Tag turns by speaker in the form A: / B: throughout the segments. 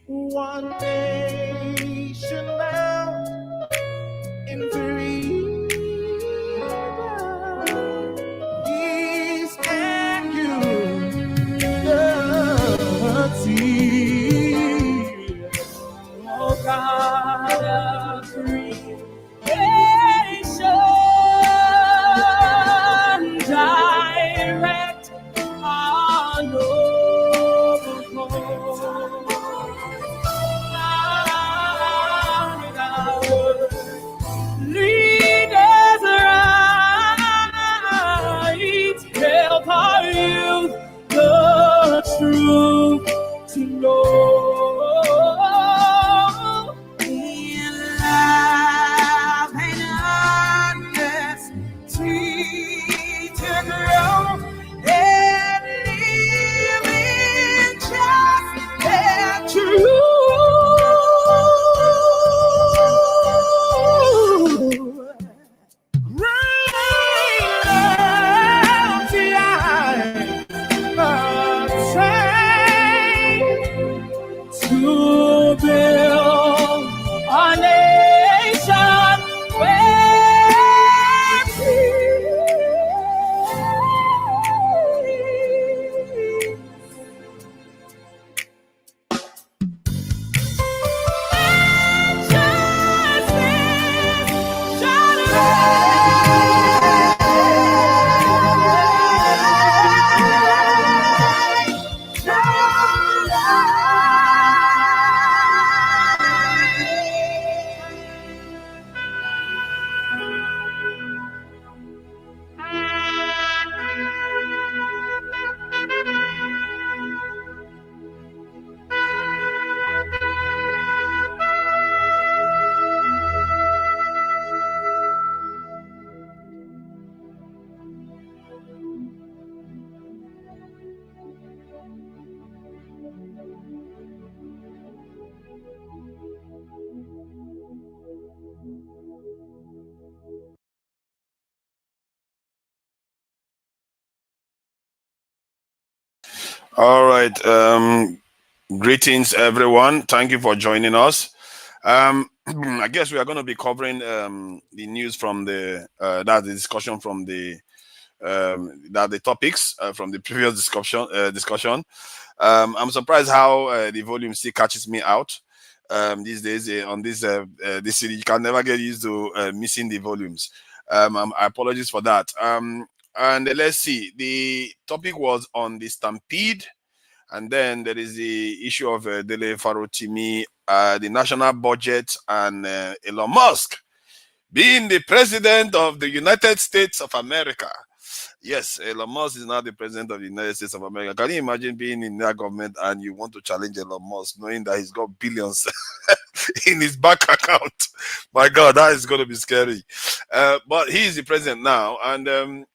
A: One nation now in freedom, peace and unity. Oh God, a creation, direct our noble cause. Lead us right, help our youth the truth to know. In love and honesty to grow and live in just and true. To build a nation where
B: All right. Greetings, everyone. Thank you for joining us. I guess we are going to be covering the news from the the discussion from the the topics from the previous discussion. I'm surprised how the volume still catches me out these days on this city. You can never get used to missing the volumes. I apologize for that. And let's see. The topic was on the Stampede, and then there is the issue of Dele Farotimi, the national budget, and Elon Musk being the president of the United States of America. Yes, Elon Musk is now the president of the United States of America. Can you imagine being in that government and you want to challenge Elon Musk, knowing that he's got billions in his bank account? My God, that is going to be scary. But he is the president now, and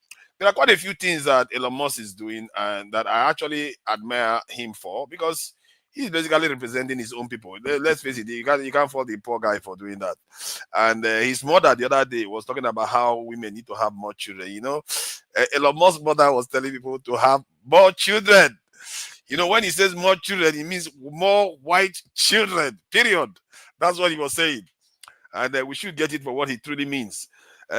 B: there are quite a few things that Elon Musk is doing and that I actually admire him for, because he's basically representing his own people. Let's face it, you can't fault the poor guy for doing that. And his mother the other day was talking about how women need to have more children. You know, Elon Musk's mother was telling people to have more children. You know, when he says more children, it means more white children, period. That's what he was saying. And we should get it for what he truly means.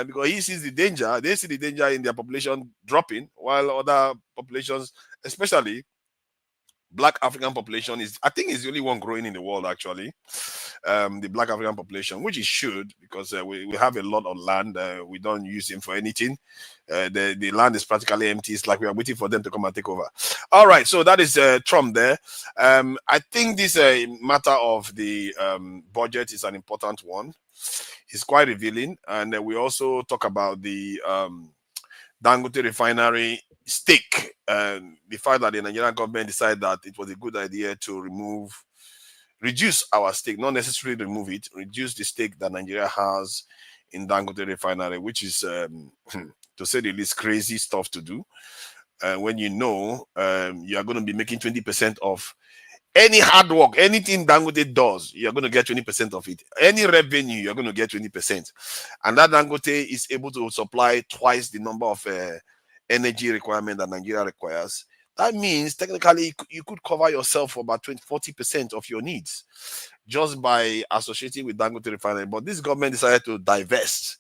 B: Because he sees the danger, they see the danger in their population dropping, while other populations, especially Black African population, I think is the only one growing in the world, actually. The Black African population, which it should, because we have a lot of land. We don't use it for anything. The land is practically empty. It's like we are waiting for them to come and take over. All right, so that is Trump there. I think this matter of the budget is an important one. It's quite revealing. And we also talk about the Dangote refinery stake, and the fact that the Nigerian government decided that it was a good idea to reduce our stake, not necessarily remove it, reduce the stake that Nigeria has in Dangote refinery, which is, to say the least, crazy stuff to do. When you know you are going to be making 20% of any hard work, anything Dangote does, you're going to get 20% of it. Any revenue, you're going to get 20%. And that Dangote is able to supply twice the number of energy requirement that Nigeria requires. That means technically you could cover yourself for about 40% of your needs just by associating with Dangote Refinery. But this government decided to divest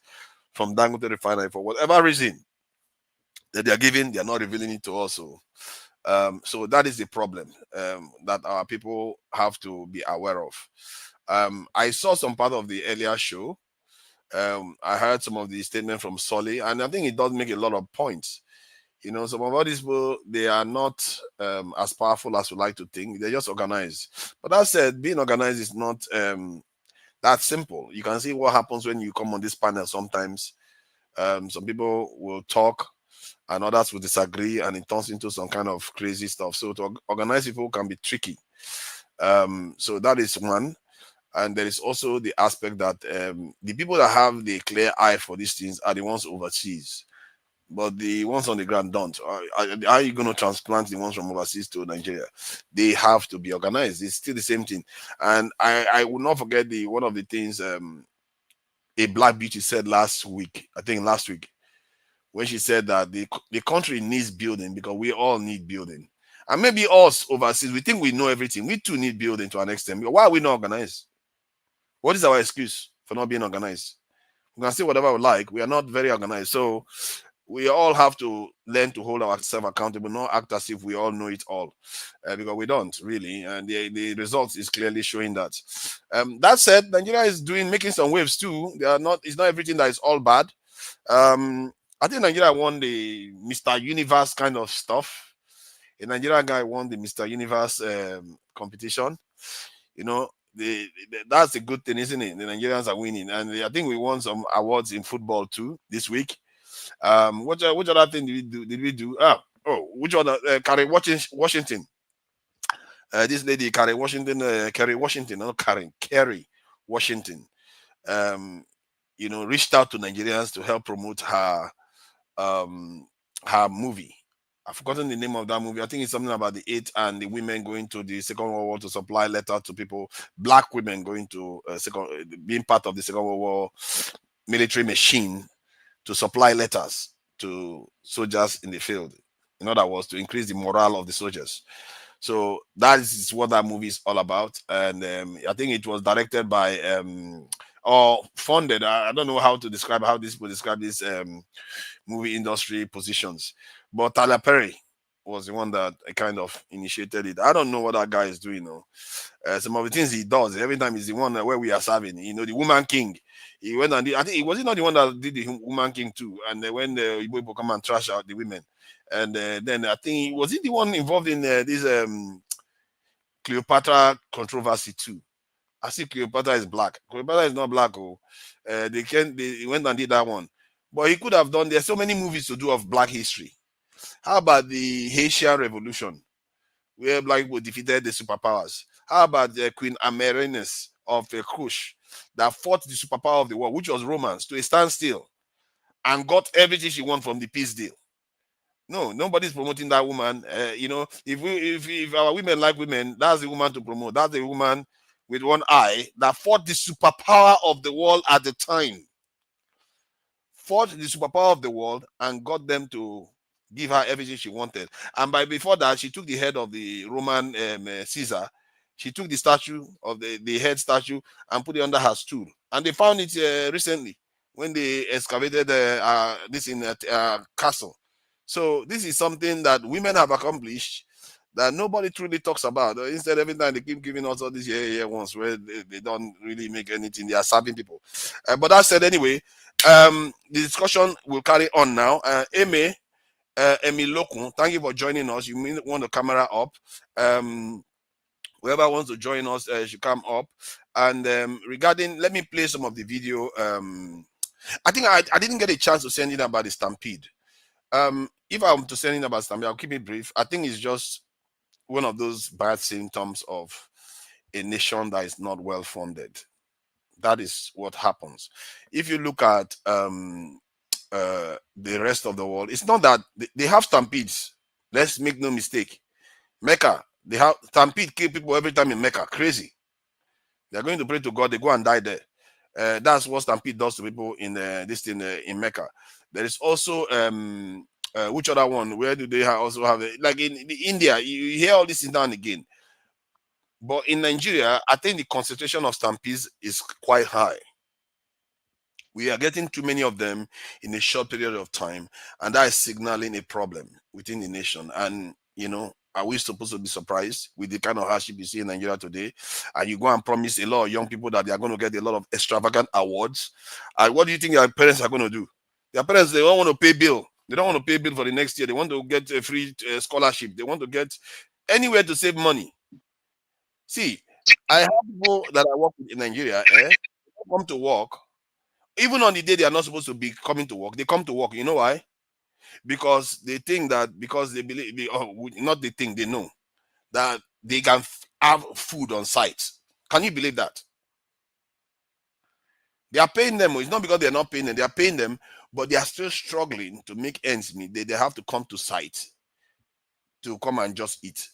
B: from Dangote Refinery for whatever reason that they are giving, they are not revealing it to us. So that is the problem that our people have to be aware of. I saw some part of the earlier show. I heard some of the statement from Solly, and I think it does make a lot of points. You know, some of all these people, they are not as powerful as we like to think. They're just organized. But that said, being organized is not that simple. You can see what happens when you come on this panel sometimes. Some people will talk and others will disagree, and it turns into some kind of crazy stuff. So to organize people can be tricky. So that is one. And there is also the aspect that the people that have the clear eye for these things are the ones overseas, but the ones on the ground don't. How are you going to transplant the ones from overseas to Nigeria? They have to be organized. It's still the same thing. And I will not forget one of the things a black beauty said last week, when she said that the country needs building because we all need building. And maybe us overseas, we think we know everything. We too need building to an extent. Why are we not organized? What is our excuse for not being organized? We can say whatever we like. We are not very organized. So we all have to learn to hold ourselves accountable, not act as if we all know it all, because we don't really. And the results is clearly showing that. That said, Nigeria is making some waves too. It's not everything that is all bad. I think Nigeria won the Mr. Universe kind of stuff. A Nigerian guy won the Mr. Universe competition. You know, that's a good thing, isn't it? The Nigerians are winning, and I think we won some awards in football too this week. Which other thing did we do? Which other? Carrie Washington. This lady Carrie Washington, Kerry Washington. Reached out to Nigerians to help promote her movie. I've forgotten the name of that movie. I think it's something about the 8 and the women going to the Second World War to supply letters to people. Black women going to being part of the Second World War military machine to supply letters to soldiers in the field. In other words, to increase the morale of the soldiers. So that is what that movie is all about. And I think it was directed by or funded. I don't know how these people describe this movie industry positions. But Tyler Perry was the one that kind of initiated it. I don't know what that guy is doing. Some of the things he does every time is the one where we are serving. The Woman King. He went and I think he was not the one that did the Woman King too. And when the people come and trash out the women, and then I think was he the one involved in this Cleopatra controversy too. I see Cleopatra is black. Cleopatra is not black. They went and did that one. But he could have done. There's so many movies to do of black history. How about the Haitian Revolution, where black people defeated the superpowers? How about Queen Amerinus of Kush that fought the superpower of the world, which was Romance, to a standstill and got everything she wanted from the peace deal? No, nobody's promoting that woman. If our women like women, that's the woman to promote. That's the woman with one eye that fought the superpower of the world at the time. Fought the superpower of the world and got them to give her everything she wanted. And before that, she took the head of the Roman Caesar. She took the statue of the head statue and put it under her stool. And they found it recently when they excavated this in a castle. So this is something that women have accomplished that nobody truly talks about. Instead, every time they keep giving us all these ones where they don't really make anything. They are serving people. But that said, anyway, the discussion will carry on now. Amy Lokun, thank you for joining us. You may want the camera up. Whoever wants to join us should come up. And regarding, let me play some of the video. I think I didn't get a chance to send in about the Stampede. If I'm to send in about Stampede, I'll keep it brief. I think it's just one of those bad symptoms of a nation that is not well funded. That is what happens. If you look at the rest of the world, it's not that they have stampedes. Let's make no mistake. Mecca, they have stampede, kill people every time in Mecca. Crazy. They're going to pray to God, they go and die there. That's what stampede does to people in this thing in Mecca. There is also Which other one? Where do they also have it? Like in India, you hear all this now and again. But in Nigeria, I think the concentration of stampedes is quite high. We are getting too many of them in a short period of time, and that is signaling a problem within the nation. And are we supposed to be surprised with the kind of hardship you see in Nigeria today? And you go and promise a lot of young people that they are going to get a lot of extravagant awards. And what do you think your parents are going to do? Their parents, they don't want to pay bill. They don't want to pay bill for the next year. They want to get a free scholarship. They want to get anywhere to save money. See, I have people that I work with in Nigeria, come to work. Even on the day they are not supposed to be coming to work, they come to work. You know why? Because they think that because they believe, not they think, they know that they can have food on site. Can you believe that? They are paying them. It's not because they're not paying them. They are paying them, but they are still struggling to make ends meet. They have to come to site to come and just eat.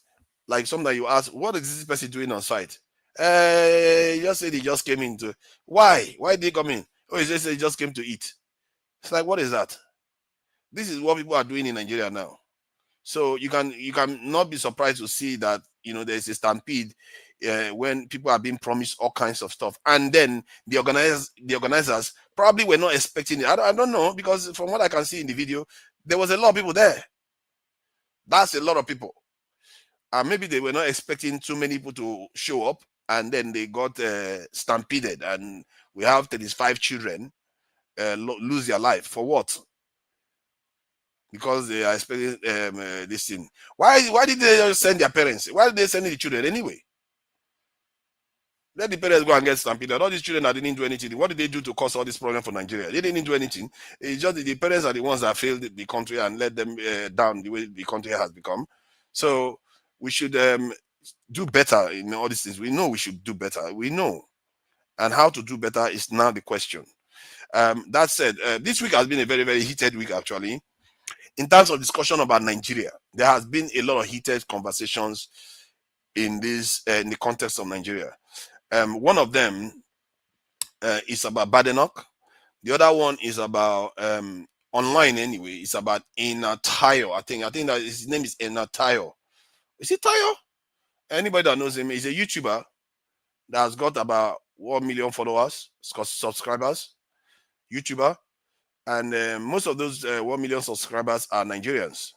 B: Like sometimes you ask, what is this person doing on site? Just say they just came in to. Why? Why did they come in? Oh, he just they just came to eat. It's like, what is that? This is what people are doing in Nigeria now. So you can not be surprised to see that there's a stampede when people are being promised all kinds of stuff, and then the organizers probably were not expecting it. I don't know, because from what I can see in the video, there was a lot of people there. That's a lot of people, and maybe they were not expecting too many people to show up, and then they got stampeded, and we have 35 children lose their life for what? Because they are expecting this thing. Why did they just send their parents? Why did they send the children anyway? Let the parents go and get stampeded. All these children that didn't do anything. What did they do to cause all this problem for Nigeria? They didn't do anything. It's just the parents are the ones that failed the country and let them down the way the country has become. So we should do better in all these things. We know we should do better. We know. And how to do better is now the question. That said, this week has been a very, very heated week, actually. In terms of discussion about Nigeria, there has been a lot of heated conversations in the context of Nigeria. One of them is about Badenoch. The other one is about online anyway. It's about Tayo. I think that his name is Tayo. Is it Tayo? Anybody that knows him, he's a YouTuber that has got about 1 million followers, subscribers. YouTuber. And most of those 1 million subscribers are Nigerians.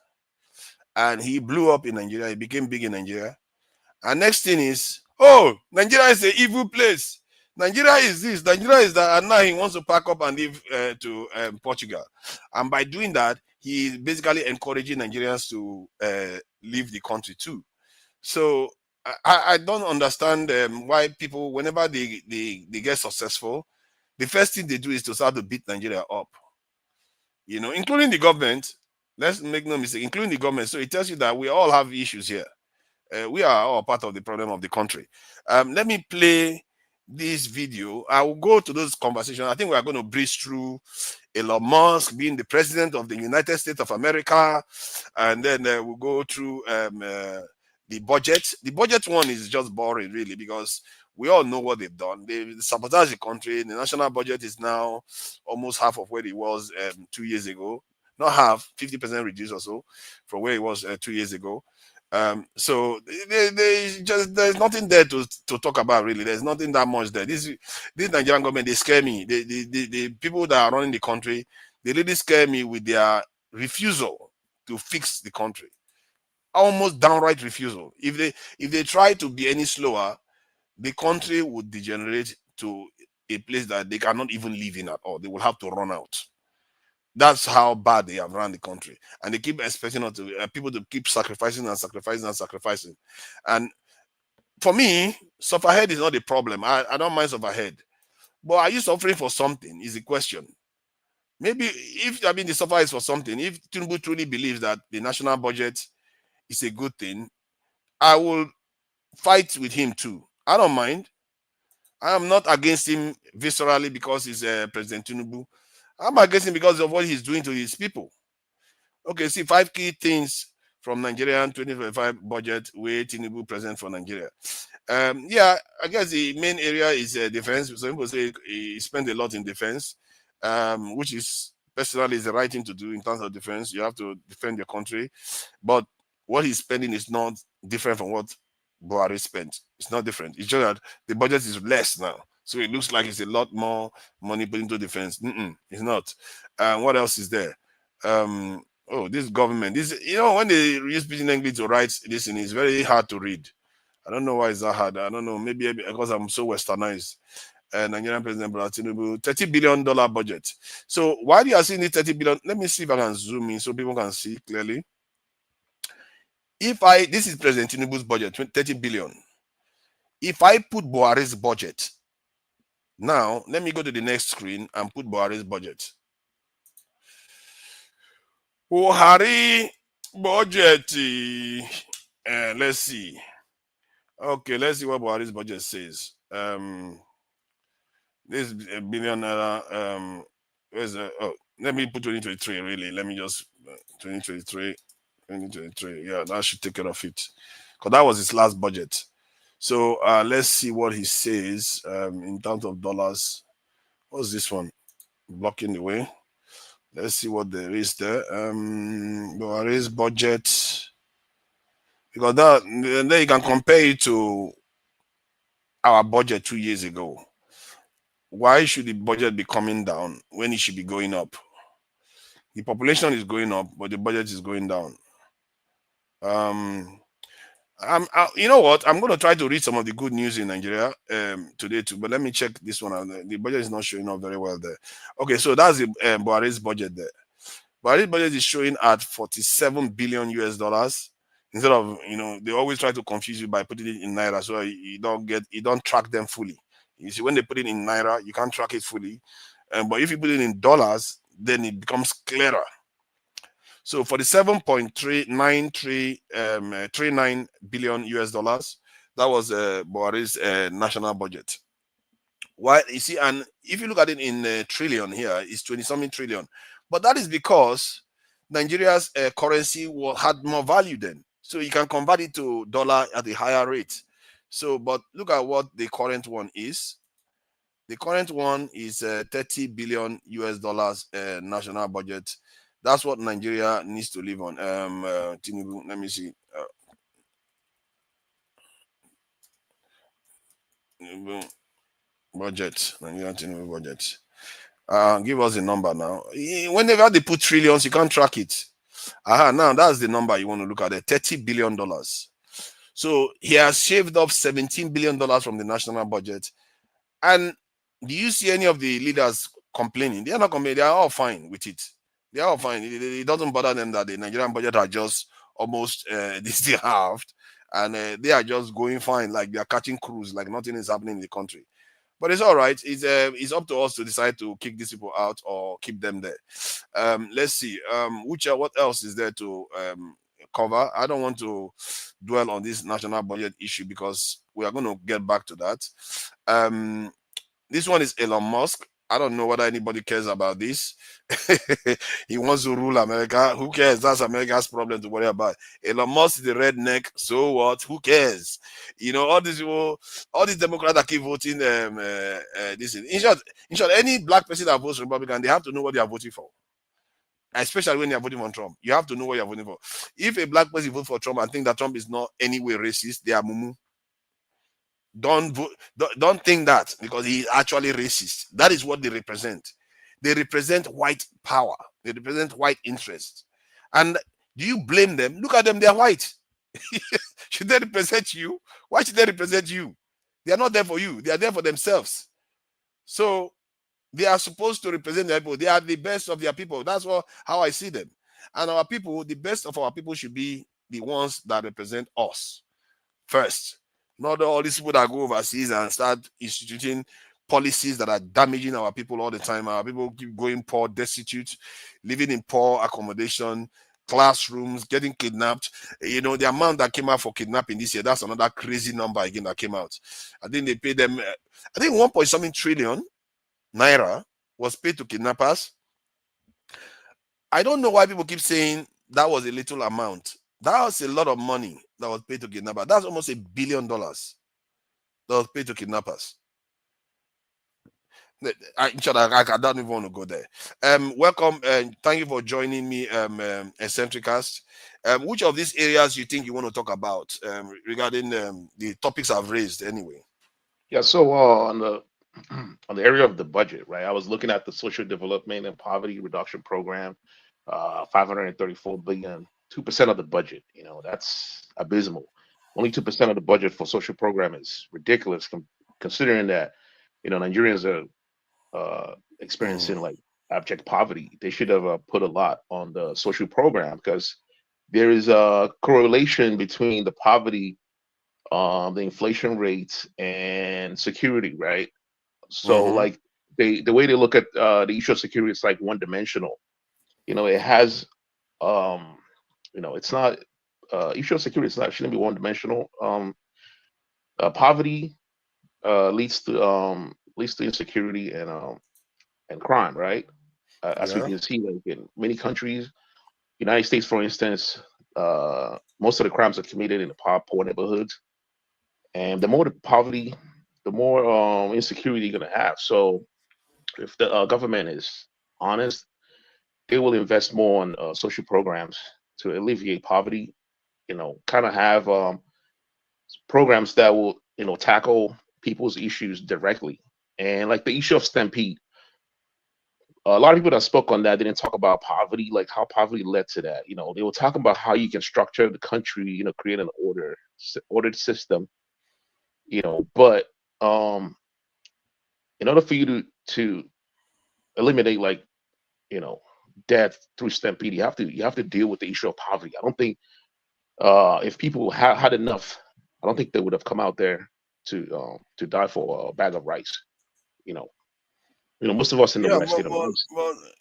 B: And he blew up in Nigeria. He became big in Nigeria. And next thing is, oh, Nigeria is an evil place. Nigeria is this, Nigeria is that. And now he wants to pack up and leave to Portugal. And by doing that, he is basically encouraging Nigerians to leave the country too. So I don't understand why people, whenever they get successful, the first thing they do is to start to beat Nigeria up. Including the government. Let's make no mistake, including the government. So it tells you that we all have issues here. We are all part of the problem of the country. Let me play this video. I will go to those conversations. I think we are going to breeze through Elon Musk being the president of the United States of America, and then we'll go through the budget. The budget one is just boring, really, because we all know what they've done. They sabotaged the country. The national budget is now almost half of where it was 2 years ago. Not half, 50% reduced or so from where it was 2 years ago. So there's nothing there to talk about, really. There's nothing that much there. This Nigerian government, they scare me. The people that are running the country, they really scare me with their refusal to fix the country. Almost downright refusal. If they try to be any slower, the country would degenerate to a place that they cannot even live in at all. They will have to run out. That's how bad they have run the country, and they keep expecting people to keep sacrificing and sacrificing and sacrificing. And for me, sufferhead is not a problem. I don't mind sufferhead, but are you suffering for something? Is the question. Maybe if the suffer is for something. If Tinubu truly believes that the national budget is a good thing, I will fight with him too. I don't mind. I am not against him viscerally because he's President Tinubu. I'm against him because of what he's doing to his people. Okay, see, 5 key things from Nigerian 2025 budget where Tinubu present for Nigeria. Yeah, I guess the main area is defense. Some people say he spent a lot in defense, which is personally is the right thing to do in terms of defense. You have to defend your country, but what he's spending is not different from what Buhari spent. It's not different. It's just that the budget is less now, so it looks like it's a lot more money put into defense. It's not. What else is there? Oh, this government. This, when they use pidgin English to write this, it's very hard to read. I don't know why it's that hard. I don't know. Maybe because I'm so westernized. Nigerian President Bola Tinubu, $30 billion budget. So while you are seeing the 30 billion, let me see if I can zoom in so people can see clearly. This is President Tinubu's budget, 30 billion. If I put Buhari's budget, now let me go to the next screen and put Buhari's budget. Buhari budget. Let's see. Okay, let's see what Buhari's budget says. This billion where's let me put 2023 really. Let me just 2023. Yeah, that should take care of it. Because that was his last budget. So let's see what he says in terms of dollars. What's this one? Blocking the way. Let's see what there is there. Buhari's budget. Because then you can compare it to our budget 2 years ago. Why should the budget be coming down when it should be going up? The population is going up, but the budget is going down. You know what? I'm going to try to read some of the good news in Nigeria today too, but let me check this one out. The budget is not showing up very well there. Okay, so that's the Buhari's budget there. Buhari's budget is showing at $47 billion US dollars. Instead of, they always try to confuse you by putting it in naira, so you don't track them fully. You see, when they put it in naira, you can't track it fully. But if you put it in dollars, then it becomes clearer. So for the 7.39 billion US dollars, that was Buhari's national budget. Why, you see, and if you look at it in trillion here, it's 20-something trillion. But that is because Nigeria's currency had more value then. So you can convert it to dollar at a higher rate. So, but look at what the current one is. The current one is 30 billion US dollars national budget. That's what Nigeria needs to live on. Tinubu, let me see. Budget, Nigerian Tinubu budget. Give us a number now. Whenever they put trillions, you can't track it. Now that's the number you want to look at. $30 billion. So he has shaved off $17 billion from the national budget. And do you see any of the leaders complaining? They are not complaining. They are all fine with it. They are all fine. It doesn't bother them that the Nigerian budget are just almost this halved, and they are just going fine, like they are catching cruise, like nothing is happening in the country. But it's all right. It's up to us to decide to kick these people out or keep them there. Let's see. What else is there to cover? I don't want to dwell on this national budget issue because we are going to get back to that. This one is Elon Musk. I don't know whether anybody cares about this. He wants to rule America. Who cares? That's America's problem to worry about. Elon Musk is the redneck. So what? Who cares? All these people, all these Democrats that keep voting this. In short, any black person that votes Republican, they have to know what they are voting for. Especially when they are voting for Trump. You have to know what you are voting for. If a black person votes for Trump and think that Trump is not anyway racist, they are mumu. Don't think that because he is actually racist. That is what they represent. They represent white power. They represent white interests. And do you blame them? Look at them, they are white. Should they represent you? Why should they represent you? They are not there for you. They are there for themselves. So they are supposed to represent their people. They are the best of their people. That's how I see them. And our people, the best of our people should be the ones that represent us first. Not all these people that go overseas and start instituting policies that are damaging our people all the time. Our people keep going poor, destitute, living in poor accommodation, classrooms, getting kidnapped. The amount that came out for kidnapping this year, that's another crazy number again that came out. I think they paid them, 1.something trillion naira was paid to kidnappers. I don't know why people keep saying that was a little amount. That was a lot of money that was paid to kidnappers. That's almost $1 billion that was paid to kidnappers. I don't even want to go there. Welcome and thank you for joining me, Eccentricast. Which of these areas you think you want to talk about regarding the topics I've raised anyway?
C: Yeah, so on the on the area of the budget, right? I was looking at the social development and poverty reduction program, 534 billion, 2% of the budget. That's abysmal. Only 2% of the budget for social program is ridiculous, considering that Nigerians are
B: Mm,
C: experiencing like abject poverty. They should have put a lot on the social program because there is a correlation between the poverty, the inflation rates, and security, right? So
B: mm-hmm,
C: like the way they look at the issue of security, it's like one dimensional. It has it's not issue of security. It's not shouldn't be one dimensional. Poverty leads to insecurity and crime, right? As we
B: yeah.
C: can see, like in many countries, United States, for instance, most of the crimes are committed in the poor neighborhoods, and the more the poverty, the more insecurity you're gonna have. So if the government is honest, they will invest more on social programs to alleviate poverty. Kind of have programs that will tackle people's issues directly. And like the issue of Stampede, a lot of people that spoke on that didn't talk about poverty, like how poverty led to that. They were talking about how you can structure the country, create an ordered system. But in order for you to eliminate like you know death through Stampede, you have to deal with the issue of poverty. I don't think if people had enough, I don't think they would have come out there to die for a bag of rice. You know, most of us in the
B: Yeah,
C: West,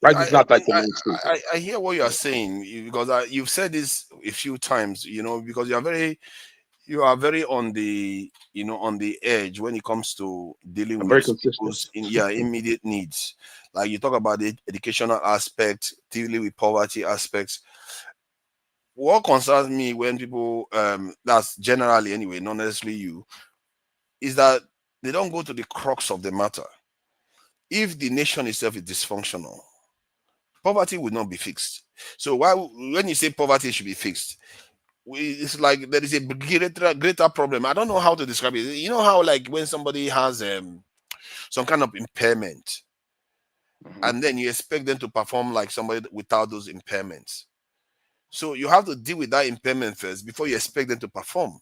C: rice
B: I,
C: is not
B: I
C: like
B: think
C: the mainstream.
B: I hear what you are saying because you've said this a few times, because you are very on the on the edge when it comes to dealing
C: I'm
B: with
C: very consistent.
B: people's immediate needs. Like you talk about the educational aspect, dealing with poverty aspects. What concerns me when people that's generally anyway, not necessarily you, is that they don't go to the crux of the matter. If the nation itself is dysfunctional, poverty will not be fixed. So why when you say poverty should be fixed, it's like there is a greater problem. I don't know how to describe it. You know how like when somebody has some kind of impairment,
C: Hmm.
B: and then you expect them to perform like somebody without those impairments. So you have to deal with that impairment first before you expect them to perform.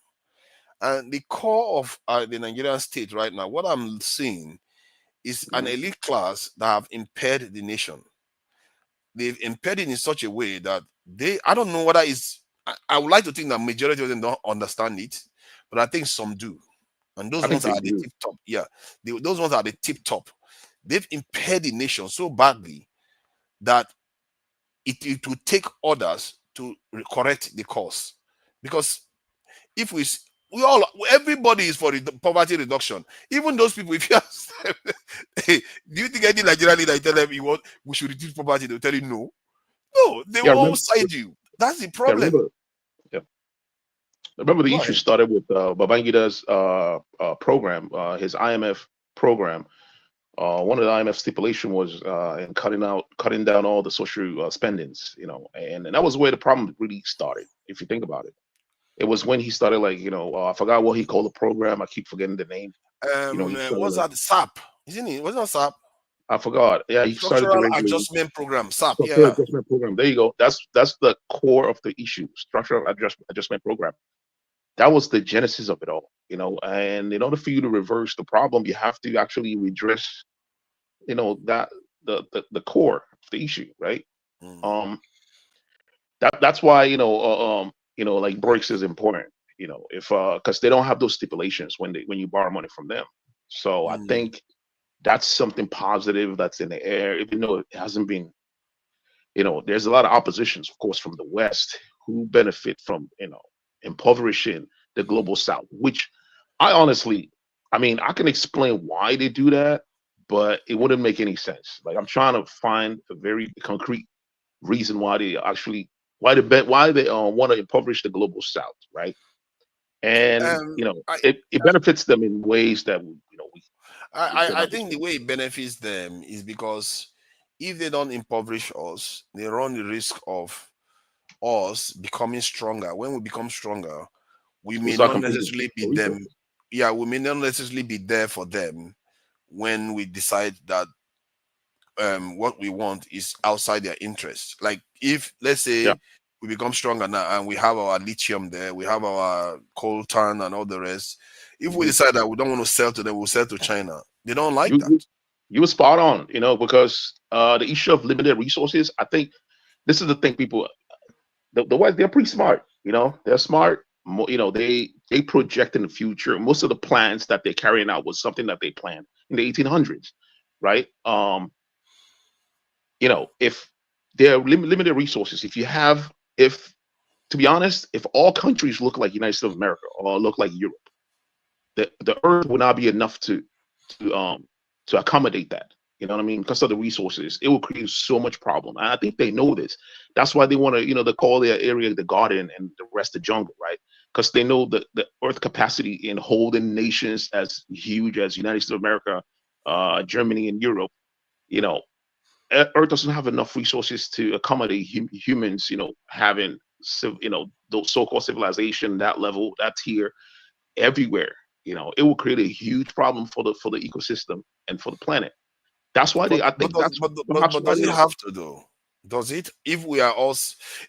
B: And the core of the Nigerian state right now, what I'm seeing is an
C: Hmm.
B: elite class that have impaired the nation. They've impaired it in such a way that I don't know whether I would like to think that majority of them don't understand it, but I think some do. And those
C: I think
B: ones
C: they
B: are the
C: do.
B: tip top. Yeah. Those ones are the tip top. They've impaired the nation so badly that it will take others to correct the course. Because if we all everybody is for poverty reduction. Even those people, if you ask them, hey, do you think any Nigerian leader tell them we should reduce poverty, they'll tell you no. No, they
C: Yeah,
B: will all side you. That's the
C: yeah,
B: problem.
C: remember, yeah, remember the
B: Go
C: issue
B: ahead.
C: started with Babangida's program, his IMF program. One of the IMF stipulation was in cutting down all the social spendings, and that was where the problem really started. If you think about it, it was when he started like, I forgot what he called the program. I keep forgetting the name. He started
B: What's
C: like,
B: that? SAP, isn't it? What's that SAP?
C: I forgot. Yeah, he started
B: Structural
C: directly.
B: Adjustment Program. SAP. Yeah,
C: Structural
B: yeah.
C: adjustment program. There you go. That's the core of the issue. Structural adjustment program. That was the genesis of it all. And in order for you to reverse the problem, you have to actually redress, that the core of the issue, right?
B: Mm,
C: Um, that's why like breaks is important. If because they don't have those stipulations when you borrow money from them. So I
B: mm,
C: think that's something positive that's in the air, even though it hasn't been. There's a lot of oppositions, of course, from the West who benefit from impoverishing the global South, which I honestly, I mean, I can explain why they do that, but it wouldn't make any sense. Like I'm trying to find a very concrete reason why they actually why they want to impoverish the global South, right? And
B: I
C: it benefits them in ways that we
B: I think the way it benefits them is because if they don't impoverish us, they run the risk of us becoming stronger. When we become stronger, we
C: We
B: may
C: start
B: not
C: competing
B: necessarily be
C: for
B: them.
C: resources.
B: Yeah, we may not necessarily be there for them when we decide that what we want is outside their interest. Like if let's
C: Yeah,
B: say we become stronger now and we have our lithium there, we have our coltan and all the rest. If we
C: hmm
B: decide that we don't want to sell to them, we'll sell to China. They don't like
C: you,
B: that.
C: you you were spot on. Because the issue of limited resources. I think this is the thing. People, the West, they're pretty smart. They're smart. They project in the future. Most of the plans that they're carrying out was something that they planned in the 1800s, right? If there are limited resources, if to be honest, if all countries look like United States of America or look like Europe, the earth would not be enough to um to accommodate that. You know what I mean? Because of the resources, it will create so much problem. And I think they know this. That's why they want to, they call their area the garden and the rest the jungle, right? Because they know the earth capacity in holding nations as huge as United States of America, Germany, and Europe. You know, Earth doesn't have enough resources to accommodate humans. Having those so-called civilization, that level, that tier everywhere. It will create a huge problem for the ecosystem and for the planet. That's why they. I think that's perhaps
B: But
C: why
B: does
C: they
B: it
C: don't.
B: have to though? Does it? If we are all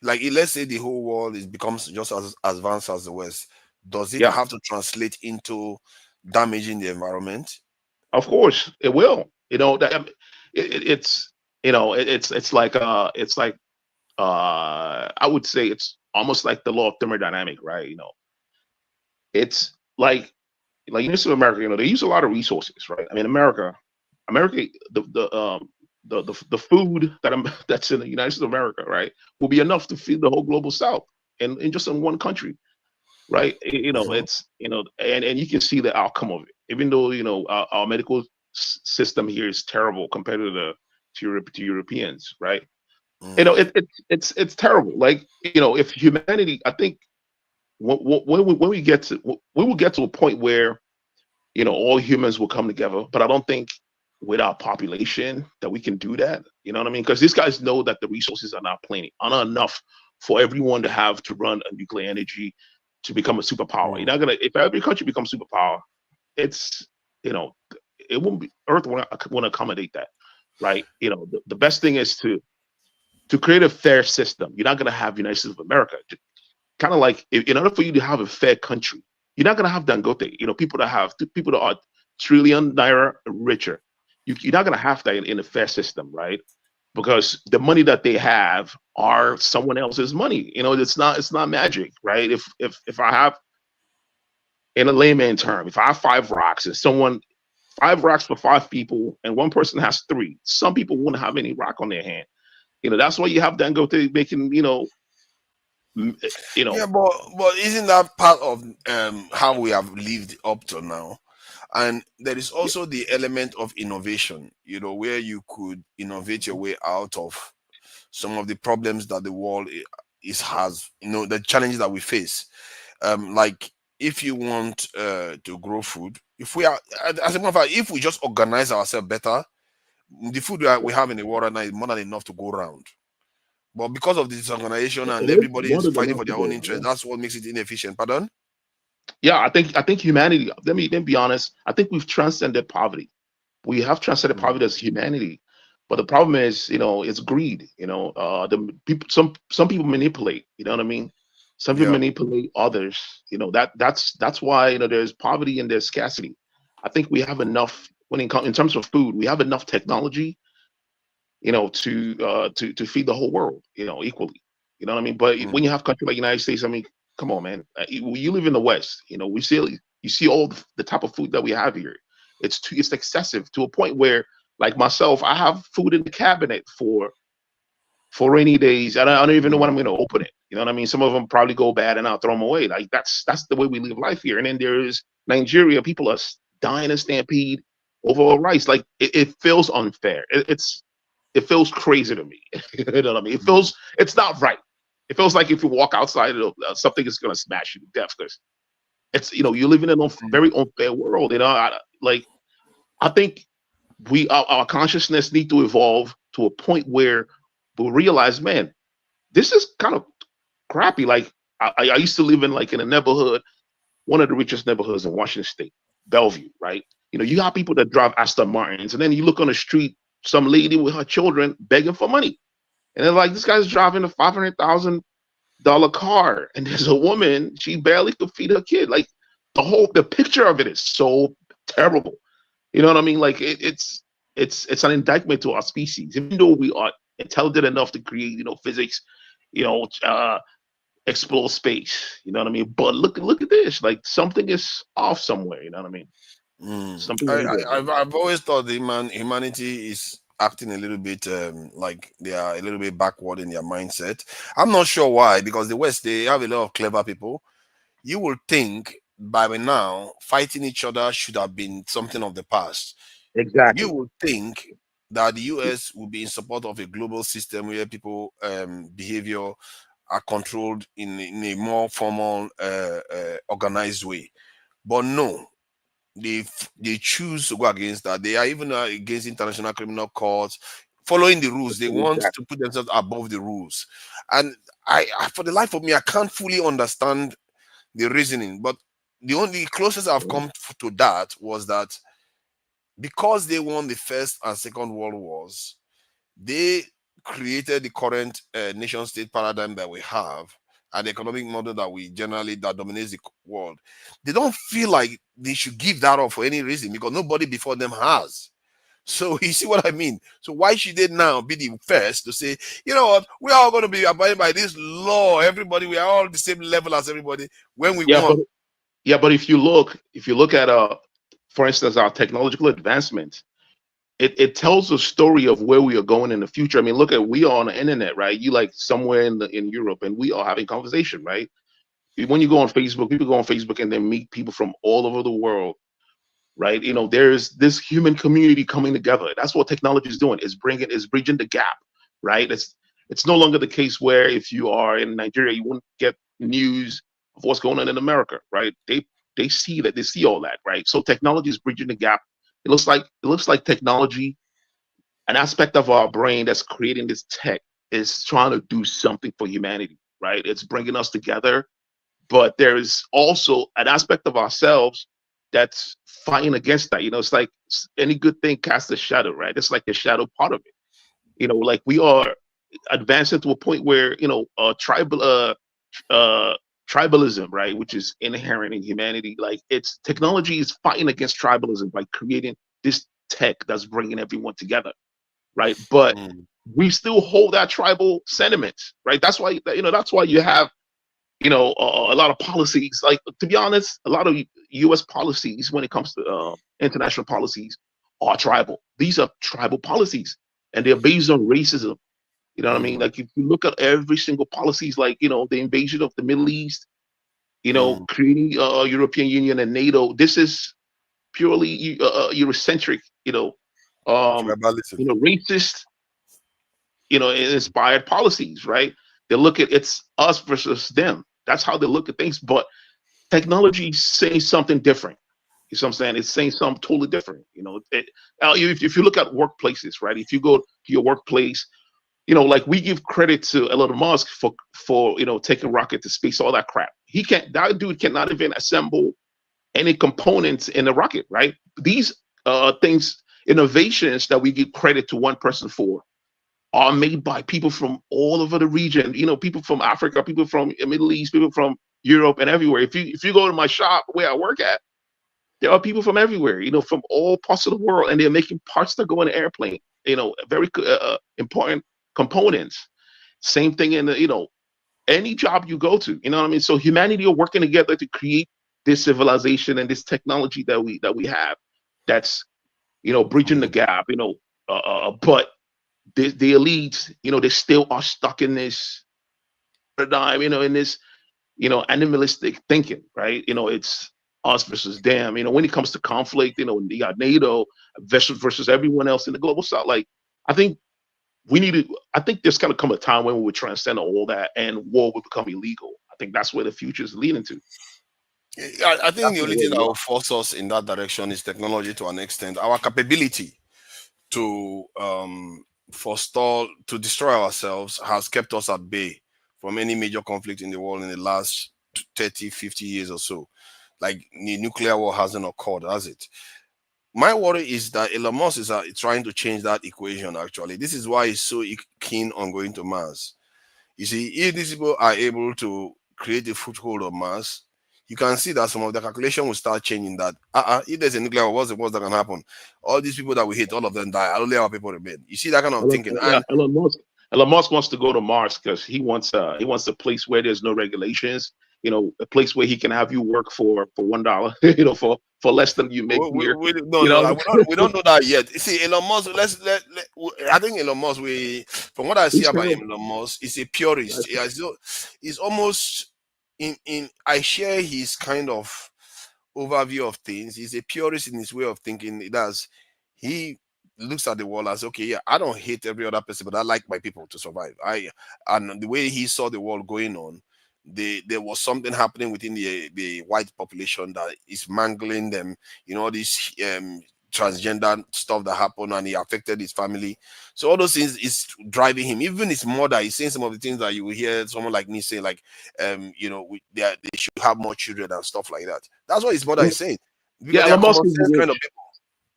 B: like, let's say the whole world is becomes just as advanced as the West, does it
C: Yeah,
B: have to translate into damaging the environment?
C: of course it will. That it's it's like I would say it's almost like the law of thermodynamic, right? It's like United States of America. They use a lot of resources, right? I mean, America, the food that's in the United States of America, right, will be enough to feed the whole global South, and in just in one country, right?
B: Mhm.
C: It's and you can see the outcome of it. Even though our medical system here is terrible compared to Europeans, right?
B: Mm.
C: It's terrible. Like if humanity, I think when we get to we will get to a point where all humans will come together. But I don't think with our population that we can do that. You know what I mean? Because these guys know that the resources are not enough for everyone to have to run a nuclear energy to become a superpower. You're
B: Mm.
C: not gonna if every country becomes superpower, it's you know it won't be Earth won't accommodate that, right? The best thing is to create a fair system. You're not gonna have United States of America. Kind of like in order for you to have a fair country, you're not gonna have Dangote. People that are trillion naira richer. You're not gonna have that in a fair system, right? Because the money that they have are someone else's money. It's not magic, right? If I have in a layman term, if I have 5 rocks and 5 rocks for 5 people and one person has 3, some people won't have any rock on their hand. That's why you have Dangote making m- you know
B: Yeah, but isn't that part of how we have lived up to now? And there is also the element of innovation, where you could innovate your way out of some of the problems that the world is has, the challenges that we face. Like if you want to grow food, if we are, as a matter of fact, if we just organize ourselves better, the food that we have in the world right now is more than enough to go around. But because of the disorganization
C: It
B: and
C: is
B: everybody
C: more
B: is
C: than
B: fighting
C: enough
B: for
C: to
B: their own
C: go.
B: interest,
C: Yeah.
B: that's what makes it inefficient. Pardon?
C: Yeah, I think humanity. Let me be honest. I think we've transcended poverty. We have transcended
B: Mm.
C: poverty as humanity, but the problem is, it's greed. The people, some people manipulate. You know what I mean? Some people
B: Yeah.
C: manipulate others. That's why there's poverty and there's scarcity. I think we have enough in terms of food. We have enough technology, to feed the whole world, equally. You know what I mean? But
B: Mm.
C: when you have country like United States, I mean, come on, man. You live in the West. You see all the type of food that we have here. It's excessive to a point where, like myself, I have food in the cabinet for rainy days. I don't even know when
B: Mm.
C: I'm going to open it. You know what I mean? Some of them probably go bad and I'll throw them away. Like that's the way we live life here. And then there's Nigeria. People are dying in Stampede over rice. Like it feels unfair. It feels crazy to me. You know what I mean? It's not right. It feels like if you walk outside, something is going to smash you to death because you're living in a
B: Mm.
C: very unfair world. Like I think our consciousness need to evolve to a point where we realize, man, this is kind of crappy. Like I used to live in like in a neighborhood, one of the richest neighborhoods in Washington State, Bellevue, right? You know, you got people that drive Aston Martins, and then you look on the street, some lady with her children begging for money, and they're like, this guy's driving a $500,000 car, and there's a woman, she barely could feed her kid. Like the picture of it is so terrible. You know what I mean? Like it's an indictment to our species, even though we are intelligent enough to create, physics, you know, uh, explore space. You know what I mean? But look at this. Like something is off somewhere. You know what I mean? Something
B: I,
C: ain't good.
B: I've always thought humanity is acting a little bit like they are a little bit backward in their mindset. I'm not sure why, because the West, they have a lot of clever people. You would think by now fighting each other should have been something of the past. You
C: Exactly.
B: would think that the US would be in support of a global system where people behavior are controlled in a more formal, organized way. But no, they choose to go against that. They are even against international criminal courts, following the rules. They want
C: Exactly.
B: to put themselves above the rules, and for the life of me, I can't fully understand the reasoning. But the only closest I've come to that was that because they won the First and Second World Wars, they created the current nation state paradigm that we have and the economic model that we generally that dominates the world. They don't feel like they should give that up for any reason because nobody before them has. So you see what I mean? So why should they now be the first to say, you know what, we're all going to be abiding by this law. Everybody, we are all the same level as everybody when we
C: Yeah,
B: won.
C: but if you look at for instance, our technological advancement, it tells a story of where we are going in the future. I mean, look at we are on the internet, right? You like somewhere in Europe, and we are having conversation, right? When you go on Facebook, people go on Facebook and then meet people from all over the world, right? You know, there's this human community coming together. That's what technology is doing. It's bridging the gap, right? It's no longer the case where if you are in Nigeria, you won't get news of what's going on in America, right? They see that, they see all that, right? So technology is bridging the gap. It looks like technology, an aspect of our brain that's creating this tech, is trying to do something for humanity, right? It's bringing us together, but there is also an aspect of ourselves that's fighting against that. You know, it's like any good thing casts a shadow, right? It's like the shadow part of it. You know, like we are advancing to a point where uh, tribalism, right, which is inherent in humanity. Like it's technology is fighting against tribalism by creating this tech that's bringing everyone together, right? But
B: Mm,
C: we still hold that tribal sentiments, right? That's why you have a lot of policies. Like to be honest, a lot of U.S. policies when it comes to international policies are tribal. These are tribal policies, and they're based on racism. You know what I mean?
B: mm,
C: Like if you look at every single policies, like the invasion of the Middle East,
B: mm.
C: creating European Union and NATO. This is purely Eurocentric. Um,
B: Tribalism.
C: racist. Inspired policies, right? They look at it's us versus them. That's how they look at things. But technology is saying something different. You know what I'm saying? It's saying something totally different. If you look at workplaces, right? If you go to your workplace, like we give credit to Elon Musk for taking rocket to space, all that crap. That dude cannot even assemble any components in the rocket, right? These things, innovations that we give credit to one person for, are made by people from all over the region. People from Africa, people from the Middle East, people from Europe, and everywhere. If you go to my shop where I work at, there are people from everywhere. From all parts of the world, and they're making parts that go in the airplane. Very important components. Same thing in any job you go to. You know what I mean? So humanity are working together to create this civilization and this technology that we have. That's bridging the
B: Mm,
C: gap. But the elites, they still are stuck in this paradigm, in this, animalistic thinking, right? It's us versus them. When it comes to conflict, you got NATO versus everyone else in the global south. Like, I think I think there's going to come a time when we would transcend all that and war will become illegal. I think that's where the future is leading to.
B: I think
C: That's
B: the
C: not
B: only
C: where
B: thing that
C: we
B: will
C: are.
B: force us in that direction is technology to an extent. Our capability to forestall, to destroy ourselves has kept us at bay from any major conflict in the world in the last 30, 50 years or so. Like the nuclear war hasn't occurred, has it? My worry is that Elon Musk is trying to change that equation, actually. This is why he's so keen on going to Mars. You see, if these people are able to create a foothold on Mars, you can see that some of the calculation will start changing. That if there's a nuclear war, what's the worst that can happen? All these people that we hate, all of them die. Only our people remain. You see that kind of thinking.
C: Yeah,
B: And
C: Elon Musk. Elon Musk wants to go to Mars because he wants a place where there's no regulations. You know, a place where he can have you work for $1. You know, for less than you make here.
B: no,
C: You
B: no,
C: know,
B: we don't know that yet. You see, Elon Musk. I think Elon Musk. From what I see
C: he's
B: about
C: terrible.
B: Elon Musk, is a purist. He's almost in. I share his kind of overview of things. He's a purist in his way of thinking. He looks at the world as, okay, yeah, I don't hate every other person, but I like my people to survive. And the way he saw the world going on, there was something happening within the white population that is mangling them. You know, this transgender stuff that happened, and he affected his family. So all those things is driving him. Even his mother is saying some of the things that you will hear someone like me say, like they should have more children and stuff like that. That's what his mother is saying, because
C: Yeah,
B: they are
C: Elon Musk
B: common
C: is
B: sense kind of
C: rich.
B: people.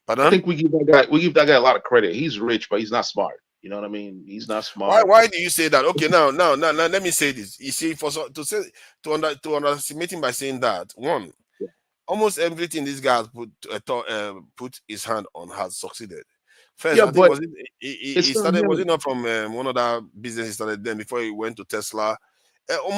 C: I
B: Pardon?
C: think we give that guy a lot of credit. He's rich, but he's not smart. You know what I mean? He's not
B: Why
C: smart.
B: why do you say that? Okay, now let me say this. You see, to underestimate him by saying that, one,
C: Yeah,
B: almost everything this guy has put his hand on has succeeded. First,
C: yeah,
B: I think
C: but
B: was it he
C: it's not
B: started, was
C: him.
B: it not from one other business he started then before he went to Tesla?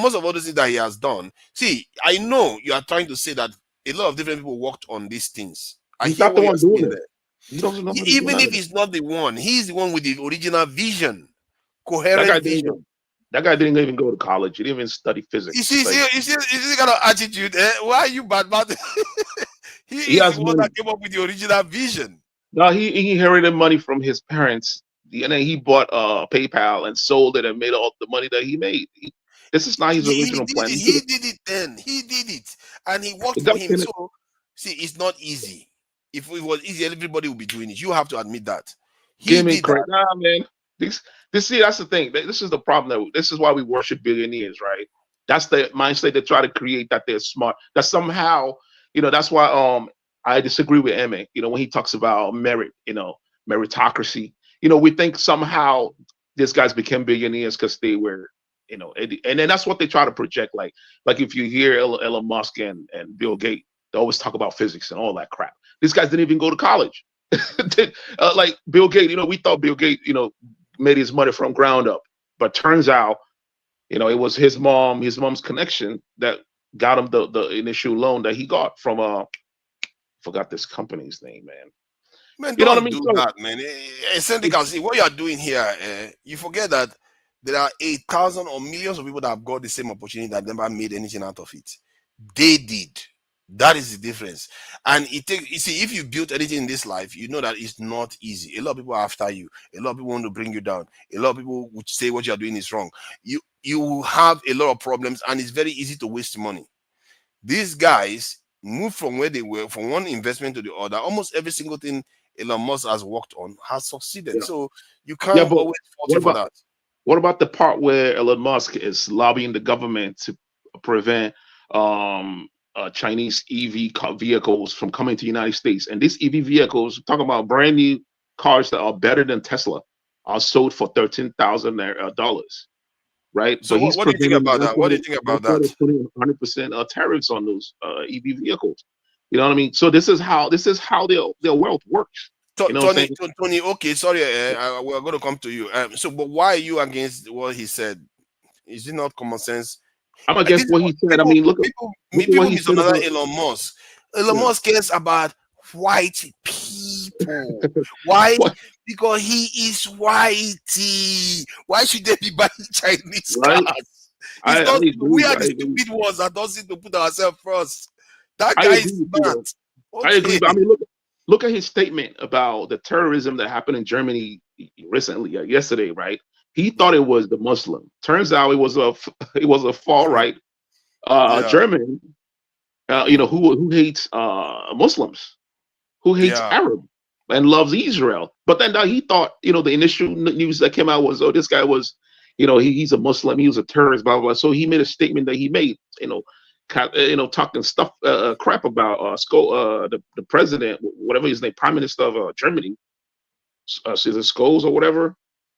B: Most of all the things that he has done. See, I know you are trying to say that a lot of different people worked on these things. I
C: He's
B: hear
C: not the
B: what you're
C: one doing
B: saying
C: it.
B: there.
C: He doesn't know how to do
B: Even
C: none
B: if
C: of it.
B: he's not the one, he's the one with the original vision,
C: That
B: coherent
C: guy didn't
B: vision.
C: even that guy didn't even go to college. He didn't even study
B: You
C: physics.
B: see,
C: Like
B: you see the kind of attitude. Why are you bad? He
C: he
B: is the
C: has
B: one
C: money.
B: that came up with the original vision.
C: No, he inherited money from his parents, and then he bought PayPal and sold it and made all the money that he made. This is not his
B: He
C: original
B: did
C: plan.
B: it. He did it then. He did it, and he worked
C: The guy
B: for him.
C: can
B: So, see, it's not easy. If it was easy, everybody would be doing it. You have to admit that. He
C: give me
B: did
C: credit.
B: that.
C: Nah, man. See, that's the thing. This is the problem. This is why we worship billionaires, right? That's the mindset they try to create, that they're smart. That somehow, that's why I disagree with Emme. When he talks about merit, meritocracy. We think somehow these guys became billionaires because they were, and then that's what they try to project. Like if you hear Elon Musk and Bill Gates, they always talk about physics and all that crap. These guys didn't even go to college. Like Bill Gates, we thought Bill Gates, made his money from ground up, but turns out, it was his mom's connection that got him the initial loan that he got from forgot this company's name, man.
B: Man,
C: You know what I
B: don't
C: mean?
B: do
C: So
B: that, man. Essentially, see what you are doing here. You forget that there are 8,000 or millions of people that have got the same opportunity that never made anything out of it. They did. That is the difference. And you see, if you built anything in this life, you know that it's not easy. A lot of people are after you. A lot of people want to bring you down. A lot of people would say what you are doing is wrong. You have a lot of problems, and it's very easy to waste money. These guys move from where they were, from one investment to the other. Almost every single thing Elon Musk has worked on has succeeded.
C: yeah,
B: So you
C: yeah,
B: can't
C: but
B: always fault
C: what
B: him for
C: about
B: that.
C: what about the part where Elon Musk is lobbying the government to prevent Chinese vehicles from coming to the United States? And these EV vehicles, talking about brand new cars that are better than Tesla, are sold for $13,000, right?
B: So
C: But he's
B: what do you think
C: preventing.
B: about that? What do you think
C: That's
B: about
C: why
B: that?
C: they're putting 100% tariffs on those EV vehicles. You know what I mean? So this is how their wealth works. You know what I'm saying?
B: Tony, okay, sorry, we're going to come to you. But why are you against what he said? Is it not common sense?
C: I'm
B: This
C: against
B: is
C: what
B: what
C: he said. I mean, look at what
B: people
C: he said
B: misunderstand
C: about
B: Elon Musk. Elon
C: yeah.
B: Musk cares about white people. Why?
C: What,
B: Because he is whitey. Why should they be buying Chinese
C: right?
B: cars? It's
C: I
B: not. We
C: agree.
B: are
C: I
B: the
C: agree.
B: stupid ones that don't seem to put ourselves first. That
C: I
B: guy
C: agree
B: is
C: with you
B: smart.
C: though. I agree.
B: Okay.
C: But I mean, look at his statement about the terrorism that happened in Germany recently, yesterday, right? He thought
B: Yeah.
C: it was the Muslim. Turns out it was a it was a far right
B: Yeah.
C: German who hates Muslims, who hates
B: Yeah.
C: Arab, and loves Israel. But then he thought, the initial news that came out was, oh, this guy was, he's a Muslim, he was a terrorist, blah, blah, blah. So he made a statement that he made, talking stuff, crap about the president, whatever his name, Prime Minister of Germany, Cesar Scholes or whatever.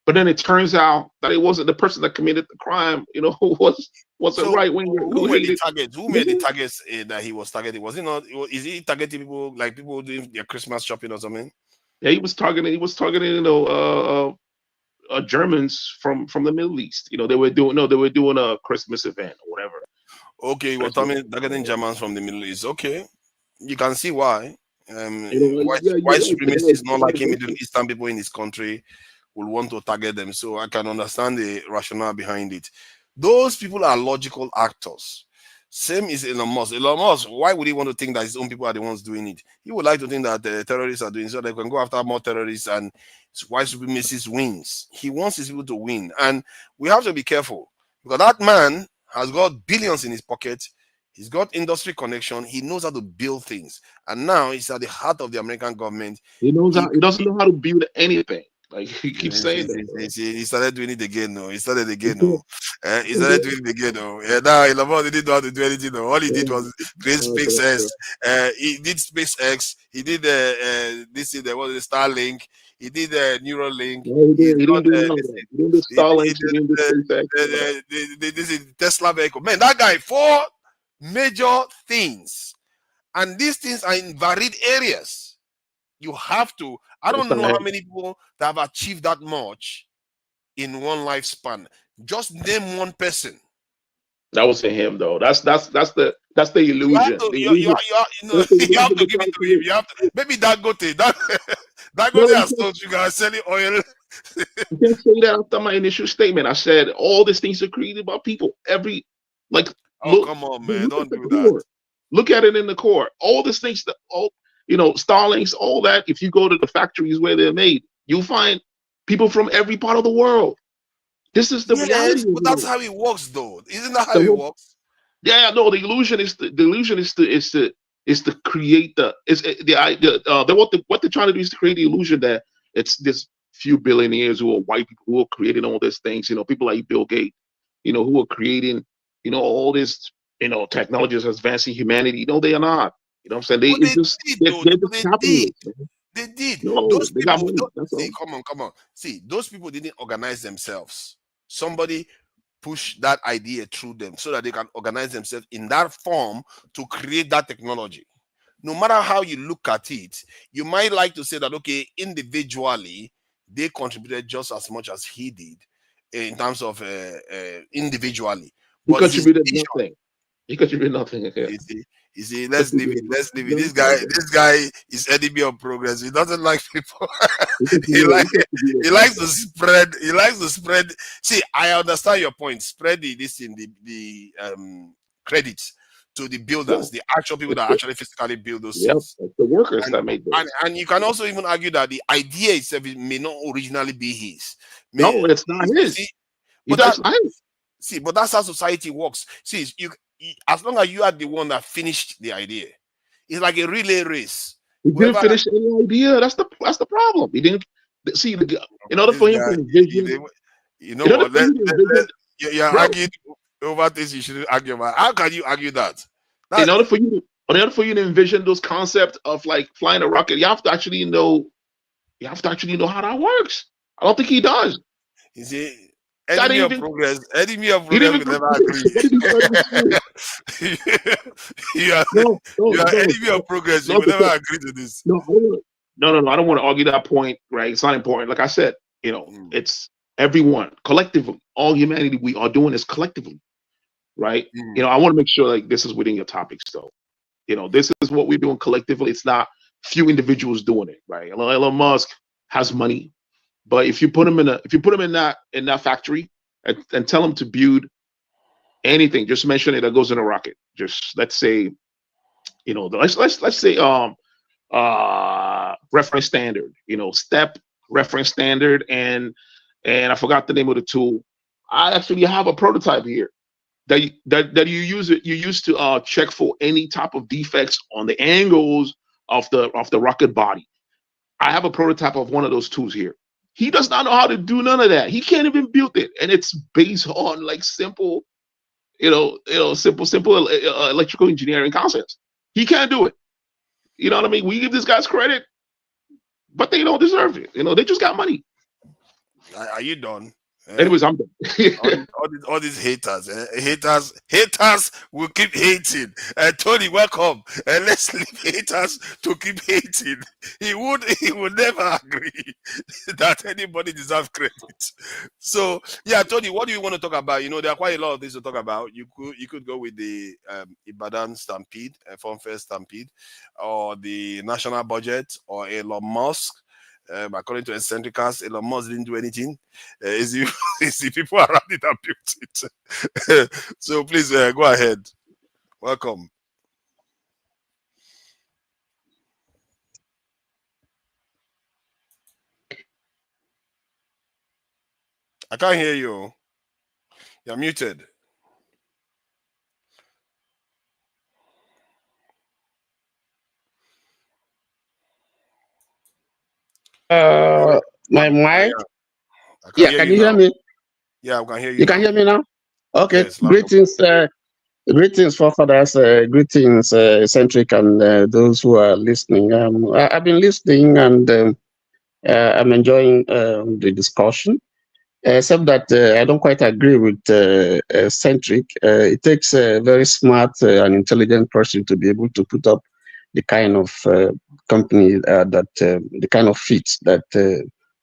C: But then it turns out that it wasn't the person that committed the crime, was a
B: So
C: right winger
B: who
C: who
B: were the
C: hated.
B: targets? Who made the targets that he was targeting? Was it not? Is he targeting people like people doing their Christmas shopping or something?
C: Yeah, he was targeting, Germans from the Middle East. They were doing a Christmas event or whatever.
B: Okay, well, targeting Germans from the Middle East. Okay, you can see why. White supremacy is not liking Middle Eastern people in his country will want to target them. So I can understand the rationale behind it. Those people are logical actors. Same is Elon Musk. Elon Musk, why would he want to think that his own people are the ones doing it? He would like to think that the terrorists are doing so they can go after more terrorists and white supremacists wins. He wants his people to win. And we have to be careful because that man has got billions in his pocket. He's got industry connection. He knows how to build things. And now he's at the heart of the American government.
C: He doesn't know how to build anything. Like he keeps saying that.
B: He started doing it again. No, he started again. No, he started doing it again. No, now Elon Musk didn't know how to do anything. No, all he did was create SpaceX. He did SpaceX. He did this is the Starlink. He did Neuralink.
C: He didn't do Starlink.
B: This is Tesla vehicle. Man, that guy 4 major things, and these things are in varied areas. You have to. I don't know how many people that have achieved that much in one lifespan. Just name one person.
C: That wasn't him, though. That's the illusion.
B: You have to give it to him. You have to. Maybe Dangote. Dangote has told you guys selling oil.
C: You can say that after my initial statement. I said all these things are created by people.
B: Come on, man! Don't do that.
C: Look at it in the core. All these things Starlinks, all that. If you go to the factories where they're made, you'll find people from every part of the world. This is the reality.
B: But that's how it works, though. Isn't that how it works?
C: Yeah, no. The illusion is to create what they're trying to do is to create the illusion that it's this few billionaires who are white people who are creating all these things. People like Bill Gates, who are creating, all this, technologies advancing humanity. No, they are not. You know what I'm saying?
B: They did.
C: No,
B: those
C: they
B: people,
C: got money.
B: see, come on. See, those people didn't organize themselves. Somebody pushed that idea through them so that they can organize themselves in that form to create that technology. No matter how you look at it, you might like to say that, okay, individually, they contributed just as much as he did in terms of individually.
C: He contributed nothing. He contributed nothing. Okay.
B: You see, let's leave it. This guy is enemy of progress. He doesn't like people. he likes to spread. See, I understand your point. Spread the credits to the builders, the actual people that actually physically build those things.
C: The workers that made them.
B: And you can also even argue that the idea itself may not originally be his.
C: No, it's not his.
B: But that's how society works. See, as long as you are the one that finished the idea, it's like a relay race.
C: He didn't finish any idea. That's the problem. He didn't see. In order for him to envision,
B: you're arguing over things you shouldn't argue about. How can you argue that?
C: In order for you to envision those concepts of like flying a rocket, you have to actually know. You have to actually know how that works. I don't think he does.
B: You see. Enemy of progress will never agree. you are enemy of progress. You will never agree to this.
C: No, I don't want to argue that point, right? It's not important. Like I said, it's everyone collectively, all humanity. We are doing this collectively, right? I want to make sure like this is within your topics, though. This is what we're doing collectively. It's not few individuals doing it, right? Elon Musk has money. But if you put him in that factory and tell him to build anything, just mention it that goes in a rocket. Just let's say, let's say reference standard, step reference standard, and I forgot the name of the tool. I actually have a prototype here that you use to check for any type of defects on the angles of the rocket body. I have a prototype of one of those tools here. He does not know how to do none of that. He can't even build it, and it's based on like simple, simple electrical engineering concepts. He can't do it. You know what I mean? We give these guys credit, but they don't deserve it. They just got money.
B: Are you done?
C: Anyways, I'm done.
B: all these haters, haters will keep hating. Tony, welcome. Let's leave haters to keep hating. He would never agree that anybody deserves credit. So yeah, Tony, what do you want to talk about? There are quite a lot of things to talk about. You could go with the Ibadan Stampede, funfair Stampede, or the national budget, or Elon Musk. According to eccentricals, Elon Musk didn't do anything. It's the people around it that built it. So please go ahead. Welcome. I can't hear you. You're muted.
D: My mic.
B: Yeah,
D: can you hear me?
B: Yeah, I can hear you.
D: You can hear me now? Okay.
B: Yes,
D: greetings, greetings, forefathers. Greetings, eccentric, and those who are listening. I've been listening, and I'm enjoying the discussion. Except that I don't quite agree with eccentric. It takes a very smart and intelligent person to be able to put up the kind of company the kind of feats that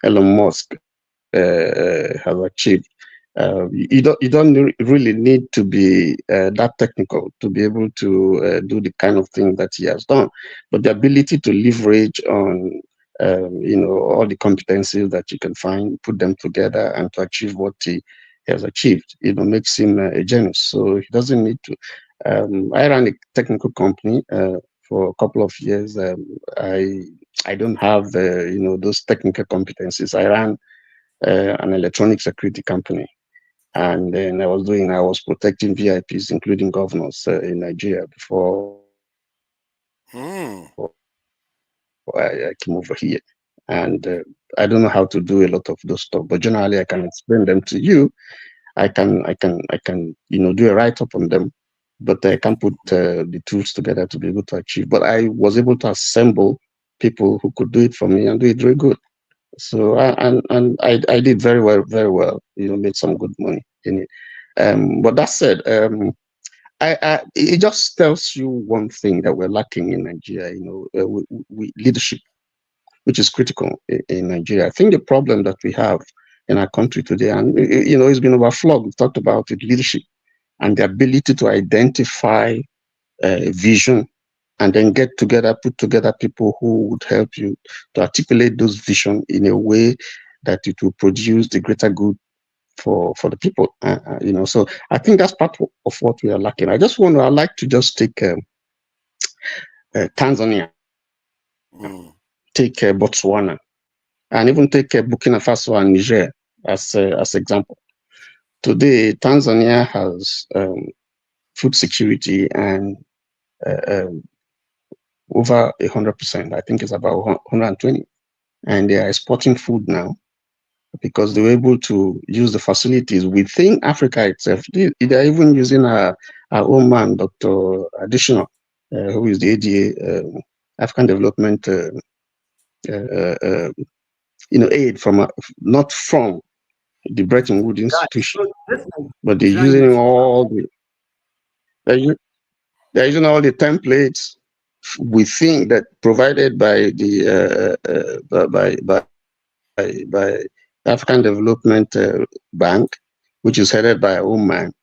D: Elon Musk have achieved. You don't really need to be that technical to be able to do the kind of thing that he has done, but the ability to leverage on all the competencies that you can find, put them together, and to achieve what he has achieved, makes him a genius. So he doesn't need to. I ran a technical company for a couple of years. I don't have those technical competencies. I ran an electronic security company, and then I was protecting VIPs, including governors in Nigeria before I came over here. And I don't know how to do a lot of those stuff, but generally I can explain them to you. I can do a write-up on them, but I can't put the tools together to be able to achieve. But I was able to assemble people who could do it for me and do it very good. So I did very well. Made some good money in it. But that said, it just tells you one thing that we're lacking in Nigeria. We leadership, which is critical in Nigeria. I think the problem that we have in our country today, and it's been overflowed. We've talked about it, leadership, and the ability to identify vision, and then put together people who would help you to articulate those vision in a way that it will produce the greater good for the people. So I think that's part of what we are lacking. I'd like to just take Tanzania, take Botswana, and even take Burkina Faso and Niger as example. Today, Tanzania has food security and over 100%. I think it's about 120, and they are exporting food now because they were able to use the facilities within Africa itself. They are even using our own man, Dr. Additional, who is the ADA, African Development aid from not from the Bretton Woods institution, but they're using all the templates within that provided by the by African Development Bank, which is headed by a woman,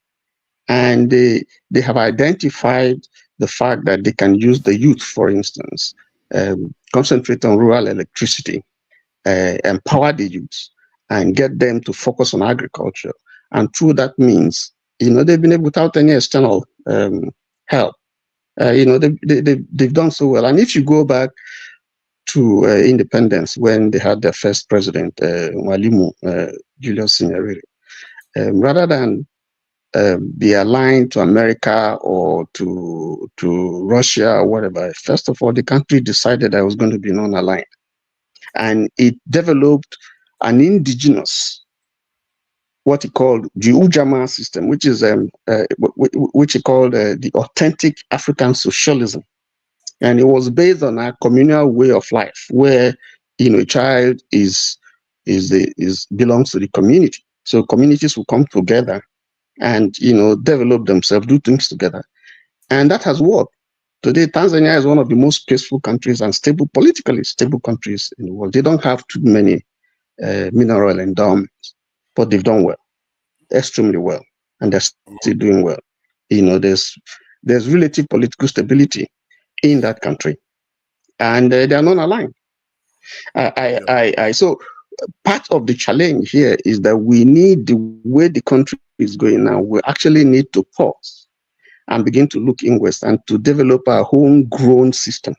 D: and they have identified the fact that they can use the youth, for instance, concentrate on rural electricity, empower the youth, and get them to focus on agriculture. And through that means, they've been able, without any external help, they've done so well. And if you go back to independence, when they had their first president, Mwalimu Julius Nyerere, rather than be aligned to America or to Russia or whatever. First of all, the country decided that it was going to be non-aligned, and it developed an indigenous, what he called the Ujamaa system, which is which he called the authentic African socialism, and it was based on a communal way of life where a child belongs to the community. So communities will come together and develop themselves, do things together, and that has worked. Today, Tanzania is one of the most peaceful countries and politically stable countries in the world. They don't have too many mineral endowments, but they've done well, extremely well, and they're still doing well. There's relative political stability in that country, and they are non-aligned. So part of the challenge here is that we need, the way the country is going now, we actually need to pause and begin to look inwards and to develop our homegrown system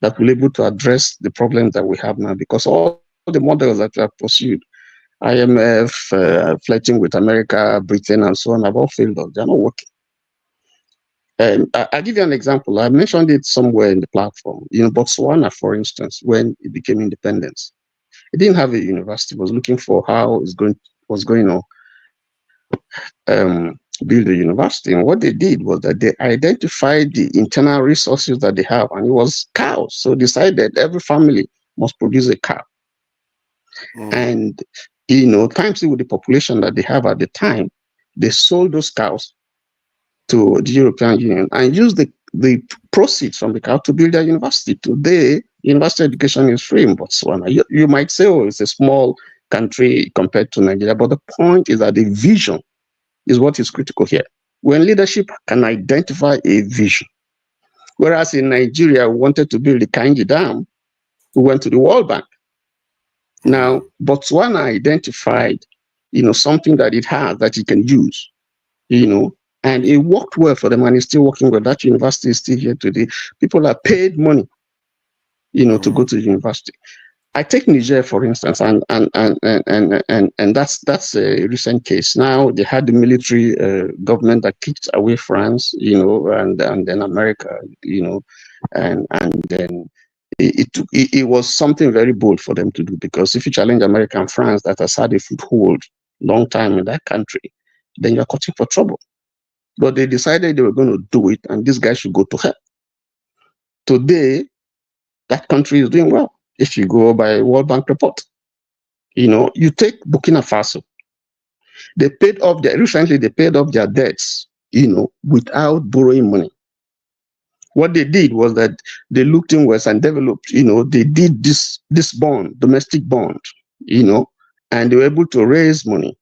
D: that will be able to address the problems that we have now, because all the models that we have pursued, IMF, flirting with America, Britain, and so on, have all failed us. They're not working. I'll give you an example. I mentioned it somewhere in the platform. Botswana, for instance, when it became independent, it didn't have a university. It was looking for how it was going to build a university. And what they did was that they identified the internal resources that they have, and it was cows. So decided every family must produce a cow. And times with the population that they have at the time, they sold those cows to the European Union and used the proceeds from the cow to build their university. Today, university education is free in Botswana. You might say, oh, it's a small country compared to Nigeria, but the point is that the vision is what is critical here. When leadership can identify a vision, whereas in Nigeria, we wanted to build the Kainji Dam, we went to the World Bank. Now, Botswana identified, something that it has that it can use, and it worked well for them, and it's still working well. That university is still here today. People are paid money, to go to the university. I take Niger, for instance, and that's a recent case. Now they had the military government that kicked away France, and then America, and then it was something very bold for them to do, because if you challenge America and France that has had a foothold long time in that country, then you're cutting for trouble. But they decided they were going to do it, and this guy should go to hell. Today, that country is doing well. If you go by World Bank report, you take Burkina Faso. Recently they paid off their debts, without borrowing money. What they did was that they looked inwards and developed, they did this bond, domestic bond, and they were able to raise money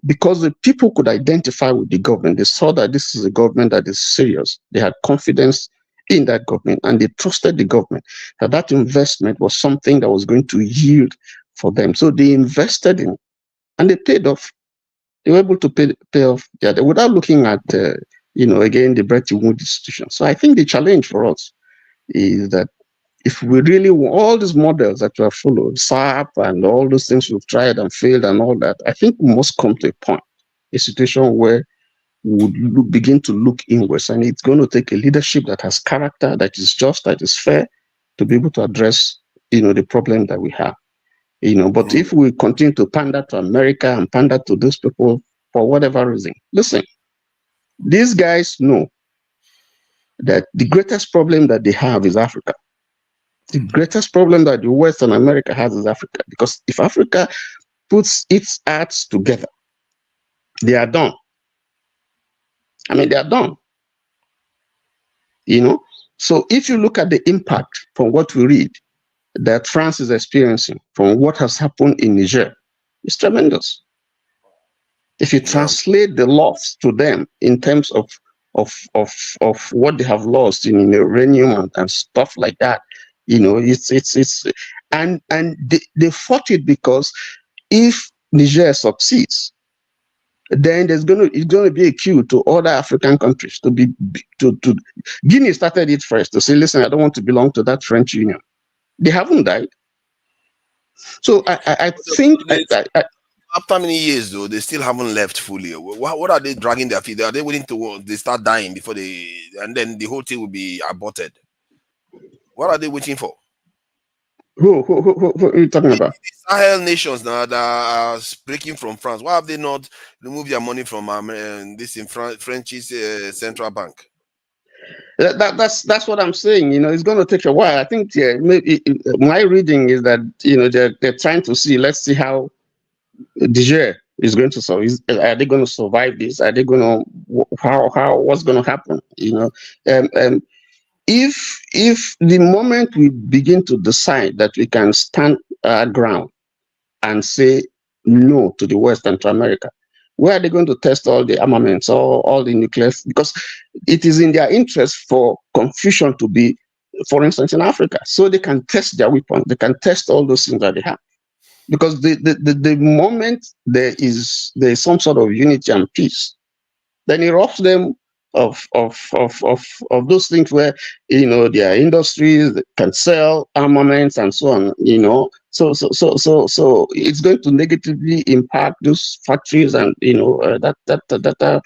D: because the people could identify with the government. They saw that this is a government that is serious. They had confidence in that government, and they trusted the government that investment was something that was going to yield for them. So they invested in, and they paid off. They were able to pay off without looking at, again, the Bretton Woods institution. So I think the challenge for us is that if we really want all these models that we have followed, SAP and all those things we've tried and failed and all that, I think we must come to a situation where we would begin to look inwards, and it's going to take a leadership that has character, that is just, that is fair, to be able to address, the problem that we have. But if we continue to pander to America and pander to those people for whatever reason, listen, these guys know that the greatest problem that they have is Africa. The greatest problem that the Western America has is Africa, because if Africa puts its acts together, they are done. They are done. So if you look at the impact from what we read that France is experiencing from what has happened in Niger, it's tremendous. If you translate the loss to them in terms of what they have lost in uranium and stuff like that, it's and they fought it because if Niger succeeds, then it's going to be a cue to other African countries to Guinea started it first, to say, listen, I don't want to belong to that French Union. They haven't died. So I think
B: After many years, though, they still haven't left fully. What are they dragging their feet? Are they willing to? They start dying before they, and then the whole thing will be aborted. What are they waiting for?
D: Who are you talking about?
B: Sahel nations now that are breaking from France. Why have they not removed their money from this in French's central bank?
D: That's what I'm saying. It's going to take a while. I think my reading is that they're trying to see. Let's see how Niger is going to survive. Are they going to survive this? Are they going to what's going to happen? If the moment we begin to decide that we can stand our ground and say no to the West and to America, where are they going to test all the armaments or all the nuclear? Because it is in their interest for confusion to be, for instance, in Africa, so they can test their weapons, they can test all those things that they have. Because the moment there is some sort of unity and peace, then it robs them of those things where their industries can sell armaments and so on. So it's going to negatively impact those factories and that are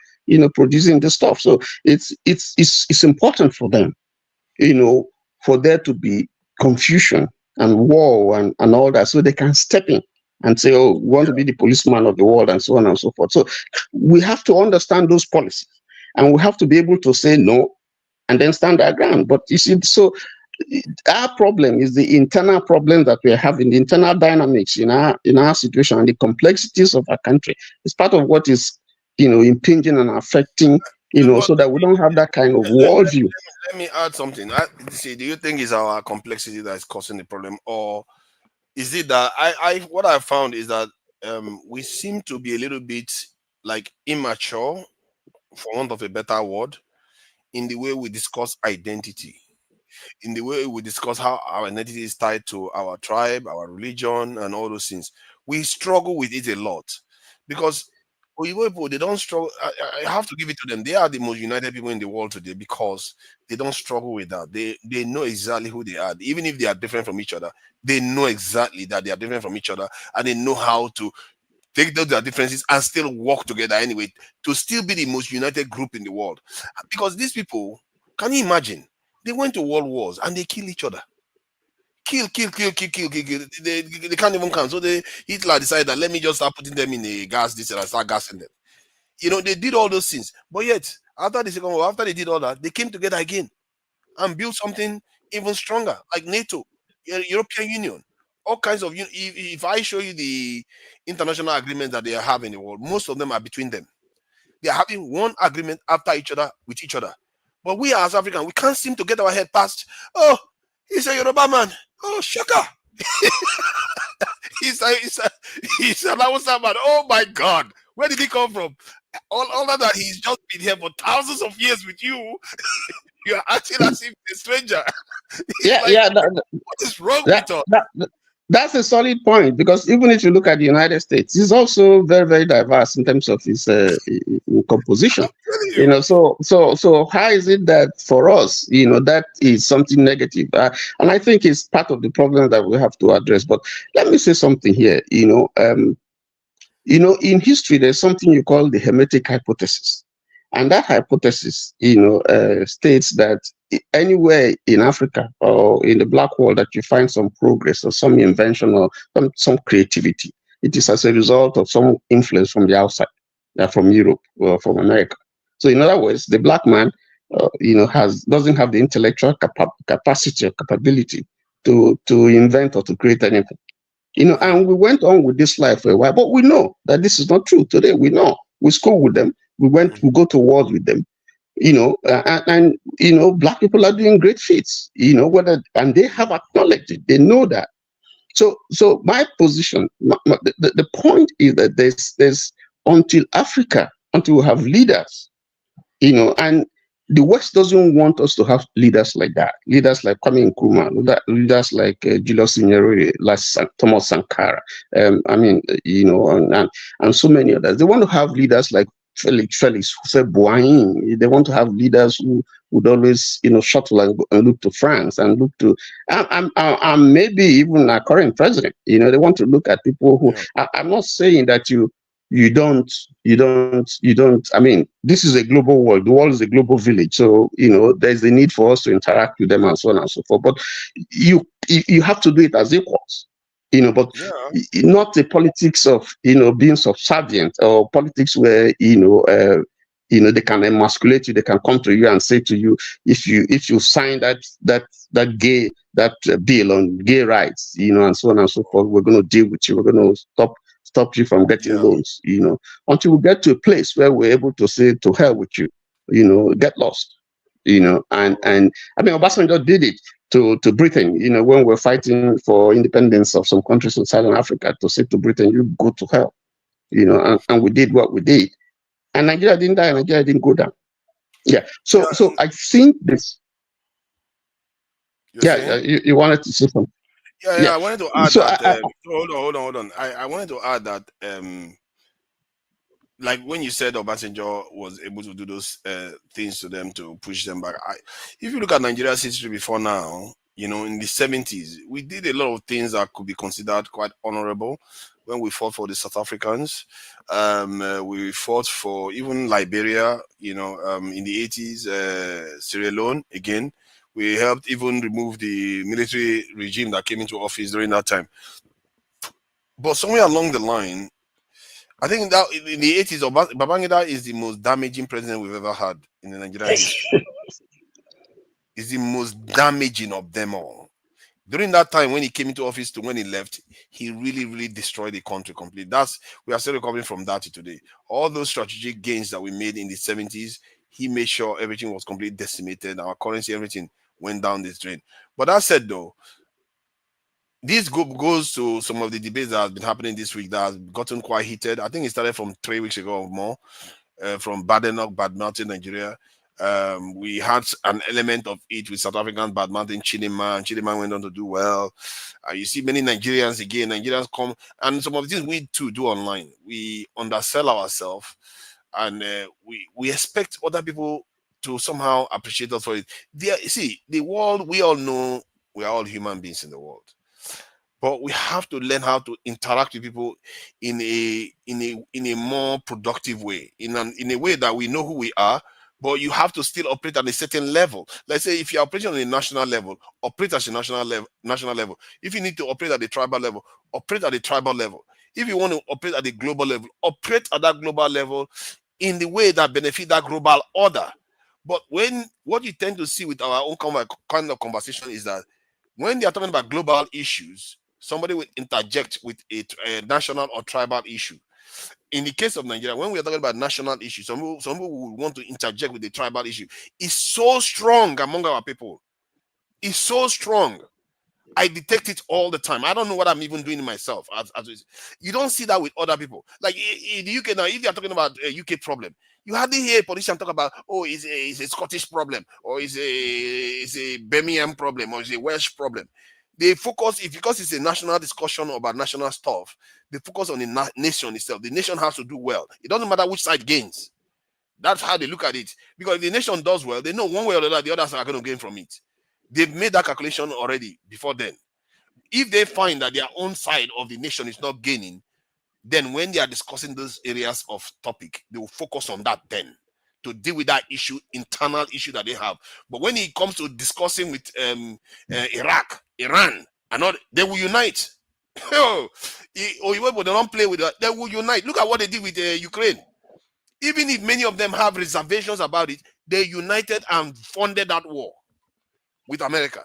D: producing the stuff. So it's important for them, for there to be confusion and war and all that, so they can step in and say, oh, we want to be the policeman of the world and so on and so forth. So we have to understand those policies, and we have to be able to say no and then stand our ground. But you see, so our problem is the internal problem that we are having, the internal dynamics in our situation and the complexities of our country. It's part of what is impinging and affecting, so that we don't have that kind of worldview.
B: Let me add something. Do you think it's our complexity that is causing the problem, or is it that what I found is that we seem to be a little bit like immature, for want of a better word, in the way we discuss identity, in the way we discuss how our identity is tied to our tribe, our religion, and all those things. We struggle with it a lot because people, they don't struggle. I have to give it to them. They are the most united people in the world today because they don't struggle with that. They know exactly who they are. Even if they are different from each other, they know exactly that they are different from each other, and they know how to take those their differences and still work together anyway to still be the most united group in the world. Because these people, can you imagine? They went to world wars and they kill each other. Kill. They can't even count. So Hitler decided that let me just start putting them in a gas and start gassing them. They did all those things. But yet, after the Second World War, after they did all that, they came together again and built something even stronger, like NATO, European Union, all kinds of. If I show you the international agreements that they have in the world, most of them are between them. They are having one agreement after each other with each other. But we as Africans, we can't seem to get our head past. Oh, he's a Yoruba man. Oh, shaka. he's an Hausa man. Oh my God, where did he come from? All of that, he's just been here for thousands of years with you. You are acting as if a stranger. What is wrong with us?
D: That's a solid point, because even if you look at the United States, it's also very, very diverse in terms of its composition. So how is it that for us, that is something negative? And I think it's part of the problem that we have to address. But let me say something here. In history, there's something you call the Hermetic hypothesis. And that hypothesis, states that anywhere in Africa or in the Black world that you find some progress or some invention or some creativity, it is as a result of some influence from the outside, from Europe or from America. So in other words, the Black man, doesn't have the intellectual capacity or capability to invent or to create anything. And we went on with this life for a while, but we know that this is not true. Today, we know. We school with them. We go to wars with them, and Black people are doing great feats, and they have acknowledged it. They know that. So my position, the point is that there's until we have leaders, and the West doesn't want us to have leaders like that. Leaders like Kwame Nkrumah, leaders like Julius Nyerere, like Thomas Sankara, and so many others. They want to have leaders like Felix, who said Boain. They want to have leaders who would always, shuttle and look to France and look to, and maybe even our current president. They want to look at people who. I'm not saying that you don't. I mean, this is a global world. The world is a global village. So, there's a need for us to interact with them and so on and so forth. But you have to do it as equals, but not the politics of, being subservient, or politics where, they can emasculate you. They can come to you and say to you, if you sign that bill on gay rights, and so on and so forth, we're going to deal with you. We're going to stop you from getting loans, until we get to a place where we're able to say, to hell with you, get lost, and I mean, Obasanjo did it to Britain, when we're fighting for independence of some countries in Southern Africa, to say to Britain, you go to hell, and we did what we did. And Nigeria didn't die, Nigeria didn't go down. Yeah. So I think this. You wanted to say something.
B: Yeah, I wanted to add that. Hold on. I wanted to add that, like when you said Obasanjo was able to do those things to them to push them back. If you look at Nigeria's history before now, in the 70s, we did a lot of things that could be considered quite honorable. When we fought for the South Africans, we fought for even Liberia, in the 80s, Sierra Leone again. We helped even remove the military regime that came into office during that time. But somewhere along the line, I think that in the 80s, Babangida is the most damaging president we've ever had in the Nigerian history. He's the most damaging of them all. During that time, when he came into office to when he left, he really, really destroyed the country completely. We are still recovering from that to today. All those strategic gains that we made in the 70s, he made sure everything was completely decimated. Our currency, everything went down this drain. But that said, though, this goes to some of the debates that have been happening this week that has gotten quite heated. I think it started from 3 weeks ago or more, from Badmountain, Nigeria. We had an element of it with South African Badmountain, Chidinma, and Chidinma went on to do well. You see many Nigerians come, and some of the things we too do online. We undersell ourselves, and we expect other people to somehow appreciate us for it. The world, we all know we are all human beings in the world. But we have to learn how to interact with people in a more productive way, in a way that we know who we are, but you have to still operate at a certain level. Let's say if you're operating on a national level, operate at a national level. If you need to operate at the tribal level, operate at the tribal level. If you want to operate at the global level, operate at that global level in the way that benefits that global order. But what you tend to see with our own kind of conversation is that when they are talking about global issues, somebody will interject with a national or tribal issue. In the case of Nigeria, when we are talking about national issues, some people will want to interject with the tribal issue. It's so strong among our people. It's so strong. I detect it all the time. I don't know what I'm even doing myself. You don't see that with other people. Like in the UK now, if you're talking about a UK problem, you hardly hear a politician talk about, it's a Scottish problem, or it's a Birmingham problem, or it's a Welsh problem. They focus, because it's a national discussion about national stuff, they focus on the nation itself. The nation has to do well. It doesn't matter which side gains. That's how they look at it. Because if the nation does well, they know one way or the others are going to gain from it. They've made that calculation already before then. If they find that their own side of the nation is not gaining, then when they are discussing those areas of topic, they will focus on that then to deal with that issue, internal issue that they have. But when it comes to discussing with Iraq, Iran, and all, they will unite. They don't play with that. They will unite. Look at what they did with Ukraine. Even if many of them have reservations about it, they united and funded that war with America.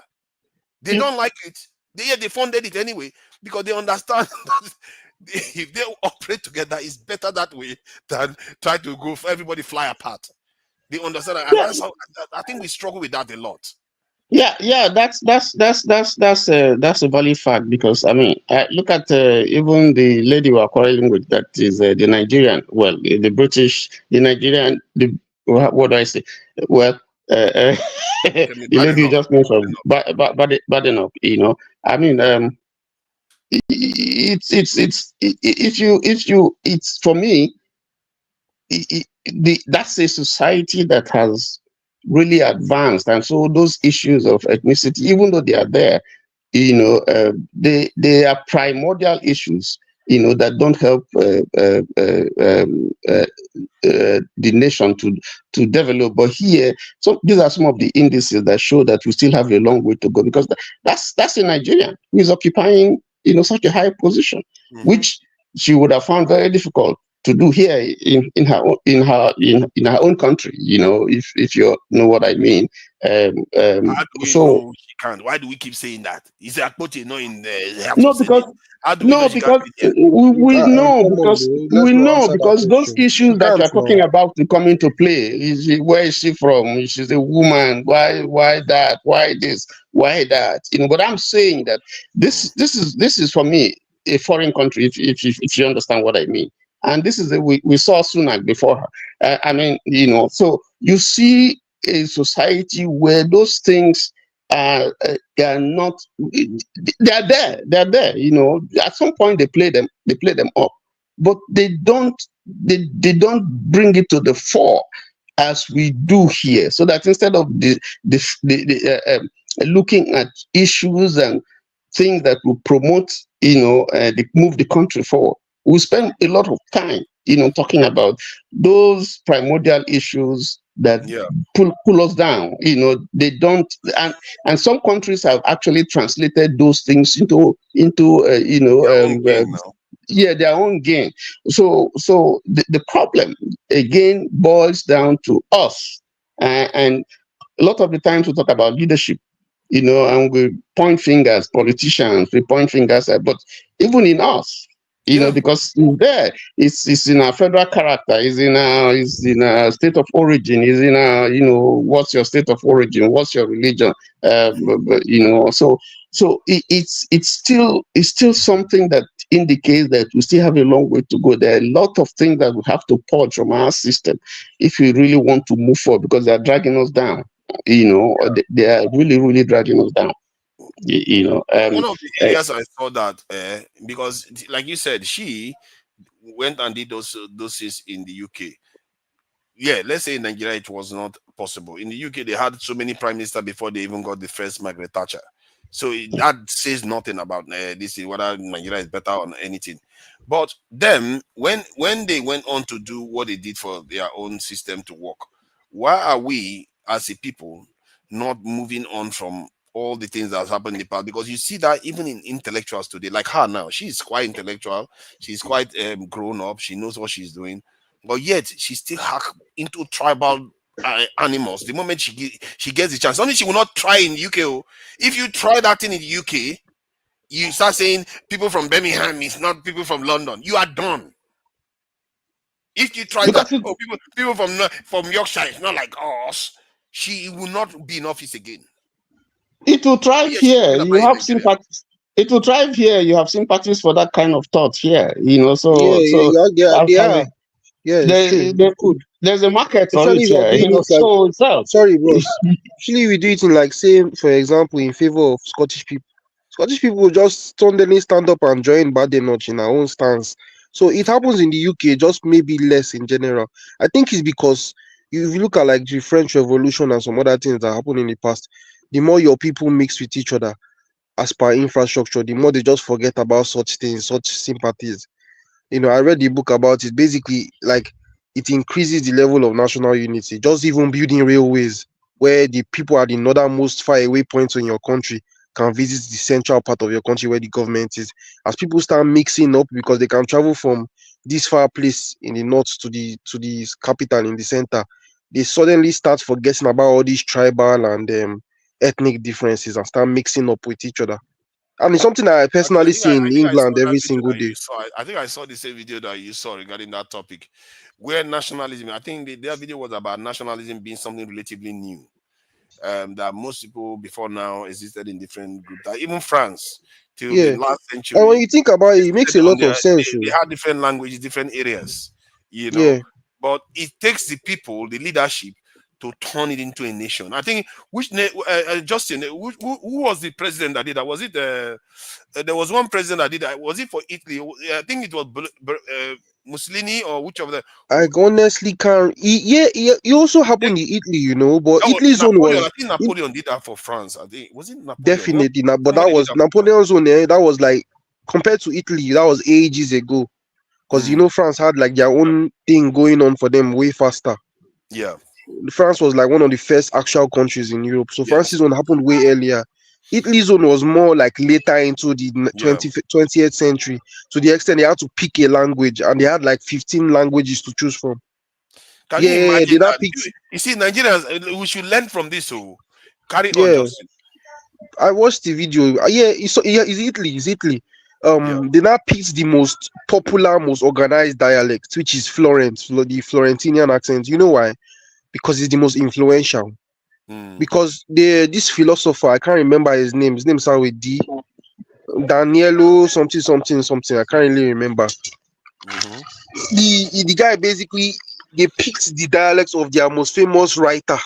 B: They don't like it. They funded it anyway because they understand that if they operate together, it's better that way than try to go for everybody fly apart. They understand that, and that's how I think we struggle with that a lot.
D: Yeah, that's a valid fact, because I mean, look at even the lady we are quarreling with, that is the Nigerian, the British, the Nigerian, what do I say? Well, the lady you just mentioned, bad enough, I mean, it's for me, that's a society that has really advanced, and so those issues of ethnicity, even though they are there, they are primordial issues, that don't help the nation to develop. But here, so these are some of the indices that show that we still have a long way to go, because that's a Nigerian who is occupying such a high position, which she would have found very difficult to do here in her own country. If you know what I mean.
B: How do we
D: So
B: know she can't? Why do we keep saying that? Is it Akpoti not in the House
D: no,
B: of Senate?
D: because
B: How do we know she can't do it here?
D: we know,
E: Come on,
D: because
E: bro. Let's not answer that
D: those
E: question.
D: issues
E: She
D: that
E: can't
D: you're talking
E: now.
D: about to come into play. Where is she from? She's a woman. Why that? Why this? Why that? But I'm saying that this is for me a foreign country, if you understand what I mean. And this is we saw Sunak before her. I mean, so you see a society where those things they are not, they're there. At some point they play them up, but they don't bring it to the fore as we do here, so that instead of looking at issues and things that will promote, move the country forward, we spend a lot of time, talking about those primordial issues that
B: Yeah.
D: pull us down. They don't, and some countries have actually translated those things into
B: Their own game now.
D: their own gain. So the problem again boils down to us, and a lot of the times we talk about leadership, and we point fingers, politicians, we point fingers at, but even in us,
B: Yeah.
D: because it's in our federal character, it's in our state of origin, is in our, what's your state of origin, what's your religion, so it's still something that indicates that we still have a long way to go. There are a lot of things that we have to purge from our system if we really want to move forward, because they're dragging us down. They are really, really dragging us down.
B: One of the areas I saw that because, like you said, she went and did those things in the UK. Yeah, let's say in Nigeria it was not possible. In the UK, they had so many prime ministers before they even got the first Margaret Thatcher. So that says nothing about this is whether Nigeria is better on anything. But then when they went on to do what they did for their own system to work, why are we as a people not moving on from all the things that's happened in the past? Because you see that even in intellectuals today, like her now, she's quite intellectual, she's quite grown up, she knows what she's doing, but yet she still hack into tribal animals. The moment she gets the chance, only she will not try in UK. Oh. If you try that thing in the UK, you start saying people from Birmingham is not people from London. You are done. If you try that, people from Yorkshire is not like us. She will not be in office again.
D: It will thrive here. You have sympathies. It will thrive here. You have sympathies for that kind of thought here. There's a market for
E: Especially
D: it
E: if you're
D: here.
E: doing it like,
D: So
E: sorry, bros. Actually, we do it in like, say, for example, in favor of Scottish people. Scottish people will just suddenly stand up and join Badenoch in our own stance. So it happens in the UK, just maybe less in general. I think it's because if you look at like the French Revolution and some other things that happened in the past, the more your people mix with each other as per infrastructure, the more they just forget about such things, such sympathies. I read the book about it. Basically, like, it increases the level of national unity. Just even building railways where the people at the northernmost far away points in your country can visit the central part of your country where the government is. As people start mixing up because they can travel from this far place in the north to the capital in the center, they suddenly start forgetting about all these tribal and ethnic differences and start mixing up with each other. And it's something I personally see in England every single day.
B: I think I saw the same video that you saw regarding that topic, where nationalism. I think their video was about nationalism being something relatively new. That most people before now existed in different groups. That even France till the last century.
E: And when you think about it, it makes a lot of sense.
B: They had different languages, different areas, But it takes the people, the leadership, to turn it into a nation. I think Justin, who was the president that did that? Was it there was one president that did that? Was it for Italy? I think it was Mussolini or which of them?
E: I honestly can't. It also happened in Italy, you know, but
B: That was
E: Italy's own
B: Napoleon.
E: was
B: I think Napoleon did that for France. I think was it Napoleon? No,
E: definitely not, but that
B: somebody did
E: was
B: that.
E: Napoleon's own. That was like compared to Italy, that was ages ago. Because you know, France had like their own thing going on for them way faster.
B: Yeah.
E: France was like one of the first actual countries in Europe. So
B: Yes.
E: France's own happened way earlier. Italy's own was more like later into the 20th century, to the extent they had to pick a language and they had like 15 languages to choose from.
B: Can you imagine
E: they not
B: that?
E: pick.
B: You see, Nigerians, we should learn from this. So carry on,
E: Yeah,
B: Justin.
E: I watched the video. It's Italy. It's Italy.
B: Yeah.
E: They now picked the most popular, most organized dialect, which is Florence, the Florentinian accent. You know why? Because it's the most influential. Because this philosopher, I can't remember his name. His name starts with D. Danielo something. I can't really remember. The guy basically, they picked the dialects of their most famous writer,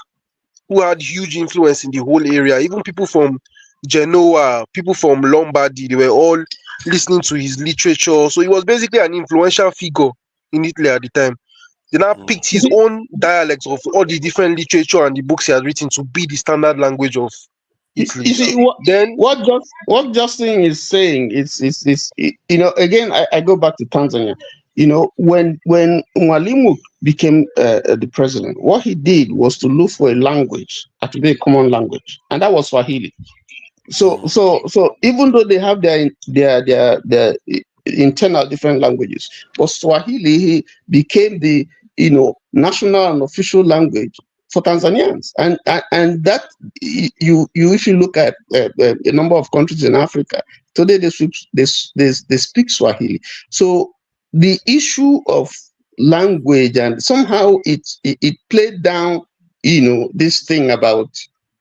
E: who had huge influence in the whole area. Even people from Genoa, people from Lombardy, they were all listening to his literature. So he was basically an influential figure in Italy at the time. They now picked his own dialects of all the different literature and the books he had written to be the standard language of Italy.
D: You see
E: Then
D: what Justin is saying is you know, again I go back to Tanzania. You know, when Mwalimu became the president, what he did was to look for a language that would be a common language, and that was Swahili. So even though they have their internal different languages, but Swahili became the, you know, national and official language for Tanzanians, and that you if you look at a number of countries in Africa today, they speak Swahili. So the issue of language, and somehow it played down, you know, this thing about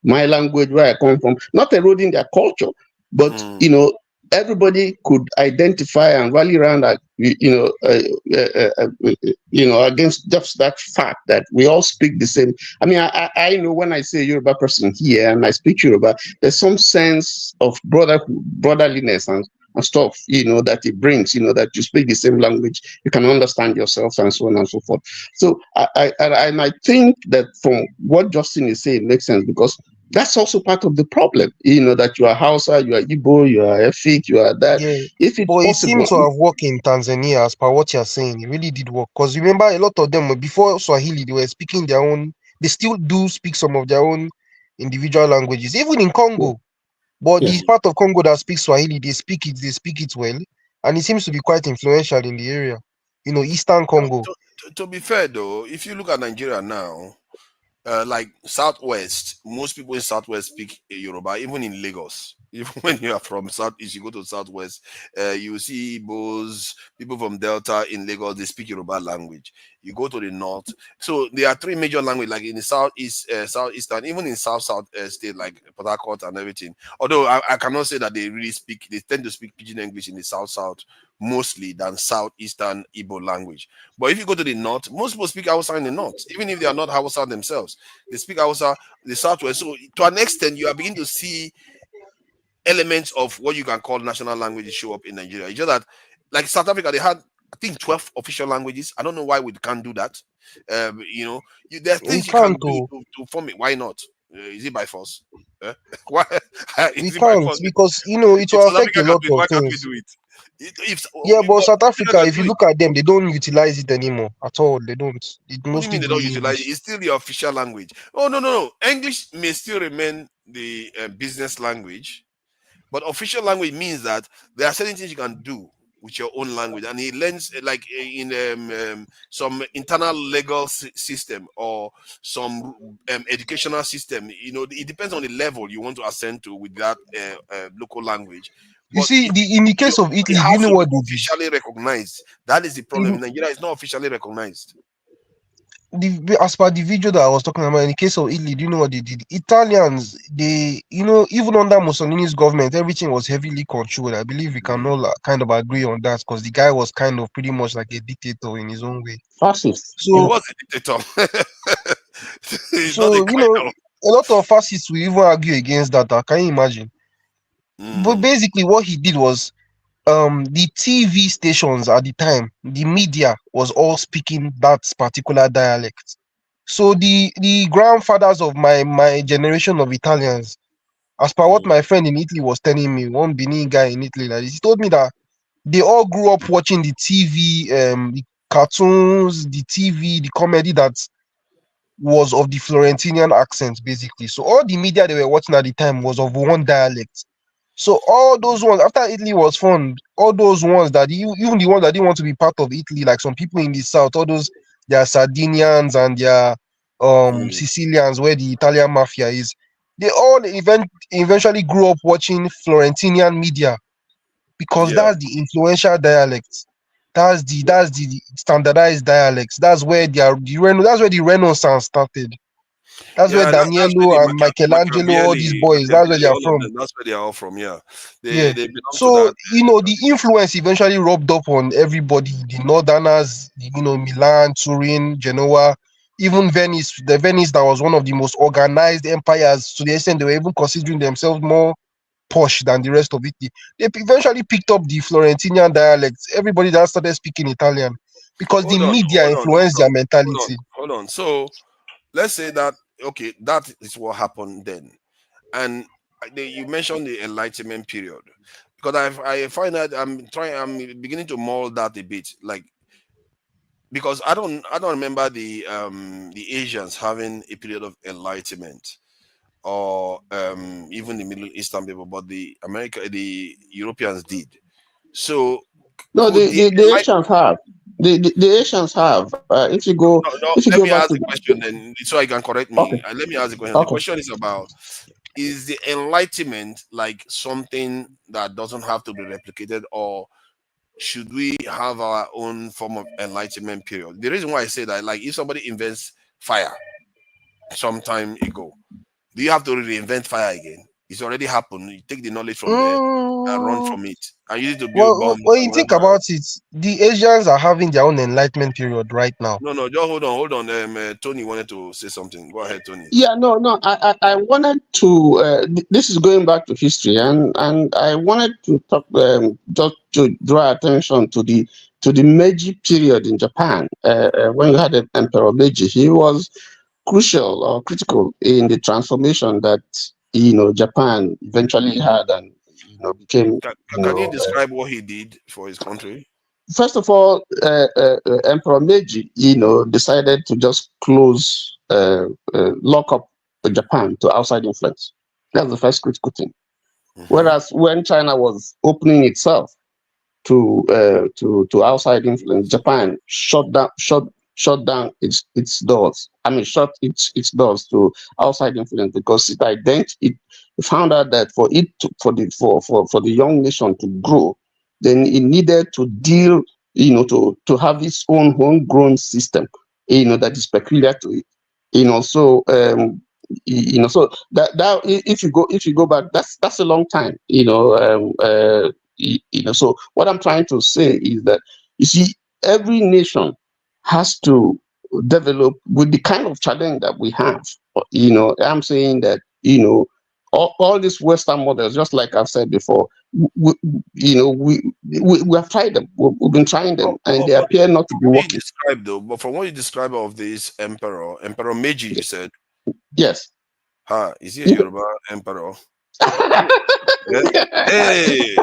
D: my language, where I come from, not eroding their culture, but you know, everybody could identify and rally around that, you know, against just that fact that we all speak the same. I mean, I know when I say Yoruba person here and I speak Yoruba, there's some sense of brotherliness and stuff, you know, that it brings, you know, that you speak the same language, you can understand yourself and so on and so forth. So I think that from what Justin is saying makes sense, because that's also part of the problem, you know, that you are Hausa, you are Igbo, you are Efik, you are that.
E: yeah,
D: If it's
E: but it
D: possible,
E: seems to have worked in Tanzania, as per what you're saying. It really did work. Because remember, a lot of them, before Swahili, they were speaking their own, they still do speak some of their own individual languages, even in Congo. But the part of Congo that speaks Swahili, they speak it well. And it seems to be quite influential in the area. You know, Eastern Congo.
B: To be fair though, if you look at Nigeria now, like Southwest, most people in Southwest speak Yoruba, even in Lagos. Even when you are from Southeast, you go to Southwest, you see Igbos, people from Delta in Lagos, they speak Yoruba language. You go to the North. So there are three major languages, like in the Southeast, Southeastern, even in South state, like Port Harcourt and everything. Although I cannot say that they tend to speak Pidgin English in the South mostly than Southeastern Igbo language. But if you go to the North, most people speak Hausa in the North, even if they are not Hausa themselves. They speak Hausa, the Southwest. So to an extent, you are beginning to see elements of what you can call national languages show up in Nigeria. It's just that, like South Africa, they had, I think, 12 official languages. I don't know why we can't do that. You know, there are things you can do to form it. Why not? Is it by force? Why?
E: We can't, because, you know, it will affect a lot of
B: why
E: things.
B: can't we do it?
E: But South Africa, if you look at them, they don't utilize it anymore at all. They don't. It
B: What do you mean they don't utilize it? It's still the official language. Oh, no. English may still remain the business language, but official language means that there are certain things you can do with your own language, and it lends, like in some internal legal system or some educational system. You know, it depends on the level you want to ascend to with that local language.
E: You see, in the case of Italy, you know what they
B: officially recognized. That is the problem. In Nigeria, it's not officially recognized.
E: As per the video that I was talking about, in the case of Italy, do you know what they did? Italians, they, you know, even under Mussolini's government, everything was heavily controlled. I believe we can all kind of agree on that, because the guy was kind of pretty much like a dictator in his own way.
D: Fascist.
B: So he was a dictator.
E: So, you know, a lot of fascists will even argue against that. Can you imagine? But basically, what he did was, the TV stations at the time, the media was all speaking that particular dialect. So the grandfathers of my generation of Italians, as per what my friend in Italy was telling me, one Benin guy in Italy, like this, he told me that they all grew up watching the TV, the cartoons, the TV, the comedy that was of the Florentinian accent, basically. So all the media they were watching at the time was of one dialect. So all those ones after Italy was formed, all those ones that even the ones that didn't want to be part of Italy, like some people in the south, all those they are Sardinians and they are Sicilians, where the Italian mafia is, they all eventually grew up watching Florentinian media because
B: Yeah.
E: that's the influential dialect. That's the standardized dialects. That's where that's where the Renaissance started. That's where
B: Yeah, that's where
E: Daniello
B: the
E: and Michelangelo, all these boys, that's where they are
B: All of
E: from.
B: them, that's where they are all from. Yeah,
E: Yeah.
B: they belong to
E: So,
B: that.
E: the influence eventually rubbed up on everybody, the Northerners, Milan, Turin, Genoa, even Venice, the Venice that was one of the most organized empires to the extent they were even considering themselves more posh than the rest of Italy. They eventually picked up the Florentinian dialects. Everybody that started speaking Italian because the
B: Hold on,
E: media
B: hold on,
E: influenced
B: hold
E: their
B: on, hold on,
E: mentality.
B: hold on. So let's say that okay, that is what happened then, and you mentioned the Enlightenment period because I find that I'm beginning to mold that a bit, like because I don't remember the Asians having a period of enlightenment or even the Middle Eastern people, but the Europeans did. So
D: No,
B: could the
D: the Asians have. The Asians have.
B: no, no,
D: If you
B: let
D: go
B: me
D: back
B: ask
D: to
B: the question then so I can correct
D: okay,
B: me. Let me ask the question. The
D: okay.
B: question is about is the enlightenment like something that doesn't have to be replicated, or should we have our own form of enlightenment period? The reason why I say that, like if somebody invents fire some time ago, do you have to reinvent fire again? It's already happened. You take the knowledge from there and run
E: Mm,
B: from it. And use it to build
E: well,
B: bombs
E: when
B: and
E: you think
B: whatever
E: about
B: else.
E: it, the Asians are having their own enlightenment period right now.
B: No, no, just hold on. Tony wanted to say something. Go ahead, Tony.
D: Yeah, no. I wanted to. This is going back to history, and I wanted to talk just to draw attention to the Meiji period in Japan. When you had Emperor Meiji, he was crucial or critical in the transformation that Japan eventually had and became
B: Can you describe what he did for his country?
D: first of all, Emperor Meiji, decided to just lock up Japan to outside influence. That's the first critical thing.
B: Hmm.
D: Whereas when China was opening itself to outside influence, Japan shut down its doors. I mean, shut its doors to outside influence because it found out that for the young nation to grow, then it needed to deal, to have its own homegrown system, that is peculiar to it. So so that if you go back, that's a long time. So what I'm trying to say is that you see, every nation has to develop with the kind of challenge that we have. I'm saying that all these Western models, just like I've said before, we, we have tried them. We've been trying them, and they
B: But
D: appear not to be
B: what you
D: working.
B: described though, but from what you described of this Emperor Meiji, you said,
D: Yes.
B: is he a Yoruba emperor? Yeah. Hey,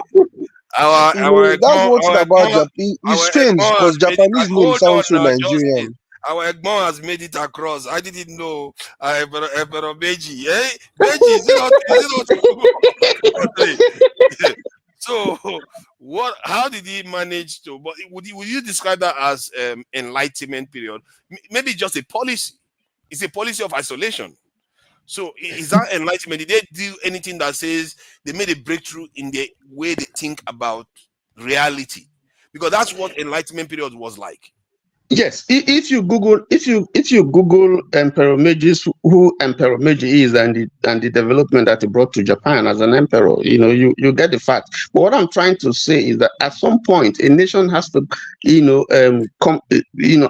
E: That's one thing about Japan. It's
B: our
E: strange
B: Egbon has
E: because
B: made it.
E: Japanese name
B: Hold on
E: sounds so
B: now, Justin.
E: Nigerian.
B: Our Egbon has made it across. I didn't know. Emperor Meiji. Eh? Meiji, is it not? Is it not? So, what? How did he manage to? But would you describe that as enlightenment period? Maybe just a policy. It's a policy of isolation. So is that enlightenment? Did they do anything that says they made a breakthrough in the way they think about reality? Because that's what enlightenment period was like.
D: Yes, if you Google Emperor Meiji's, who Emperor Meiji is, and the development that he brought to Japan as an emperor, you get the fact. But what I'm trying to say is that at some point a nation has to,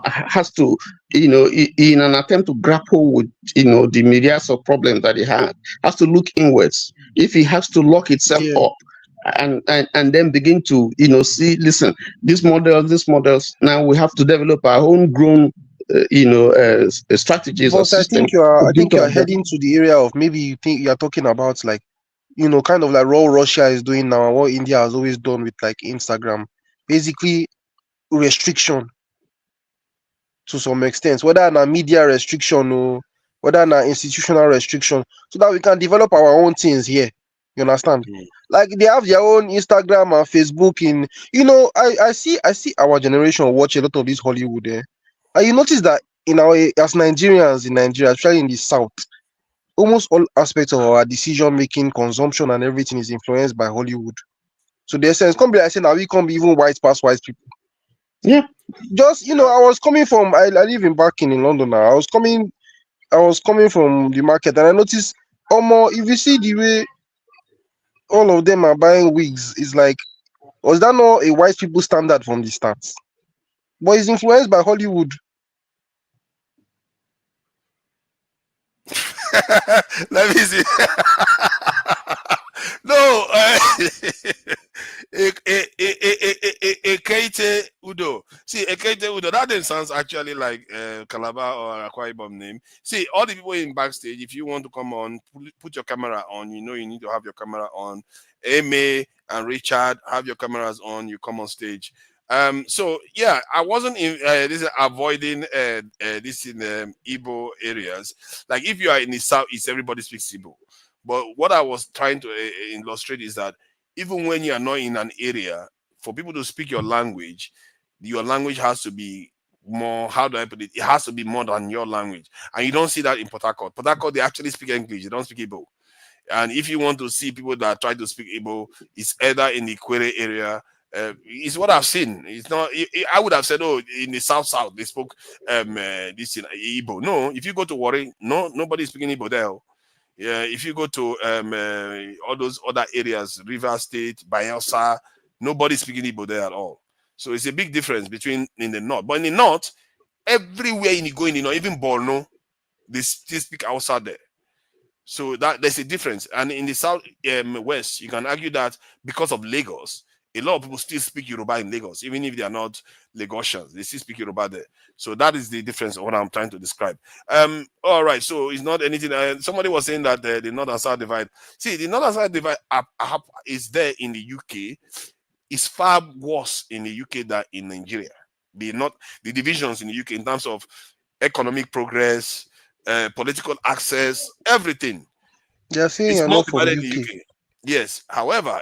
D: has to, in an attempt to grapple with the myriads of problems that it has to look inwards. If it has to lock itself
E: Yeah.
D: up, and then begin to see, listen, these models. Now we have to develop our own grown strategies or
E: But I
D: systems
E: think
D: to
E: I
D: begin
E: think
D: to
E: you are
D: address.
E: heading to the area of maybe you think you're talking about like kind of like what Russia is doing now and what India has always done with like Instagram. Basically restriction to some extent, whether na media restriction or whether na institutional restriction, so that we can develop our own things here. You understand?
B: Mm.
E: Like they have their own Instagram and Facebook in I see our generation watch a lot of this Hollywood, and you notice that in our as Nigerians in Nigeria, especially in the south, almost all aspects of our decision making, consumption, and everything is influenced by Hollywood. So the essence come be like saying now we can't be even white past white people.
D: Yeah.
E: Just I was coming from I live in London now. I was coming from the market and I noticed if you see the way all of them are buying wigs, it's like, was that not a white people standard from the start? But it's influenced by Hollywood.
B: Let me see. No, Ekete Udo. See, Ekete Udo, that name sounds actually like Calabar or Akwa Ibom name. See, all the people in backstage, if you want to come on, put your camera on. You know you need to have your camera on. Amy and Richard, have your cameras on. You come on stage. So yeah, I wasn't avoiding this in Igbo areas. Like if you are in the southeast, everybody speaks Igbo. But what I was trying to illustrate is that even when you are not in an area, for people to speak your language has to be more, how do I put it? It has to be more than your language. And you don't see that in Port Harcourt. Port Harcourt, they actually speak English. They don't speak Igbo. And if you want to see people that try to speak Igbo, it's either in the Kwere area. It's what I've seen. It's not. I would have said, oh, in the south they spoke this in Igbo. No, if you go to Warri, nobody's speaking Igbo there. Yeah, if you go to all those other areas, River State, Bayelsa, nobody's speaking Igbo there at all. So it's a big difference between in the north. But in the north, everywhere you go in the north, even Borno, they still speak outside there. So that there's a difference. And in the south west, you can argue that because of Lagos, a lot of people still speak Yoruba in Lagos, even if they are not Lagosians, they still speak Yoruba there. So that is the difference of what I'm trying to describe. All right, so it's not anything. Somebody was saying that the north and south divide. See, the north and south divide is there in the UK. It's far worse in the UK than in Nigeria. The divisions in the UK in terms of economic progress, political access, everything.
E: They're saying
B: It's
E: you're
B: more
E: not from
B: divided in the
E: UK.
B: UK. Yes. However,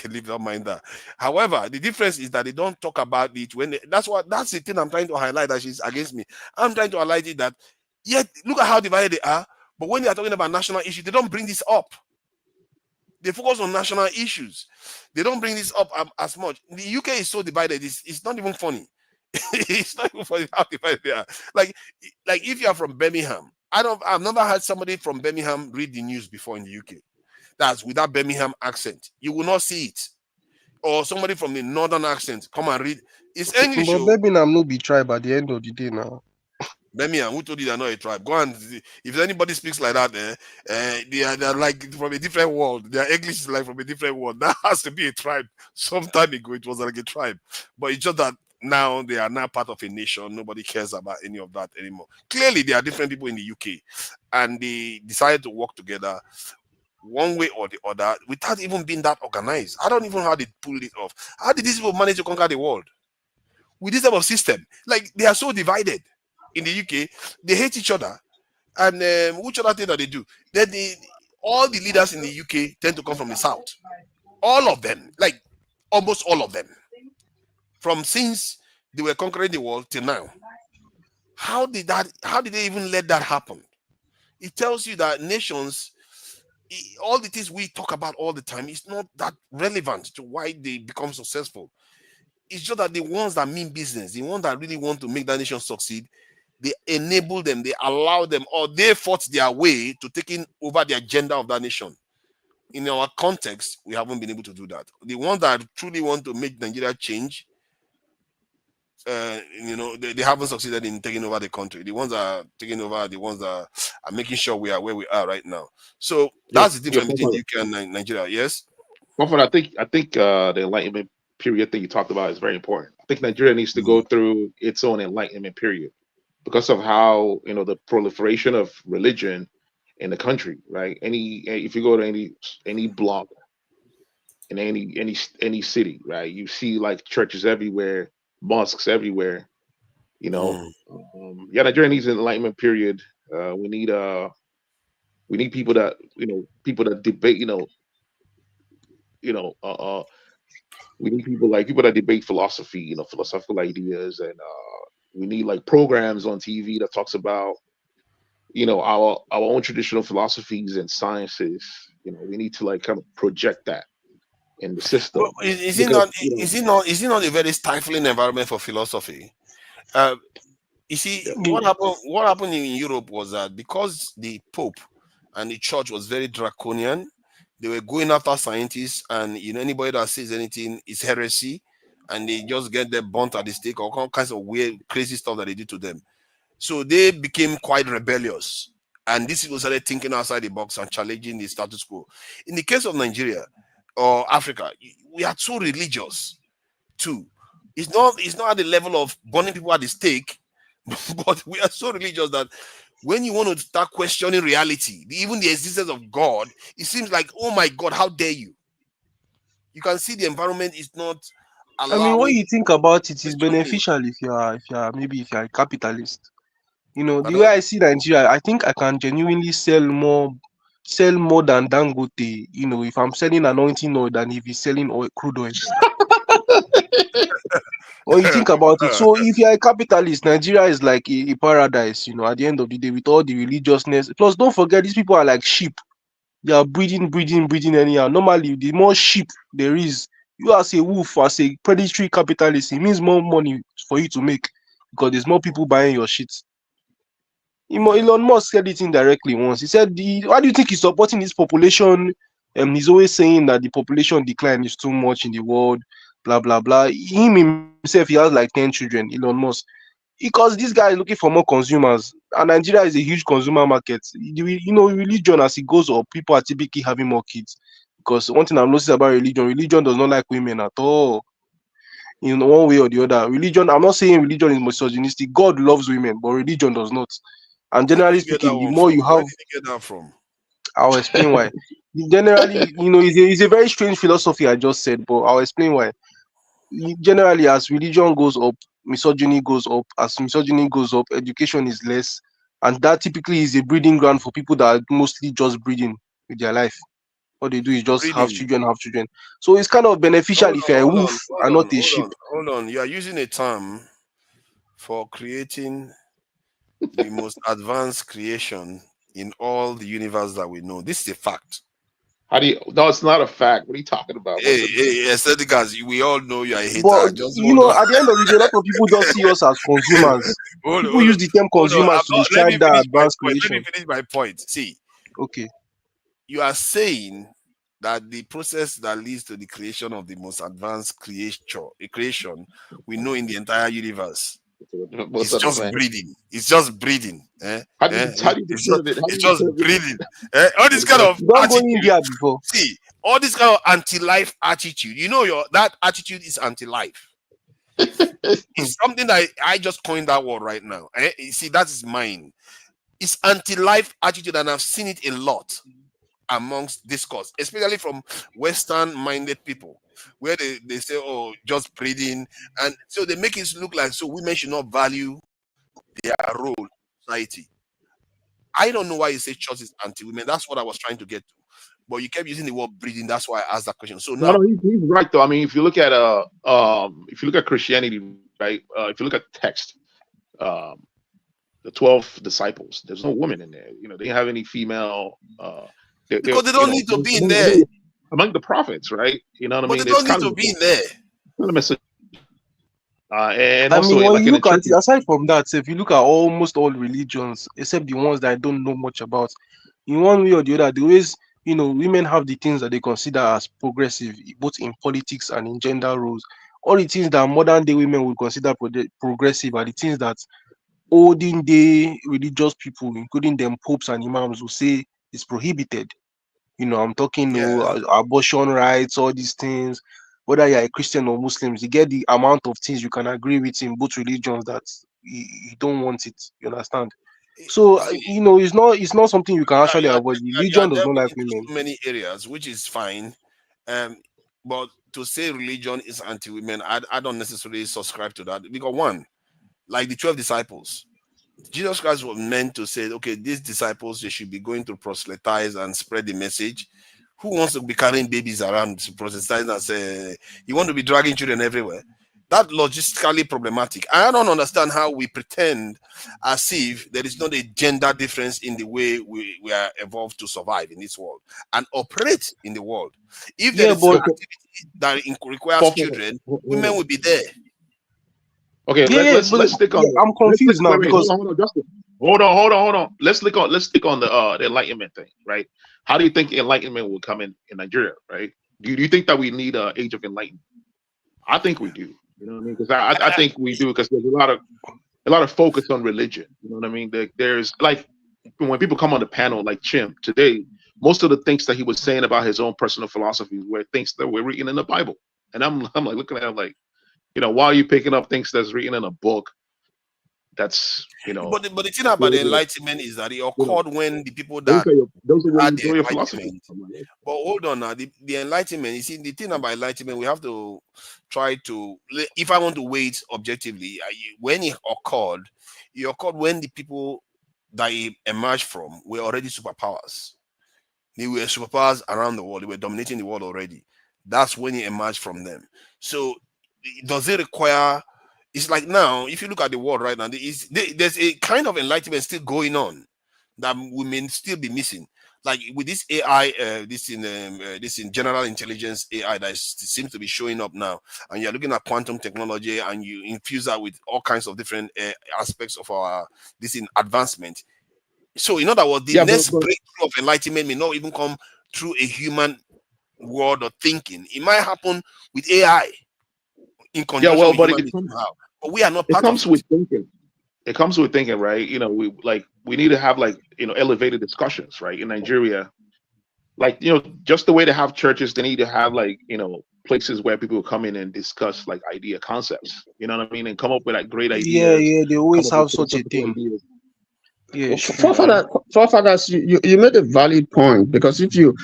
B: leave that mind that. However, the difference is that they don't talk about it that's the thing I'm trying to highlight that she's against me. I'm trying to highlight it that yet look at how divided they are. But when they are talking about national issues, they don't bring this up. They focus on national issues. They don't bring this up as much. The UK is so divided. It's not even funny. It's not even funny how divided they are. Like if you are from Birmingham, I've never had somebody from Birmingham read the news before in the UK. That's without Birmingham accent. You will not see it. Or somebody from the northern accent come and read. It's English.
E: But Birmingham no be tribe at the end of the day now.
B: Birmingham, who told you they're not a tribe? Go and see. If anybody speaks like that, they're like from a different world. Their English is like from a different world. That has to be a tribe. Some time ago, it was like a tribe. But it's just that now they are now part of a nation. Nobody cares about any of that anymore. Clearly, there are different people in the UK, and they decided to work together one way or the other without even being that organized. I don't even know how they pulled it off. How did these people manage to conquer the world with this type of system? Like, they are so divided in the UK, they hate each other. And which other thing that they do? Then all the leaders in the UK tend to come from the south. All of them, like almost all of them, from since they were conquering the world till now. How did they even let that happen? It tells you that nations, all the things we talk about all the time, is not that relevant to why they become successful. It's just that the ones that mean business, the ones that really want to make that nation succeed, they enable them, they allow them, or they fought their way to taking over the agenda of that nation. In our context, we haven't been able to do that. The ones that truly want to make Nigeria change, they haven't succeeded in taking over the country. The ones that are taking over are the ones that are making sure we are where we are right now. So that's the difference between the UK and Nigeria. Yes.
C: Well, I think the Enlightenment period that you talked about is very important. I think Nigeria needs to go through its own Enlightenment period because of how the proliferation of religion in the country, right? If you go to any block in any city, right, you see like churches everywhere, mosques everywhere. You know,
B: Mm.
C: yeah, Nigeria needs an Enlightenment period. We need people that people that debate. You know, we need people that debate philosophy. Philosophical ideas, and we need like programs on TV that talks about our own traditional philosophies and sciences. We need to like kind of project that in the
B: But
C: system
B: is it
C: because
B: not? Is it not a very stifling environment for philosophy? Uh, you see,
C: yeah,
B: what happened in Europe was that because the Pope and the church was very draconian, they were going after scientists, and anybody that says anything is heresy, and they just get them burnt at the stake or all kinds of weird, crazy stuff that they do to them. So they became quite rebellious, and these people started thinking outside the box and challenging the status quo. In the case of Nigeria or Africa, we are too religious too. It's not at the level of burning people at the stake, but we are so religious that when you want to start questioning reality, even the existence of God, it seems like, oh my God, how dare you? You can see the environment is not
E: I mean, when
B: allowing
E: you think about it, it's
B: questioning.
E: beneficial if you're a capitalist. The way
B: Pardon?
E: I see Nigeria, I think I can genuinely sell more than Dangote. If I'm selling anointing oil than if he's selling oil, crude oil. When you think about it, so if you're a capitalist, Nigeria is like a paradise. At the end of the day, with all the religiousness. Plus, don't forget these people are like sheep. They are breeding anyhow. Normally, the more sheep there is, you as a wolf, as a predatory capitalist, it means more money for you to make because there's more people buying your shit. Elon Musk said it indirectly once. He said, "Why do you think he's supporting this population?" He's always saying that the population decline is too much in the world, blah blah blah. Him himself, he has like 10 children. Elon Musk, because this guy is looking for more consumers, and Nigeria is a huge consumer market. Religion as it goes up, people are typically having more kids. Because one thing I've noticed about religion does not like women at all. In one way or the other, religion. I'm not saying religion is misogynistic. God loves women, but religion does not. And
B: Where did
E: generally
B: you get that
E: speaking, the
B: one
E: more
B: from?
E: you
B: Where
E: have,
B: did you get that from?
E: I'll explain why. Generally, it's a very strange philosophy I just said, but I'll explain why. Generally, as religion goes up, misogyny goes up. As misogyny goes up, education is less, and that typically is a breeding ground for people that are mostly just breeding with their life. What they do is just have
B: Breeding.
E: children, have children. So it's kind of beneficial
B: Hold
E: if
B: on,
E: you're a
B: hold
E: wolf
B: on, hold
E: and
B: on,
E: not a
B: hold
E: sheep.
B: on, hold on. You are using a term for creating the most advanced creation in all the universe that we know. This is a fact.
C: how do you? No, it's not a fact. What are you talking about? What's
B: Hey,
C: the
B: hey, aesthetic guys, we all know you are a hater.
E: But
B: Just hold on.
E: at the end of the day, a lot of people just see us as consumers.
B: hold on,
E: People
B: hold on,
E: use the term
B: hold on.
E: consumers to
B: Let me
E: describe that
B: finish my
E: advanced
B: point. Let me
E: creation.
B: finish my point. See,
E: Okay.
B: you are saying that the process that leads to the creation of the most advanced creation we know in the entire universe
C: most
B: is
C: of the
B: just
C: thing?
B: breeding. It's just breeding.
C: How do you
B: It's just
C: determine it? How do
B: it's
C: you
B: just
C: determine
B: breeding. All this kind of
E: Don't go
B: attitude.
E: India before.
B: See, all this kind of anti-life attitude. That attitude is anti-life. It's something that I just coined that word right now. You see, that is mine. It's anti-life attitude, and I've seen it a lot amongst discourse, especially from Western-minded people, where they say, "Oh, just breeding," and so they make it look like so women should not value their role in society. I don't know why you say church is anti-women. That's what I was trying to get to. But you kept using the word breeding. That's why I asked that question. So
C: No,
B: now,
C: no, he's right though. I mean, if you look at Christianity, right? If you look at the text, um, the 12 disciples, there's no woman in there. They didn't have any female.
B: because they don't need to be in there,
C: Among the prophets, right? You know what I
B: but they
C: mean? It's
B: don't need
C: kind
B: to
C: of
B: be in there.
C: a message. And
E: I mean,
C: also,
E: when
C: like
E: you
C: in the
E: look at it,
C: churches,
E: aside from that, if you look at almost all religions, except the ones that I don't know much about, in one way or the other, the ways, women have the things that they consider as progressive, both in politics and in gender roles. All the things that modern day women would consider progressive are the things that olden day religious people, including them popes and imams, will say is prohibited. I'm talking
B: Yeah.
E: abortion rights, all these things. Whether you're a Christian or Muslims, you get the amount of things you can agree with in both religions that you don't want it. You understand? So
B: See,
E: it's not something you can actually avoid.
B: you are
E: Religion does not
B: delving
E: like
B: into
E: women.
B: so many areas, which is fine. Um, but to say religion is anti-women, I don't necessarily subscribe to that because one, like the 12 disciples, Jesus Christ was meant to say, okay, these disciples, they should be going to proselytize and spread the message. Who wants to be carrying babies around to proselytize and say, you want to be dragging children everywhere? That logistically problematic. I don't understand how we pretend as if there is not a gender difference in the way we are evolved to survive in this world and operate in the world. If there
E: Yeah,
B: is
E: but
B: activity that requires children, women will be there.
C: Okay,
E: yeah, yeah,
C: let's stick on
E: I'm
C: let's stick,
E: confused now
C: wait,
E: because
C: hold on, Justin. Hold on. Let's stick on the enlightenment thing, right? How do you think enlightenment will come in Nigeria, right? Do you think that we need an age of enlightenment? I think we do. You know what I mean? Because I think we do because there's a lot of focus on religion. You know what I mean? There's like when people come on the panel like Chim today, most of the things that he was saying about his own personal philosophies were things that were written in the Bible. And I'm like looking at him like, why are you picking up things that's written in a book that's,
B: But the thing about the enlightenment is that it occurred when the people
C: those
B: that
C: are where
B: had
C: you
B: the
C: draw your philosophy.
B: enlightenment. But hold on now, the enlightenment, you see, the thing about enlightenment, we have to try to, if I want to weigh it objectively, when it occurred when the people that it emerged from were already superpowers. They were superpowers around the world. They were dominating the world already. That's when it emerged from them. So, does it require? It's like now, if you look at the world right now, there's a kind of enlightenment still going on that we may still be missing. Like with this AI, this in general intelligence AI that seems to be showing up now, and you're looking at quantum technology, and you infuse that with all kinds of different aspects of our this in advancement. So, in other words, the
C: Yeah,
B: next
C: but
B: breakthrough of enlightenment may not even come through a human word or thinking. It might happen with AI in
C: yeah,
B: conjunction
C: well,
B: with
C: but
B: human beings somehow. But we are not
C: it
B: part of
C: comes
B: it.
C: with thinking. It comes with thinking, right? We need to have like elevated discussions, right? In Nigeria, like just the way to have churches, they need to have like places where people come in and discuss like idea concepts. You know what I mean? And come up with like great
E: yeah,
C: ideas,
E: they
C: come
E: always
C: up with
E: have such a
C: philosophical
E: thing.
C: ideas.
E: Yeah, it's true.
D: Forefathers, you made a valid point, because if you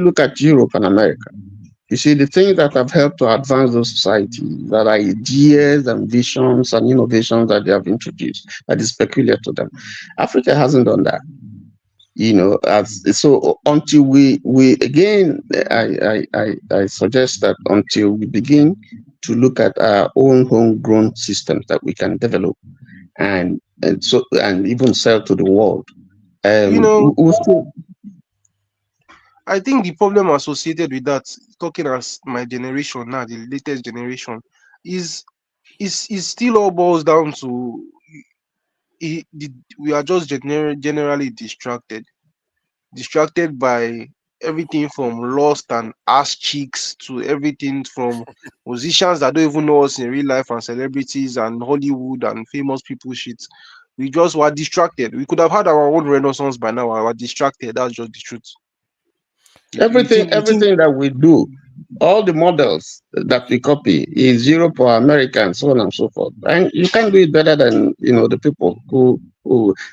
D: look at Europe and America, you see the things that have helped to advance those societies, that are ideas and visions and innovations that they have introduced that is peculiar to them. Africa hasn't done that. So until we again, I suggest that until we begin to look at our own homegrown systems that we can develop and even sell to the world.
E: You know,
D: We'll still,
E: I think the problem associated with that, talking as my generation now, the latest generation, is is still all boils down to we are just generally distracted by everything from lust and ass cheeks to everything from musicians that don't even know us in real life and celebrities and Hollywood and famous people shit. We just were distracted. We could have had our own renaissance by now. We were distracted. That's just the truth. We think
D: everything that we do, all the models that we copy is Europe or America and so on and so forth. And you can't do it better than the people who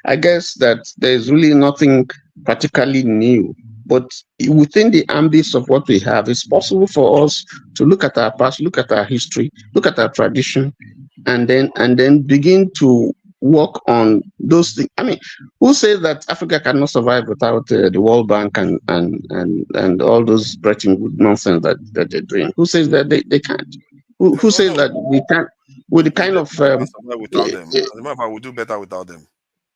D: I guess that there's really nothing particularly new. But within the ambits of what we have, it's possible for us to look at our past, look at our history, look at our tradition, and then begin to work on those things. I mean, who says that Africa cannot survive without the World Bank and all those Bretton Woods nonsense that they're doing? Who says that they can't? Who
B: No,
D: says
B: no,
D: that we can't? With the
B: we
D: kind of
B: definitely can survive without them.
D: eh,
B: As a matter of fact, we'll do better without them.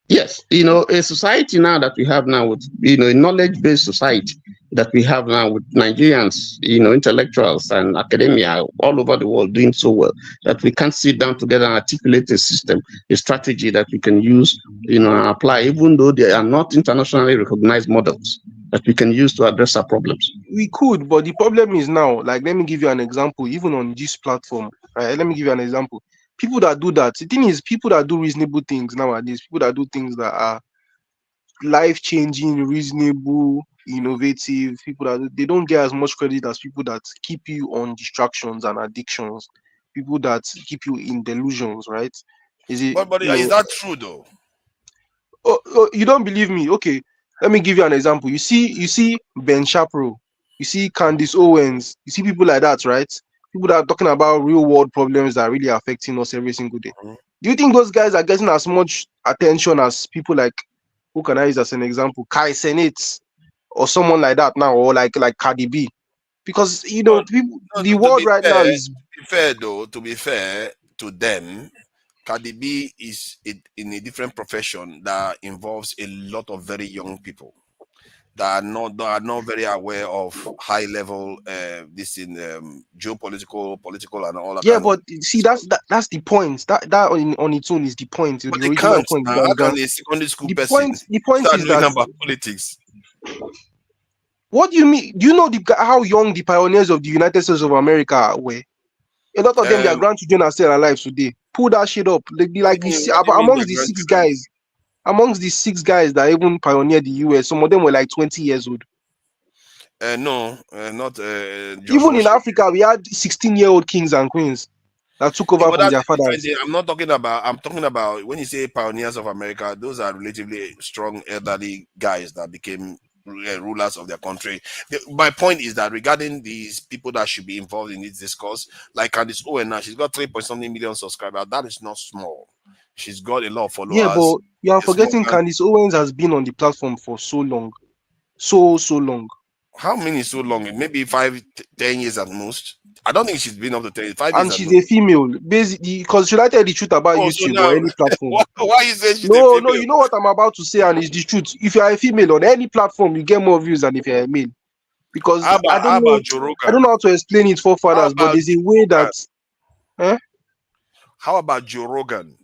D: yes, a society now that we have now with a knowledge-based society that we have now with Nigerians, intellectuals and academia all over the world doing so well that we can sit down together and articulate a system, a strategy that we can use, and apply, even though they are not internationally recognized models that we can use to address our problems.
E: we could, but the problem is now, like, let me give you an example, even on this platform, right? Let me give you an example. People that do that, the thing is, people that do reasonable things nowadays, people that do things that are life changing, reasonable, innovative, people that they don't get as much credit as people that keep you on distractions and addictions, people that keep you in delusions, right? Is it,
B: But is that true though?
E: you don't believe me? Okay, let me give you an example. You see Ben Shapiro, you see Candice Owens, you see people like that, right? People that are talking about real world problems that are really affecting us every single day.
B: Mhm.
E: Do you think those guys are getting as much attention as people like, who can I use as an example? Kai Cenat or someone like that now, or like Cardi B? Because
B: No,
E: people,
B: no,
E: the world right now is,
B: to be fair to them, Cardi B is in a different profession that involves a lot of very young people that are not very aware of high level this in geopolitical, political, and all that
E: yeah.
B: kind of
E: But see,
B: stuff.
E: that's the point. That on its own is the point.
B: But
E: The
B: they
E: original
B: can't
E: point.
B: now. How can a secondary school person
E: The point
B: start
E: is
B: knowing
E: that,
B: about politics?
E: what do you mean? Do you know how young the pioneers of the United States of America were? A lot of them, their
B: Um,
E: grandchildren are still alive today. Pull that shit up.
B: what do you mean their
E: Amongst the six
B: grandchildren?
E: guys, that even pioneered the US, some of them were like 20 years old.
B: No, not George
E: Even in
B: Washington.
E: Africa, we had 16-year-old kings and queens that took
B: Yeah,
E: over
B: but
E: from
B: that's
E: their
B: a different
E: fathers.
B: thing. I'm not talking about. I'm talking about when you say pioneers of America. Those are relatively strong elderly guys that became rulers of their country. My point is that regarding these people that should be involved in this discourse, like Candice Owen now, she's got 3 point something million subscribers. That is not small. She's got a lot of
E: Yeah,
B: followers.
E: but you are
B: A small
E: forgetting
B: can.
E: Candice Owens has been on the platform for so long. So long.
B: How many is so long? Maybe 10 years at most. I don't think she's been up to 5 years
E: And
B: at
E: she's
B: most.
E: a female. Basically, because should I tell the truth about
B: Oh, so
E: YouTube or
B: now
E: any platform?
B: why you say she's a
E: No, no,
B: female?
E: you know what I'm about to say, and it's the truth. If you are a female on any platform, you get more views than if you're a male. Because
B: How about Joe
E: I don't
B: Rogan?
E: know how to explain it for
B: How
E: fathers, but
B: about
E: there's a
B: Joe
E: way
B: Rogan?
E: that, eh,
B: How about Joe Rogan?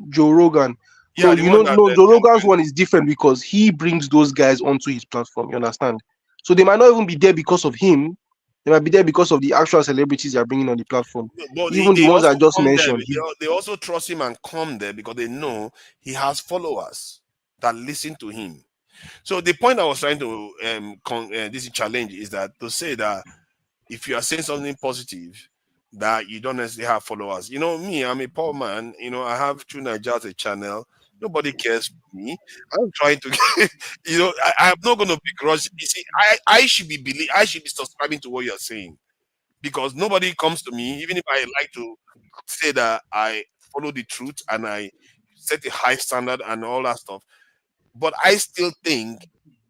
E: Joe Rogan.
B: Yeah,
E: No,
B: the one that
E: no, Joe Rogan's
B: went.
E: one is different because he brings those guys onto his platform. You understand? So they might not even be there because of him. They might be there because of the actual celebrities they are bringing on the platform.
B: But
E: Even the
B: they
E: ones I
B: also
E: just
B: come there.
E: mentioned.
B: They also trust him and come there because they know he has followers that listen to him. So the point I was trying to this challenge is that to say that if you are saying something positive, that you don't necessarily have followers. You know, me, I'm a poor man. You know, I have True Niger as a channel. Nobody cares for me. I'm trying to, I'm not going to be grudge. You see, I should be subscribing to what you're saying because nobody comes to me, even if I like to say that I follow the truth and I set a high standard and all that stuff. But I still think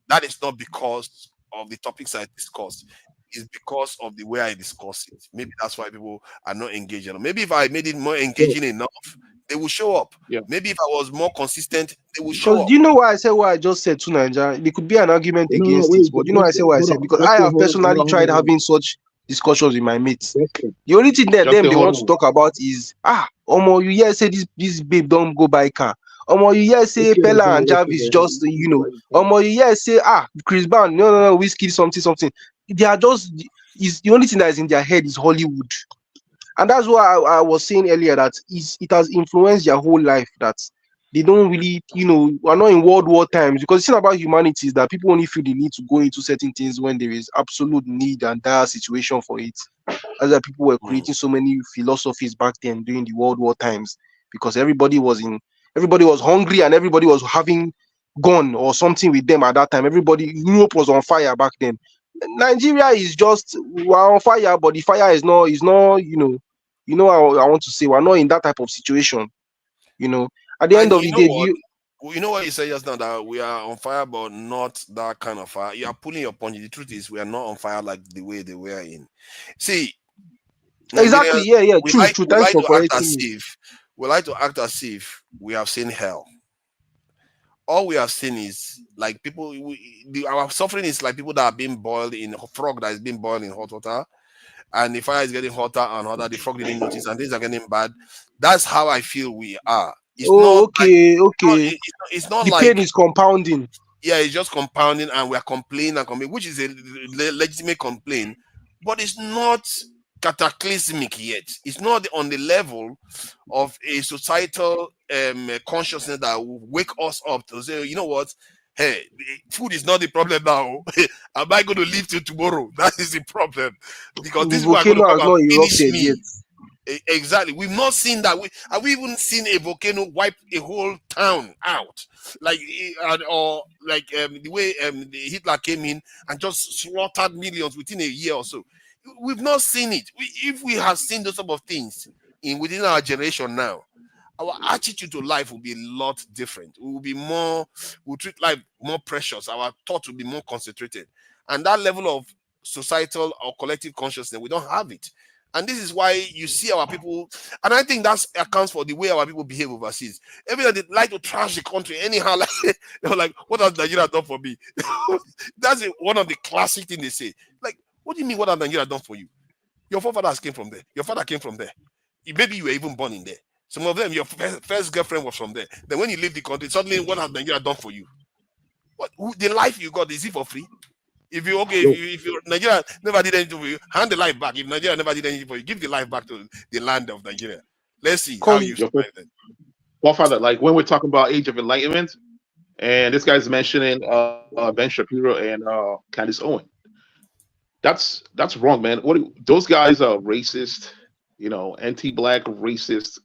B: that is not because of the topics I discuss. It's because of the way I discuss it. Maybe that's why people are not engaging. Maybe if I made it more
C: So,
B: engaging enough, they will show up.
C: yeah.
B: Maybe if I was more consistent, they will show
E: Because
B: up.
E: do you know why I said what I just said to Nigeria? There could be an argument
C: No, no,
E: against it,
C: wait,
E: but you know I said what I
C: hold
E: said
C: on.
E: because I have personally tried
C: Hold on.
E: having such discussions with my mates.
C: Justin,
E: The only thing that them they
C: hold
E: want to
C: on.
E: talk about is Omo, you hear say this babe don't go buy car. Omo, you hear say
C: Okay,
E: Pella and
C: then,
E: Jarvis just Omo, you hear say Chris Brown, no, whiskey something. They are just is the only thing that is in their head is Hollywood. And that's why I was saying earlier that it has influenced their whole life that they don't really, we're not in World War times because the thing about humanity is that people only feel the need to go into certain things when there is absolute need and dire situation for it. As that people were
B: Mm.
E: creating so many philosophies back then during the World War times because everybody was hungry and everybody was having gun or something with them at that time. Europe was on fire back then. Nigeria is just we're on fire, but the fire is not, I want to say we're not in that type of situation, At the end
B: And
E: of
B: you
E: the
B: know
E: day,
B: what? You know what you said just now that we are on fire, but not that kind of fire. You are pulling your punch. The truth is, we are not on fire like the way they were in. See,
E: exactly,
B: Nigerians,
E: yeah,
B: we
E: true,
B: like
E: true.
B: we
E: Thanks
B: like
E: for
B: to act
E: correcting
B: as
E: me.
B: if we have seen hell. All we have seen is like our suffering is like people that are being boiled in a frog that is being boiled in hot water, and the fire is getting hotter and hotter. The frog didn't notice, and things are getting bad. That's how I feel we are. It's
E: Oh,
B: not like
E: okay, okay.
B: it's not
E: The pain
B: like
E: is compounding.
B: yeah, it's just compounding, and we are complaining and complaining, which is a legitimate complaint, but it's not cataclysmic yet. It's not on the level of a societal consciousness that will wake us up to say, you know what, Hey, food is not the problem now. Am I going to live till tomorrow? That is the problem, because
E: The
B: these people are going to
E: volcano
B: come
E: has
B: and
E: not
B: finish
E: erupted yet.
B: me. Exactly. We've not seen that. Have we even seen a volcano wipe a whole town out, like or like the way Hitler came in and just slaughtered millions within a year or so? We've not seen it. If we have seen those sort of things within our generation now, our attitude to life will be a lot different. We'll treat life more precious. Our thought will be more concentrated, and that level of societal or collective consciousness, we don't have it. And this is why you see our people, and I think that accounts for the way our people behave overseas. Everybody like to trash the country anyhow. Like they're like, "What has Nigeria done for me?" That's one of the classic things they say. Like, what do you mean? What has Nigeria done for you? Your forefathers came from there. Your father came from there. Maybe you were even born in there. Some of them, your first girlfriend was from there. Then when you leave the country, suddenly what has Nigeria done for you? The life you got, is it for free? If you Nigeria never did anything for you, hand the life back. If Nigeria never did anything for you, give the life back to the land of Nigeria. Let's see how you survive then.
C: Well, Father, like when we're talking about Age of Enlightenment, and this guy's mentioning Ben Shapiro and Candace Owen. That's wrong, man. Those guys are racist, anti-black racist.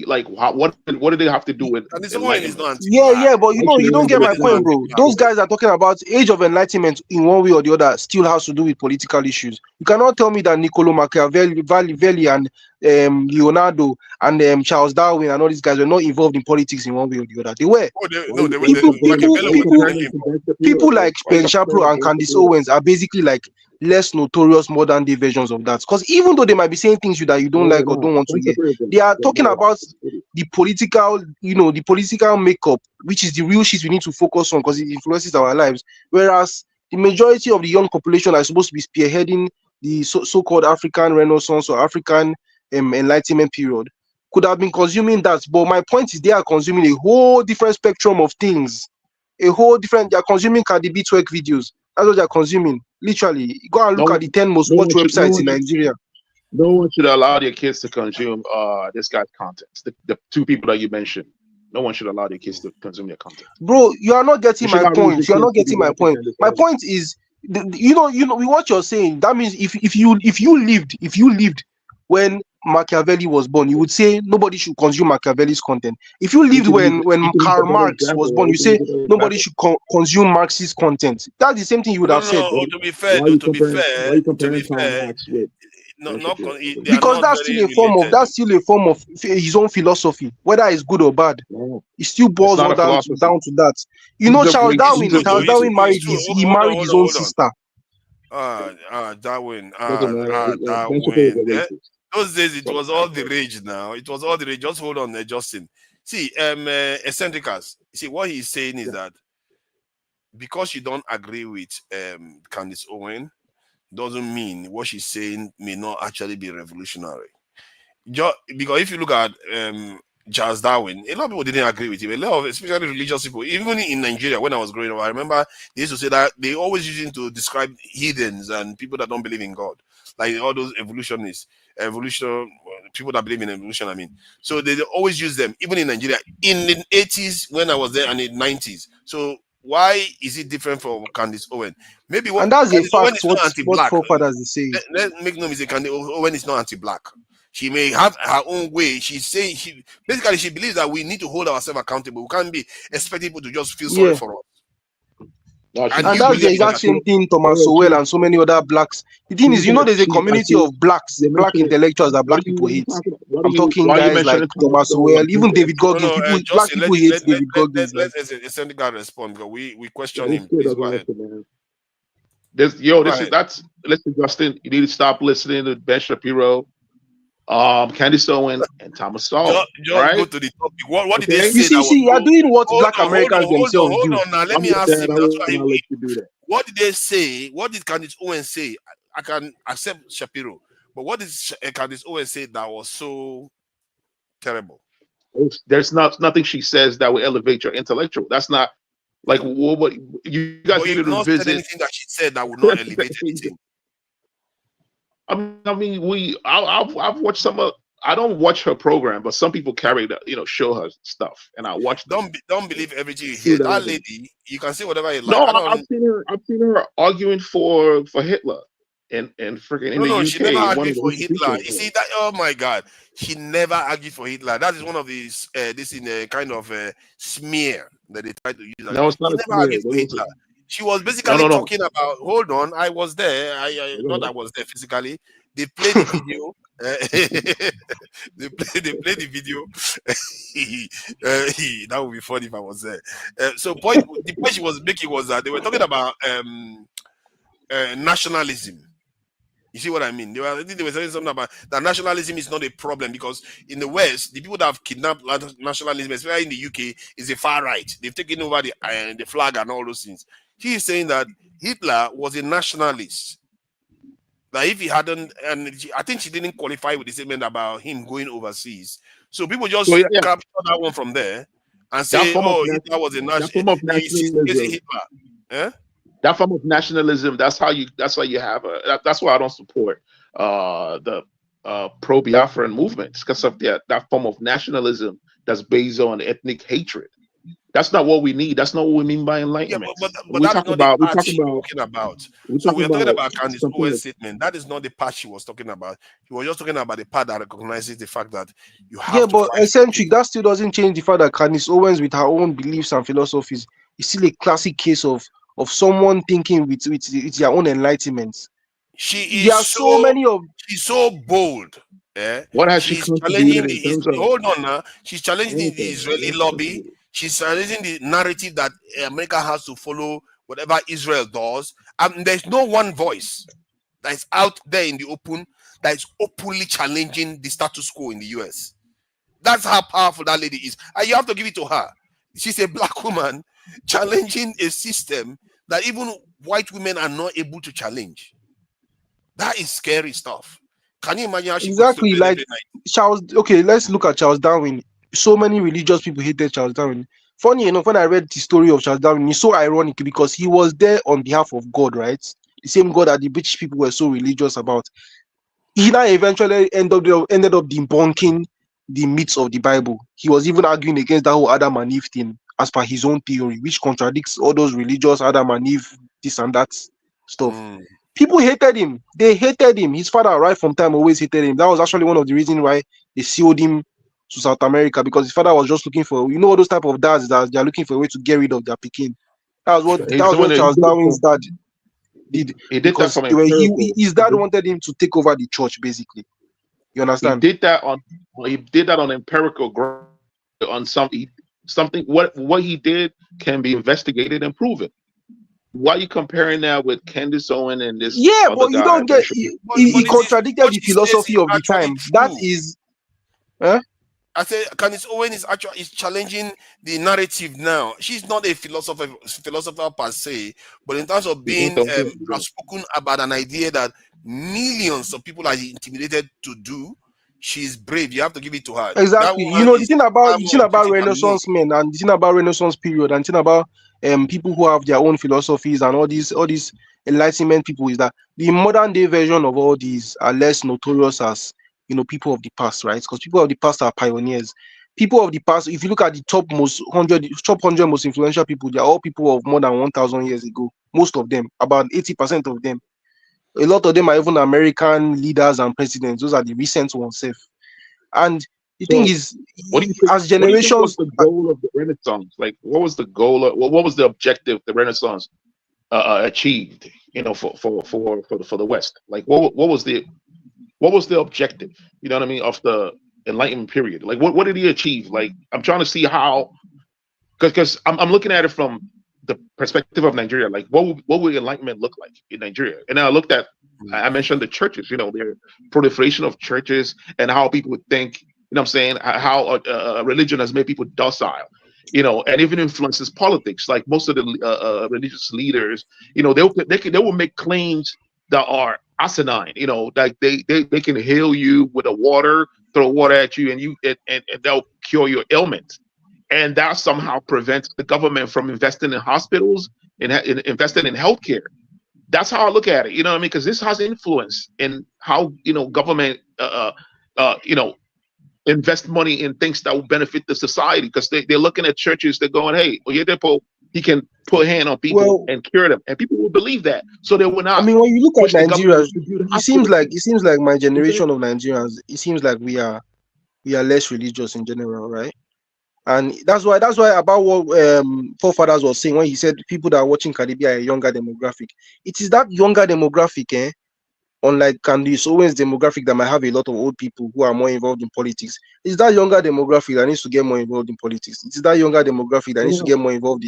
C: Like what do they have to do with enlightenment?
E: Yeah, but you don't get my point, bro. Those guys are talking about Age of Enlightenment in one way or the other still has to do with political issues. You cannot tell me that Niccolo Machiavelli and Leonardo and Charles Darwin and all these guys were not involved in politics in one way or the other. They were. People like Ben Shapiro and Candace Owens are basically like less notorious modern day versions of that. Because even though they might be saying things that you don't like or don't want to hear, they are talking about the political, the political makeup, which is the real shit we need to focus on because it influences our lives. Whereas the majority of the young population are supposed to be spearheading the so-called African Renaissance or African Enlightenment period could have been consuming that. But my point is they are consuming a whole different spectrum of things. They are consuming Cardi B twerk videos. That's what they're consuming. Literally, go and look at the 10 most watched websites in Nigeria.
C: No one should allow their kids to consume this guy's content. The two people that you mentioned. No one should allow their kids to consume their content.
E: Bro, you are not getting my point. You are not getting my point. My point is, what you're saying. That means if you lived when Machiavelli was born, you would say nobody should consume Machiavelli's content. If you lived when Karl Marx was born, you say nobody should consume Marx's content. That's the same thing you would have said.
B: To be fair,
E: because that's still a form of his own philosophy, whether it's good or bad. It still boils down to that. Charles Darwin married his own sister.
B: Darwin. Those days it was all the rage. Now it was all the rage. Just hold on, Justin. See, eccentricas. See, what he's saying is that because you don't agree with Candace Owen, doesn't mean what she's saying may not actually be revolutionary. Because if you look at Charles Darwin, a lot of people didn't agree with him. A lot of, especially religious people, even in Nigeria, when I was growing up, I remember they used to say that they always use him to describe heathens and people that don't believe in God, like all those evolutionists, people that believe in evolution. I mean, so they always use them, even in Nigeria, in the 80s when I was there and in the 90s. So why is it different from Candace Owen? Maybe
E: and that's a fact. What forefathers say.
B: Let's make no mistake. Candace Owen is not anti-black. She may have her own way. She's saying she believes that we need to hold ourselves accountable. We can't be expecting people to just feel sorry for us.
E: And that's the exact same thing Thomas Sowell and so many other blacks. The thing is, there's a community of black intellectuals that black people hate. I'm talking guys like Thomas Sowell, even David Goggins. Black people hate David Goggins.
B: Let's send the guy respond because we question him. Please go ahead.
C: Listen, Justin, you need to stop listening to Ben Shapiro, Candace Owen, and Thomas Sowell.
B: Just go to the topic. What did they say?
E: You see, you are doing what Black Americans themselves do.
B: Hold on now. Let me ask him. That's why let you do that. What did they say? What did Candace Owen say? I can accept Shapiro, but what did Candace Owen say that was so terrible?
C: There's nothing she says that will elevate your intellectual. That's not like what you guys need to revisit.
B: Anything that she said that would not elevate anything.
C: I mean, I've watched some of I don't watch her program, but some people carry the, show her stuff, and I watch them.
B: Don't believe everything you
C: See
B: hear.
C: what
B: That
C: happens.
B: lady, you can say whatever you like.
C: No,
B: I don't.
C: I've seen her arguing for Hitler and freaking in the
B: No, she never
C: UK, one
B: argued
C: of the
B: for Hitler.
C: institutions.
B: You see that? Oh my God, she never argued for Hitler. That is one of these this in a kind of smear that they try to use.
C: No, it's not
B: She
C: a
B: never argued
C: smear.
B: for Hitler. She was basically
C: No.
B: talking about. Hold on, I was there. I not I was there physically. They played the video. They play the video. That would be funny if I was there. The point she was making was that they were talking about nationalism. You see what I mean? I think they were saying something about that nationalism is not a problem because in the West, the people that have kidnapped nationalism, especially in the UK, is the far right. They've taken over the flag and all those things. He is saying that Hitler was a nationalist. That if he hadn't, I think she didn't qualify with the statement about him going overseas. So people just capture that one from there and say, "Oh, Hitler was a nationalist." Hitler. Yeah?
C: That form of nationalism. That's how you have that's why I don't support the pro Biafran movements because of that form of nationalism that's based on ethnic hatred. That's not what we need. That's not what we mean by enlightenment.
B: Yeah, but that's not the part she's talking about. So we're talking about Candice Owens' statement. That is not the part she was talking about. She was just talking about the part that recognizes the fact that you have to.
E: Yeah, but eccentric, that still doesn't change the fact that Candice Owens, with her own beliefs and philosophies, is still a classic case of someone thinking with their own enlightenment.
B: She's so bold. Yeah?
C: What has
B: she's
C: she
B: challenging hold on now. She's challenging the Israeli lobby. She's challenging the narrative that America has to follow whatever Israel does. And there's no one voice that is out there in the open that is openly challenging the status quo in the US. That's how powerful that lady is. And you have to give it to her. She's a black woman challenging a system that even white women are not able to challenge. That is scary stuff. Can you imagine how she
E: exactly like Charles? Okay, let's look at Charles Darwin. So many religious people hated Charles Darwin. Funny enough, when I read the story of Charles Darwin, it's so ironic because he was there on behalf of God, right? The same God that the British people were so religious about. He now eventually ended up debunking the myths of the Bible. He was even arguing against that whole Adam and Eve thing as per his own theory, which contradicts all those religious Adam and Eve, this and that stuff. People hated him. They hated him. His father, right from time, always hated him. That was actually one of the reasons why they sealed him to South America, because his father was just looking for, all those type of dads that they're looking for a way to get rid of their Peking. That was what Charles Darwin's dad did.
C: He did that from
E: his dad wanted him to take over the church, basically. You understand?
C: He did that on empirical ground, on something. What he did can be investigated and proven. Why are you comparing that with Candace Owen and this?
E: Yeah, but you don't get. He contradicted the philosophy of the time. That is.
B: I say Candace Owen is challenging the narrative now. She's not a philosopher per se, but in terms of being outspoken about an idea that millions of people are intimidated to do, she's brave. You have to give it to her.
E: Exactly. The thing about Renaissance men and the thing about Renaissance period and the thing about people who have their own philosophies and all these Enlightenment people is that the modern day version of all these are less notorious as people of the past, right? Because people of the past are pioneers. People of the past, if you look at the top 100 most influential people, they are all people of more than 1,000 years ago. Most of them, about 80% of them. A lot of them are even American leaders and presidents. Those are the recent ones. And the thing is, as generations,
C: what was the goal of the Renaissance? Like, what was the goal? What was the objective the Renaissance achieved? For the West. Like, what was the objective? You know what I mean? Of the Enlightenment period. Like, what did he achieve? Like, I'm trying to see how, because I'm looking at it from the perspective of Nigeria. Like, what would Enlightenment look like in Nigeria? And then I mentioned the churches. Their proliferation of churches and how people would think. You know what I'm saying? How religion has made people docile. And even influences politics. Like most of the religious leaders, they will make claims that are asinine. Like they can heal you with a water, throw water at you, and they'll cure your ailment. And that somehow prevents the government from investing in hospitals and investing in healthcare. That's how I look at it. You know what I mean? Because this has influence in how government invest money in things that will benefit the society, because they're looking at churches. They're going, hey, Oyedepo, he can put a hand on people
E: Well,
C: and cure them, and people will believe that, so they will
E: I
C: not
E: mean, when you look
C: push
E: at
C: the government
E: Nigeria,
C: to build
E: it seems like
C: hospitals.
E: my generation of Nigerians, it seems like we are less religious in general, right? And that's why about what forefathers was saying when he said people that are watching Caribbean are a younger demographic. It is that younger demographic, unlike Candice Owens' demographic that might have a lot of old people who are more involved in politics. It's that younger demographic that needs to get more involved in politics. It's that younger demographic that needs to get more involved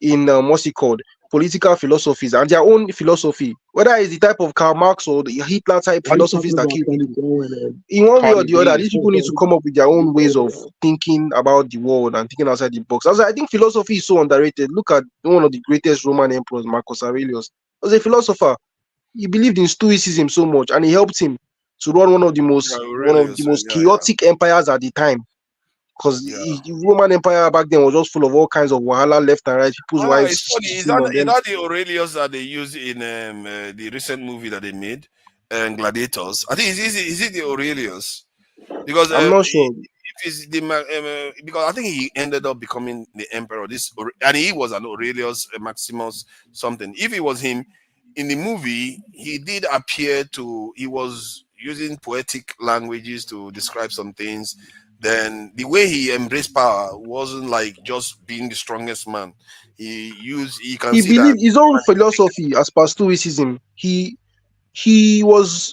E: in what's it called, political philosophies and their own philosophy, whether it's the type of Karl Marx or the Hitler type
C: Why are you
E: philosophies
C: talking
E: that
C: about
E: kill
C: Tony
E: people.
C: Bowen and
E: In one way or
C: Cardi
E: the other,
C: B?
E: these people need to come up with their own ways of thinking about the world and thinking outside the box. I think philosophy is so underrated. Look at one of the greatest Roman emperors, Marcus Aurelius. He was a philosopher. He believed in stoicism so much, and it helped him to run one of the most chaotic empires at the time. Because the Roman Empire back then was just full of all kinds of wahala left and right. People's wives
B: It's funny.
E: cheating on them.
B: Is that the Aurelius that they use in the recent movie that they made, Gladiators? I think is it the Aurelius? Because
E: I'm not sure.
B: if it's the because I think he ended up becoming the emperor. And he was an Aurelius Maximus something. If it was him in the movie, he did appear to. He was using poetic languages to describe some things. Then the way he embraced power wasn't like just being the strongest man. He can
E: He
B: see that.
E: believed his own philosophy as per stoicism. He was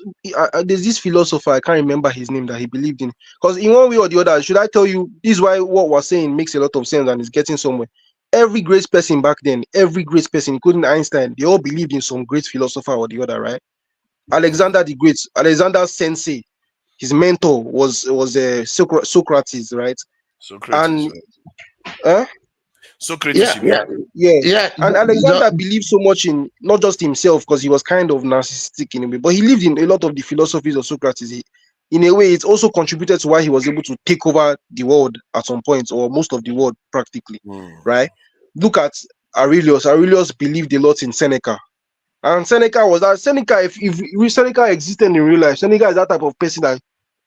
E: there's this philosopher, I can't remember his name, that he believed in, because in one way or the other, should I tell you, this is why what we're saying makes a lot of sense and is getting somewhere. Every great person back then, every great person, including Einstein, they all believed in some great philosopher or the other, right? Alexander the Great, Alexander Sensei, his mentor was Socrates, right?
B: Socrates,
E: And
B: Socrates,
E: and Alexander believed so much in not just himself, because he was kind of narcissistic in a way, but he lived in a lot of the philosophies of Socrates. In a way, it also contributed to why he was able to take over the world at some point, or most of the world practically, right? Look at Aurelius. Aurelius believed a lot in Seneca. And Seneca was that Seneca, if Seneca existed in real life, Seneca is that type of person that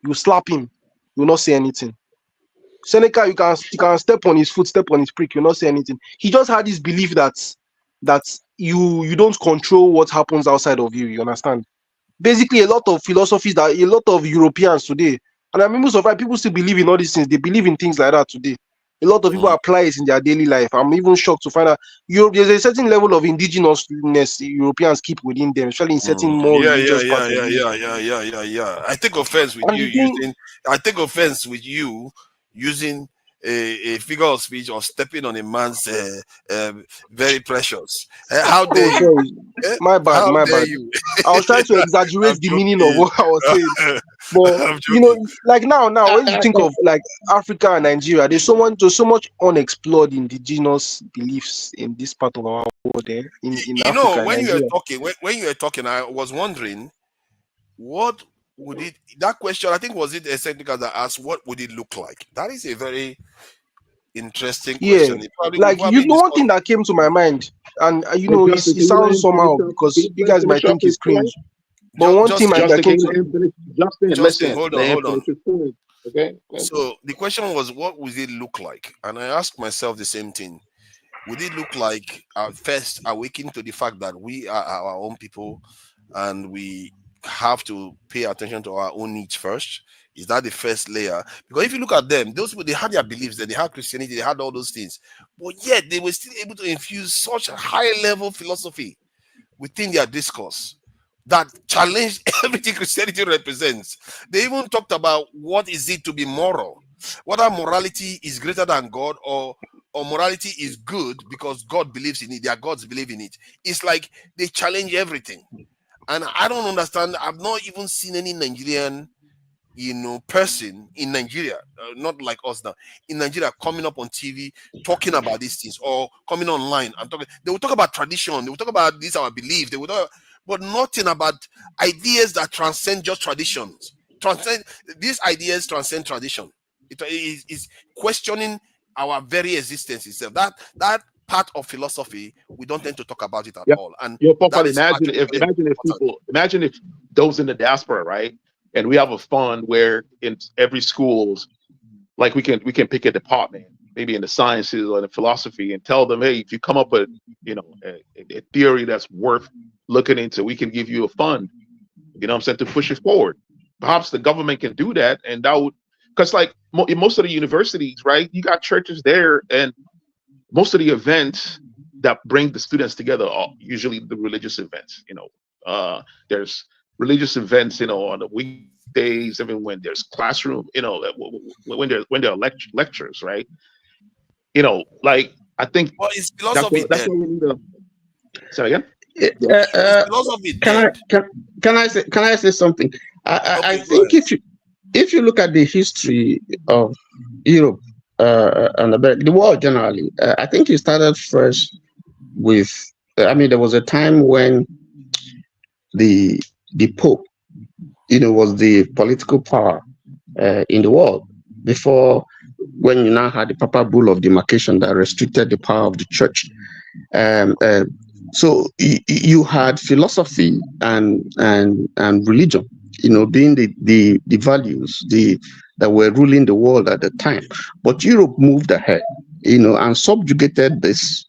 E: you slap him, you will not say anything. Seneca, you can step on his foot, step on his prick, you'll not say anything. He just had this belief that you don't control what happens outside of you. You understand? Basically, a lot of philosophies that a lot of Europeans today, and I mean, most of our people still believe in all these things. They believe in things like that today. A lot of people apply it in their daily life. I'm even shocked to find out there's a certain level of indigenousness Europeans keep within them, especially in certain more religious parts of the world.
B: I take offense with
E: And
B: you
E: the thing,
B: using. I take offense with you using a figure of speech or stepping on a man's very precious. How dare you?
E: sorry, my bad,
B: How
E: my
B: dare
E: bad.
B: you?
E: I was trying to exaggerate
B: I'm
E: the meaning of
B: joking.
E: what I was saying. But
B: I'm joking.
E: like now when you think of like Africa and Nigeria, there's so much unexplored indigenous beliefs in this part of our world, in
B: You know,
E: Africa and
B: when you were
E: Nigeria.
B: talking, when you were talking, I was wondering what would it. That question, I think, was it a technical that asked, "What would it look like?" That is a very interesting
E: Yeah,
B: question. We
E: like
B: probably
E: one
B: discussed.
E: thing that came to my mind, and it
C: Justin, can you let
E: sounds
C: him finish
E: somehow
C: up?
E: because
C: Can
E: you
C: you
E: guys
C: finish
E: might
C: up
E: think
C: his
E: it's
C: point?
E: cringe. But one thing
B: Justin,
E: that
C: Justin,
E: came
C: can you
E: to
C: let him finish? Justin,
B: Justin,
C: listen.
B: hold on,
C: Let him
B: hold on.
C: finish his point. Okay.
B: So the question was, what would it look like? And I asked myself the same thing. Would it look like first awakening to the fact that we are our own people and we have to pay attention to our own needs first? Is that the first layer? Because if you look at them, those people, they had their beliefs, they had Christianity, they had all those things, but yet they were still able to infuse such a high level philosophy within their discourse that challenged everything Christianity represents. They even talked about what is it to be moral, whether morality is greater than God or morality is good because God believes in it, their gods believe in it. It's like they challenge everything. And I don't understand. I've not even seen any Nigerian person in Nigeria, not like us now, in Nigeria, coming up on TV talking about these things or coming online and talking. They will talk about tradition, they will talk about this our belief, they will talk, but nothing about ideas that transcend just traditions. Transcend these ideas, transcend tradition. It is questioning our very existence itself. That part of philosophy, we don't tend to talk about it at all, and
C: Your
B: that
C: profile.
B: is actually very important.
C: Imagine if those in the diaspora, right? and we have a fund where in every schools, like we can pick a department, maybe in the sciences or the philosophy, and tell them, hey, if you come up with a theory that's worth looking into, we can give you a fund. You know what I'm saying, to push it forward. Perhaps the government can do that, and that would, because like in most of the universities, right, you got churches there, and most of the events that bring the students together are usually the religious events. There's religious events, on the weekdays, even when there's classroom, when there are lectures, right? Like I think
B: Well, is
C: that's
B: philosophy
C: what
B: dead?
C: we need to say again.
B: Is philosophy
D: Can
B: dead?
D: can I say something? I
B: Okay, go
D: think
B: ahead.
D: if you look at the history of Europe and the world generally, I think it started first with. I mean, there was a time when the Pope, was the political power in the world before, when you now had the Papal Bull of Demarcation that restricted the power of the church. Um, uh, so you had philosophy and religion, being the values that were ruling the world at the time. But Europe moved ahead, and subjugated this,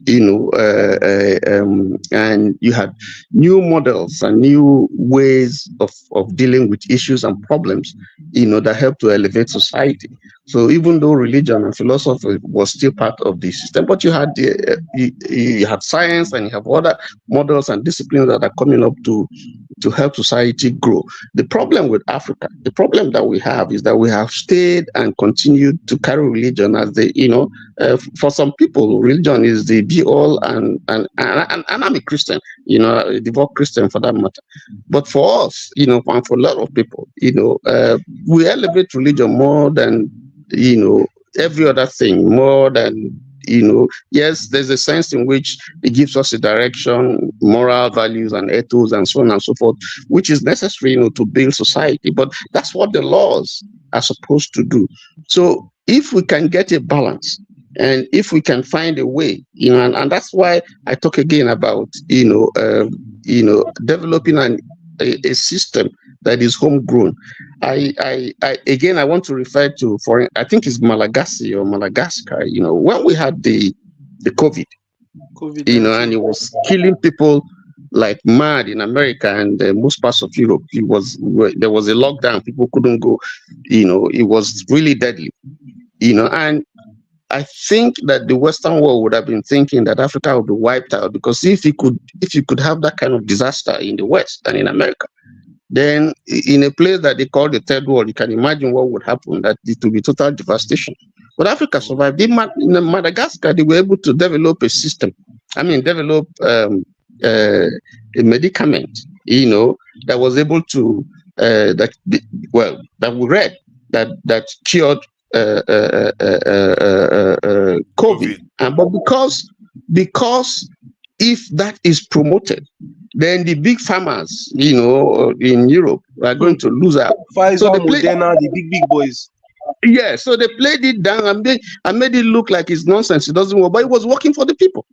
D: and you had new models and new ways of dealing with issues and problems, that helped to elevate society. So even though religion and philosophy was still part of the system, but you had you have science and you have other models and disciplines that are coming up to help society grow. The problem with Africa, the problem that we have is that we have stayed and continued to carry religion as for some people, religion is the be all, and I'm a Christian, a devout Christian for that matter. But for us, and for a lot of people, we elevate religion more than, every other thing, more than, yes, there's a sense in which it gives us a direction, moral values and ethos and so on and so forth, which is necessary, to build society. But that's what the laws are supposed to do. So if we can get a balance, and if we can find a way, and that's why I talk again about, developing a system that is homegrown. I again, I want to refer to, I think it's Malagasy or Madagascar, when we had the COVID, and it was killing people like mad in America and most parts of Europe. There was a lockdown, people couldn't go, it was really deadly, and I think that the Western world would have been thinking that Africa would be wiped out, because if you could have that kind of disaster in the West and in America, then in a place that they call the third world, you can imagine what would happen, that it would be total devastation. But Africa survived. In Madagascar, they were able to develop a system. Develop a medicament, that was able to, that we read that cured COVID. But because if that is promoted, then the big farmers, in Europe are going to lose out.
E: Pfizer, so Moderna, the big boys.
D: Yeah, so they played it down and made it look like it's nonsense. It doesn't work, but it was working for the people.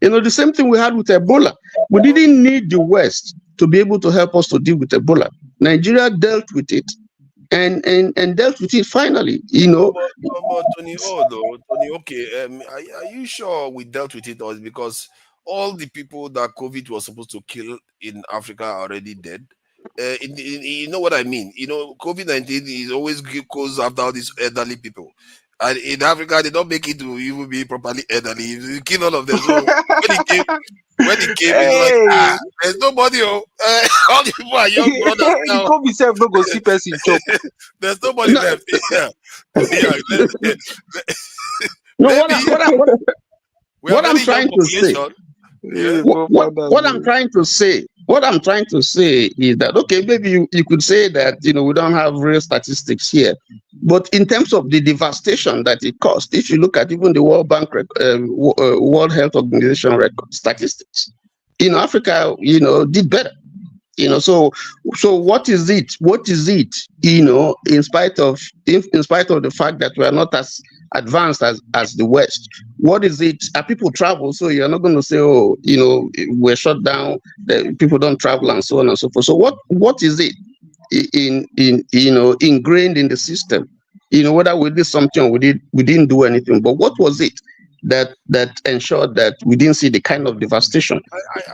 D: The same thing we had with Ebola. We didn't need the West to be able to help us to deal with Ebola. Nigeria dealt with it. And dealt with it finally,
B: But Tony, okay, are you sure we dealt with it, or is because all the people that COVID was supposed to kill in Africa are already dead? You know what I mean? COVID-19 is always goes after all these elderly people. And in Africa, they don't make it to even be properly elderly. You kill all of them. So when it came, it's like, there's nobody. All the people are young brothers now.
E: COVID itself don't go see person chop.
B: There's nobody left.
D: What I'm trying to say. What I'm trying to say is that, okay, maybe you could say that, we don't have real statistics here, but in terms of the devastation that it caused, if you look at even the World Bank, World Health Organization record statistics, Africa, did better. So what is it? In spite of the fact that we are not as advanced as the West, what is it? Are people travel? So you're not going to say, we're shut down, people don't travel and so on and so forth. So what is it? ingrained in the system. Whether we did something or we didn't do anything. But what was it that ensured that we didn't see the kind of devastation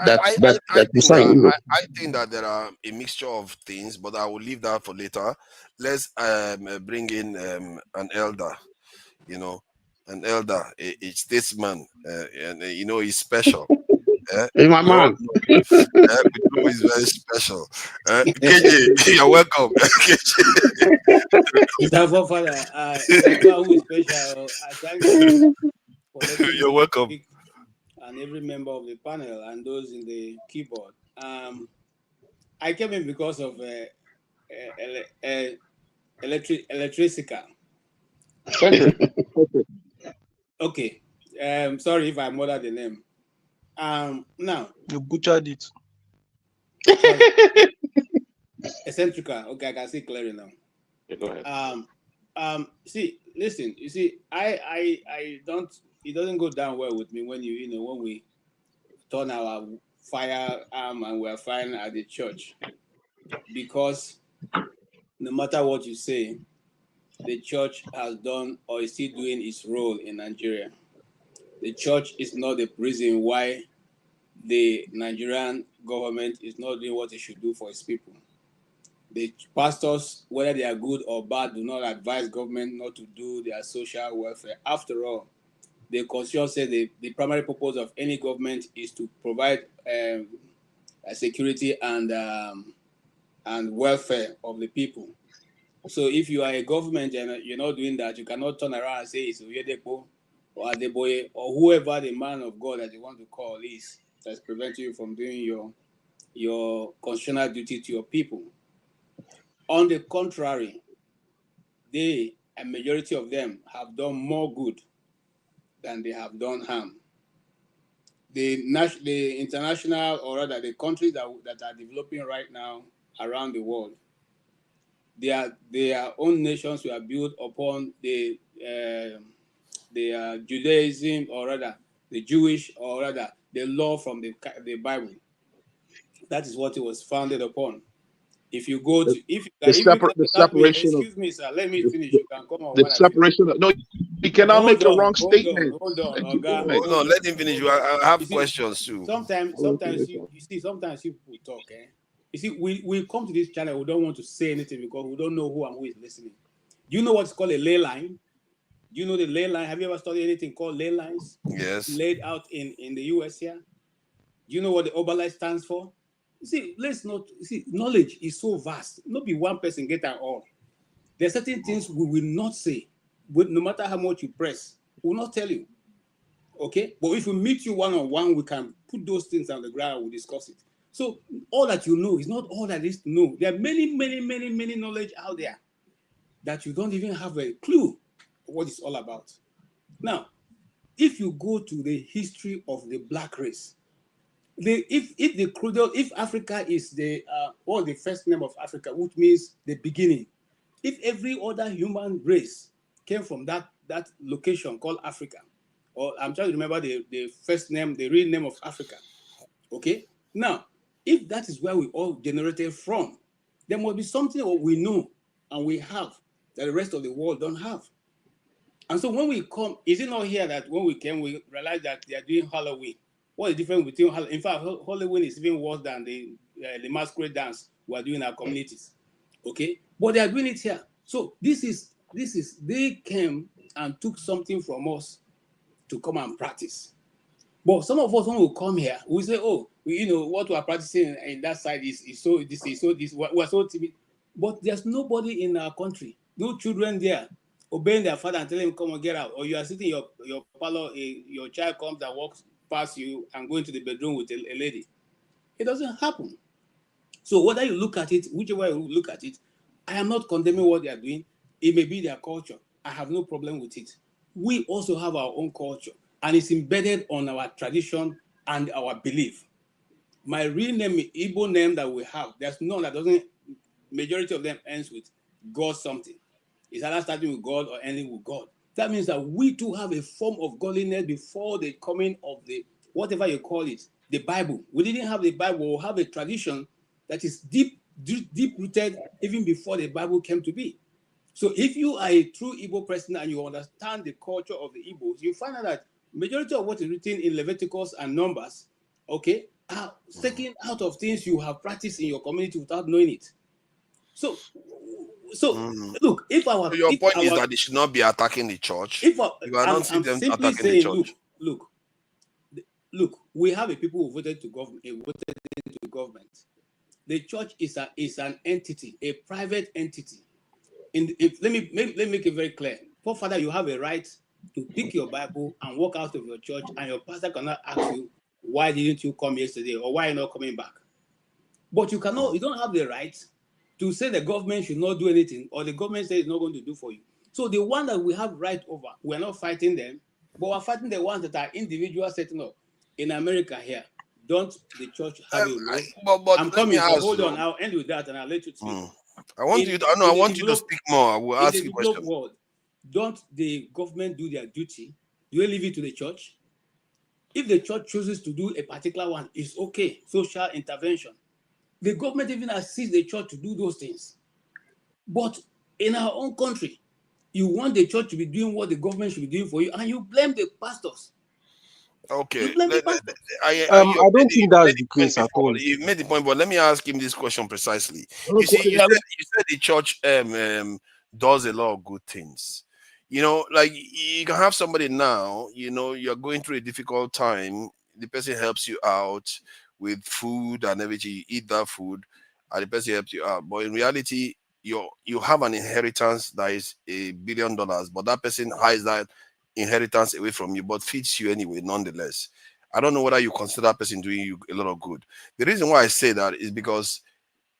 D: that we saw in Europe?
B: I think that there are a mixture of things, but I will leave that for later. Let's bring in an elder. An elder, a statesman, and he's special.
D: Hey, my
B: We all
D: man.
B: know, he's very special. KJ, you're welcome.
A: Mr. Forefather, Papa who is special, I thank you for letting
B: You're
A: me
B: welcome.
A: speak, and every member of the panel and those in the keyboard. I came in because of electrical. Okay. Sorry if I murdered the name. Now
E: You butchered it.
A: eccentrical. Okay, I can see clearly now.
C: Yeah, go ahead.
A: See, listen. You see, I don't. It doesn't go down well with me when when we turn our firearm and we're firing at the church, because no matter what you say, the church has done or is still doing its role in Nigeria. The church is not the reason why the Nigerian government is not doing what it should do for its people. The pastors, whether they are good or bad, do not advise government not to do their social welfare. After all, the Constitution says the primary purpose of any government is to provide security and welfare of the people. So if you are a government and you're not doing that, you cannot turn around and say it's Oyedepo or Adeboye or whoever the man of God that you want to call is that's preventing you from doing your constitutional duty to your people. On the contrary, a majority of them have done more good than they have done harm. The international, or rather the countries that are developing right now around the world, their own nations were built upon the Judaism, or rather the Jewish, or rather the law from the Bible. That is what it was founded upon. If you go to, if you
C: separation of,
A: excuse me, sir, let me finish. You can come on.
C: The separation of, no, you cannot make a wrong statement.
A: Hold on,
B: No, let him finish. I have questions too.
A: Sometimes you see, sometimes people talk. You see, we come to this channel, we don't want to say anything because we don't know who and who is listening. Do you know what's called a ley line? Do you know the ley line? Have you ever studied anything called ley lines?
B: Yes.
A: Laid out in the US here. Do you know what the overlay stands for? You see, knowledge is so vast. Not be one person get that all. There are certain things we will not say, no matter how much you press, we will not tell you. Okay? But if we meet you one-on-one, we can put those things on the ground and we'll discuss it. So all that you know is not all that is to know. There are many, many, many, many knowledge out there that you don't even have a clue what it's all about. Now, if you go to the history of the black race, if Africa is the first name of Africa, which means the beginning, if every other human race came from that location called Africa, or I'm trying to remember the first name, the real name of Africa. Okay, now if that is where we all generated from, there must be something that we know and we have that the rest of the world don't have. And so when we come, is it not here that when we came, we realized that they are doing Halloween? What is the difference between Halloween? In fact, Halloween is even worse than the masquerade dance we are doing in our communities. Okay, but they are doing it here. So this is they came and took something from us to come and practice. But some of us, when we come here, we say, "Oh, what we are practicing in that side is so this is so this we're so timid." But there's nobody in our country, no children there obeying their father and telling him, "Come on, get out." Or you are sitting in your parlor, your child comes and walks past you and go into the bedroom with a lady. It doesn't happen. So whether you look at it, whichever way you look at it, I am not condemning what they are doing. It may be their culture. I have no problem with it. We also have our own culture, and it's embedded on our tradition and our belief. My real name, Igbo name that we have, there's none that doesn't, majority of them ends with God something. It's either starting with God or ending with God. That means that we too have a form of godliness before the coming of the, whatever you call it, the Bible. We didn't have the Bible, we have a tradition that is deep deep-rooted even before the Bible came to be. So if you are a true Igbo person and you understand the culture of the Igbos, you find out that majority of what is written in Leviticus and Numbers, okay, are taken out of things you have practiced in your community without knowing it. So look, if our
B: So your
A: if
B: point is
A: our
B: that they should not be attacking the church.
A: if
B: You are not seeing
A: I'm
B: them
A: simply
B: attacking the
A: saying,
B: church.
A: look, we have a people who voted to government, into government. The church is an entity, a private entity. Let me make it very clear. Poor father, you have a right to pick your Bible and walk out of your church, and your pastor cannot ask you, why didn't you come yesterday, or why are you not coming back? But you don't have the right to say the government should not do anything, or the government says it's not going to do for you. So the one that we have right over, we're not fighting them, but we're fighting the ones that are individuals setting up. In America here, don't the church have a role?
B: But
A: I'm
B: let me
A: coming, but
B: ask
A: hold
B: you.
A: on, I'll end with that and I'll let you speak.
B: I want you to speak more. I will
A: In
B: ask
A: the
B: you a
A: developed
B: question.
A: world, don't the government do their duty? Do they leave it to the church? If the church chooses to do a particular one, it's okay, social intervention. The government even assists the church to do those things. But in our own country, you want the church to be doing what the government should be doing for you, and you blame the pastors.
B: Okay.
A: You blame the pastors.
B: You
E: I don't
B: you
E: think that's
B: made
E: the
B: the point
E: case at
B: before.
E: all.
B: You made the point, but let me ask him this question precisely. You
C: Look,
B: see,
C: yeah, look,
B: you said the church does a lot of good things. You know, like you can have somebody now, you know, you're going through a difficult time, the person helps you out with food and everything, you eat that food, and the person helps you out. But in reality, you have an inheritance that is $1 billion, but that person hides that inheritance away from you, but feeds you anyway, nonetheless. I don't know whether you consider that person doing you a lot of good. The reason why I say that is because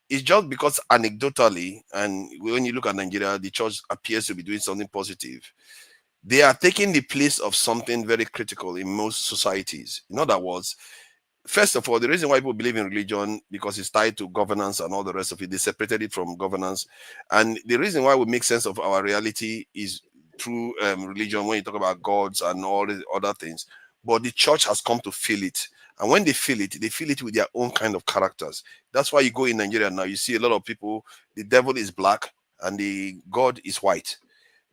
B: it's just because anecdotally, and when you look at Nigeria, the church appears to be doing something positive. They are taking the place of something very critical in most societies. In other words, first of all, the reason why people believe in religion because it's tied to governance and all the rest of it, they separated it from governance. And the reason why we make sense of our reality is through religion when you talk about gods and all the other things. But the church has come to feel it. And when they feel it with their own kind of characters. That's why you go in Nigeria now, you see a lot of people, the devil is black and the God is white.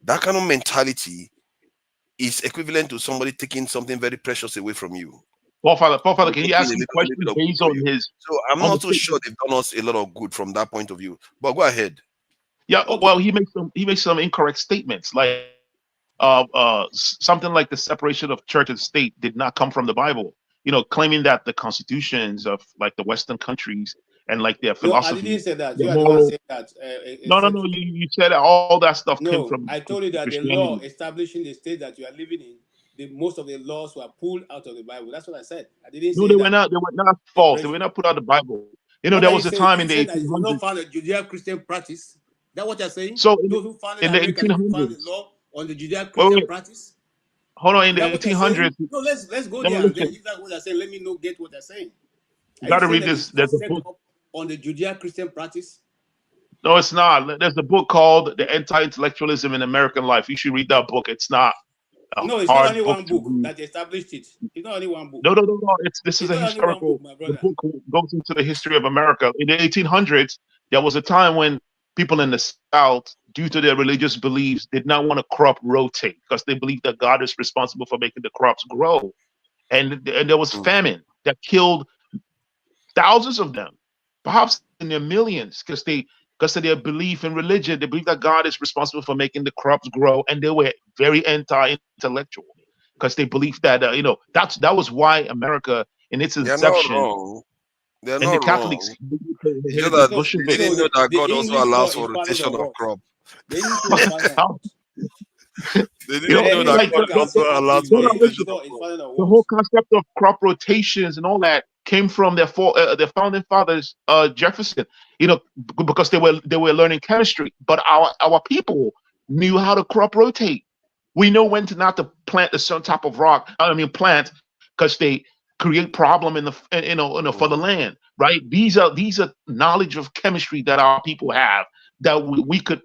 B: That kind of mentality is equivalent to somebody taking something very precious away from you.
C: Paul Father,
B: But
C: can you
B: taking
C: ask
B: a
C: him
B: little, little bit
C: questions
B: of good
C: based
B: for
C: on
B: you.
C: his
B: So I'm
C: on the
B: not so sure
C: statement?
B: they've done us a lot of good from that point of view. But go ahead.
C: Yeah,
A: Okay.
C: well, he makes some incorrect statements, like something like the separation of church and state did not come from the Bible. You know, claiming that the constitutions of like the Western countries and like their
A: No, I didn't
C: philosophy,
A: say that.
C: the
A: You are the one
C: moral.
A: saying that.
C: No. You said that all that stuff came
A: No,
C: from
A: I told you that the law
C: Christianity.
A: establishing the state that you are living in, most of the laws were pulled out of the Bible. That's what I said. I didn't
C: No,
A: say that
C: they were not false. They were
A: separation.
C: not put out the Bible. You know,
A: What
C: there
A: are you
C: was a
A: saying?
C: time
A: You
C: in the
A: said that you not
C: 1800s.
A: found a Judeo-Christian practice. That what you're saying?
C: So
A: Those who founded
C: in the
A: America didn't found the
C: 1800s.
A: law on the
C: Wait,
A: Judeo-Christian
C: wait,
A: practice.
C: hold on. In
A: Is
C: the
A: that what you're saying?
C: 1800s.
A: No, let's go
C: No,
A: there and then
C: listen.
A: if that's what you're saying, let me know get what you're saying.
C: You
A: Are you
C: got to
A: saying
C: read
A: that the
C: this. There's
A: church
C: a
A: set
C: book.
A: up on the Judeo-Christian practice?
C: No, it's not. There's a book called The Anti-Intellectualism in American Life. You should read that book. It's not a
A: No, it's not
C: hard
A: only
C: book
A: one
C: to
A: book
C: read.
A: that established it. It's not only one book.
C: No. This is
A: It's
C: a
A: not only one book,
C: historical.
A: my
C: The
A: brother.
C: book goes into the history of America. In the 1800s, there was a time when people in the South, due to their religious beliefs, did not want a crop rotate because they believed that God is responsible for making the crops grow. And there was
B: Mm.
C: famine that killed thousands of them, perhaps in their millions, because of their belief in religion. They believe that God is responsible for making the crops grow, and they were very anti-intellectual because they believed that that was why America, in its
B: They're not
C: inception,
B: wrong. They're
C: and the
B: not
C: Catholics
B: wrong. It's just
C: hated the
B: that
A: So,
B: they
C: Bolsheviks.
B: didn't know
A: so
B: that God
A: the
B: also
A: English law
B: allows
A: is
B: for
A: founded
B: rotation
A: on
B: of
A: what?
B: crop.
A: The English law is founded on what?
B: They didn't know that
A: Let's
C: Like
B: God
A: look at
B: also
A: what
B: allows
A: the
B: for
C: the,
A: English
B: rotation of
A: law is
B: crop.
A: founded on
C: the
A: what?
C: whole concept of crop rotations and all that came from their founding fathers, Jefferson. Because they were learning chemistry, but our people knew how to crop rotate. We know when to not to plant a certain type of rock. I mean, plant because they create problem in the for the
B: Mm.
C: land, right? These are knowledge of chemistry that our people have that we could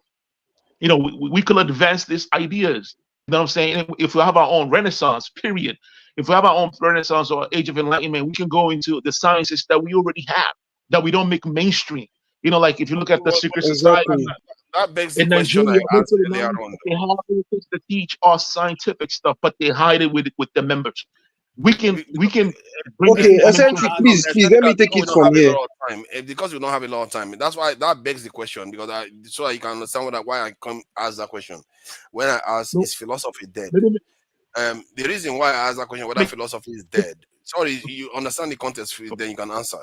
C: we could advance these ideas. You know what I'm saying? If we have our own Renaissance period, if we have our own Renaissance or Age of Enlightenment, we can go into the sciences that we already have, that we don't make mainstream. You know, like if you look at the secret society
E: Exactly.
B: That begs the
C: in
B: question
C: Nigeria,
B: I
C: most
B: asked
C: of the
B: earlier
C: knowledge
B: on.
C: that they have is to teach us scientific stuff, but they hide it with the members. We can bring this
E: Okay,
C: information
E: eccentric,
C: to them.
E: please, let me take
B: Because we
E: it
B: don't
E: from
B: have a
E: here.
B: lot of time. Because we don't have a lot of time. That's why that begs the question. Because so that you can understand why I come ask that question. When I ask,
C: No,
B: is philosophy dead?
C: let me-
B: The reason why I ask that question, whether
C: let
B: philosophy is dead. Sorry, you understand the context, then you can answer.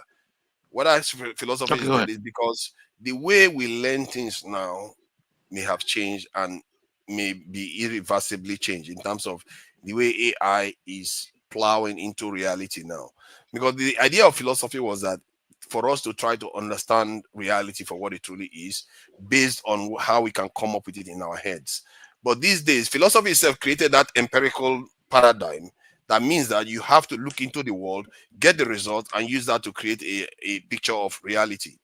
B: Whether philosophy
C: okay,
B: is
C: go
B: dead
C: ahead.
B: is because the way we learn things now may have changed and may be irreversibly changed in terms of the way AI is plowing into reality now. Because the idea of philosophy was that for us to try to understand reality for what it truly is, based on how we can come up with it in our heads. But these days, philosophy itself created that empirical paradigm that means that you have to look into the world, get the result, and use that to create a picture of reality.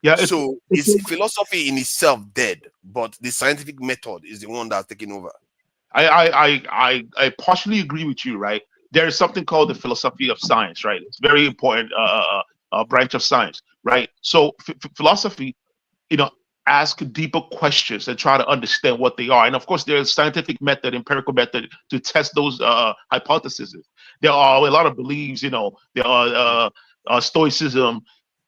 C: Yeah,
B: So
C: it's
B: is philosophy in itself dead, but the scientific method is the one that's taking over?
C: I partially agree with you, right? There is something called the philosophy of science, right? It's very important branch of science, right? So philosophy, you know, ask deeper questions and try to understand what they are. And of course, there's scientific method, empirical method to test those hypotheses. There are a lot of beliefs, you know, there are stoicism,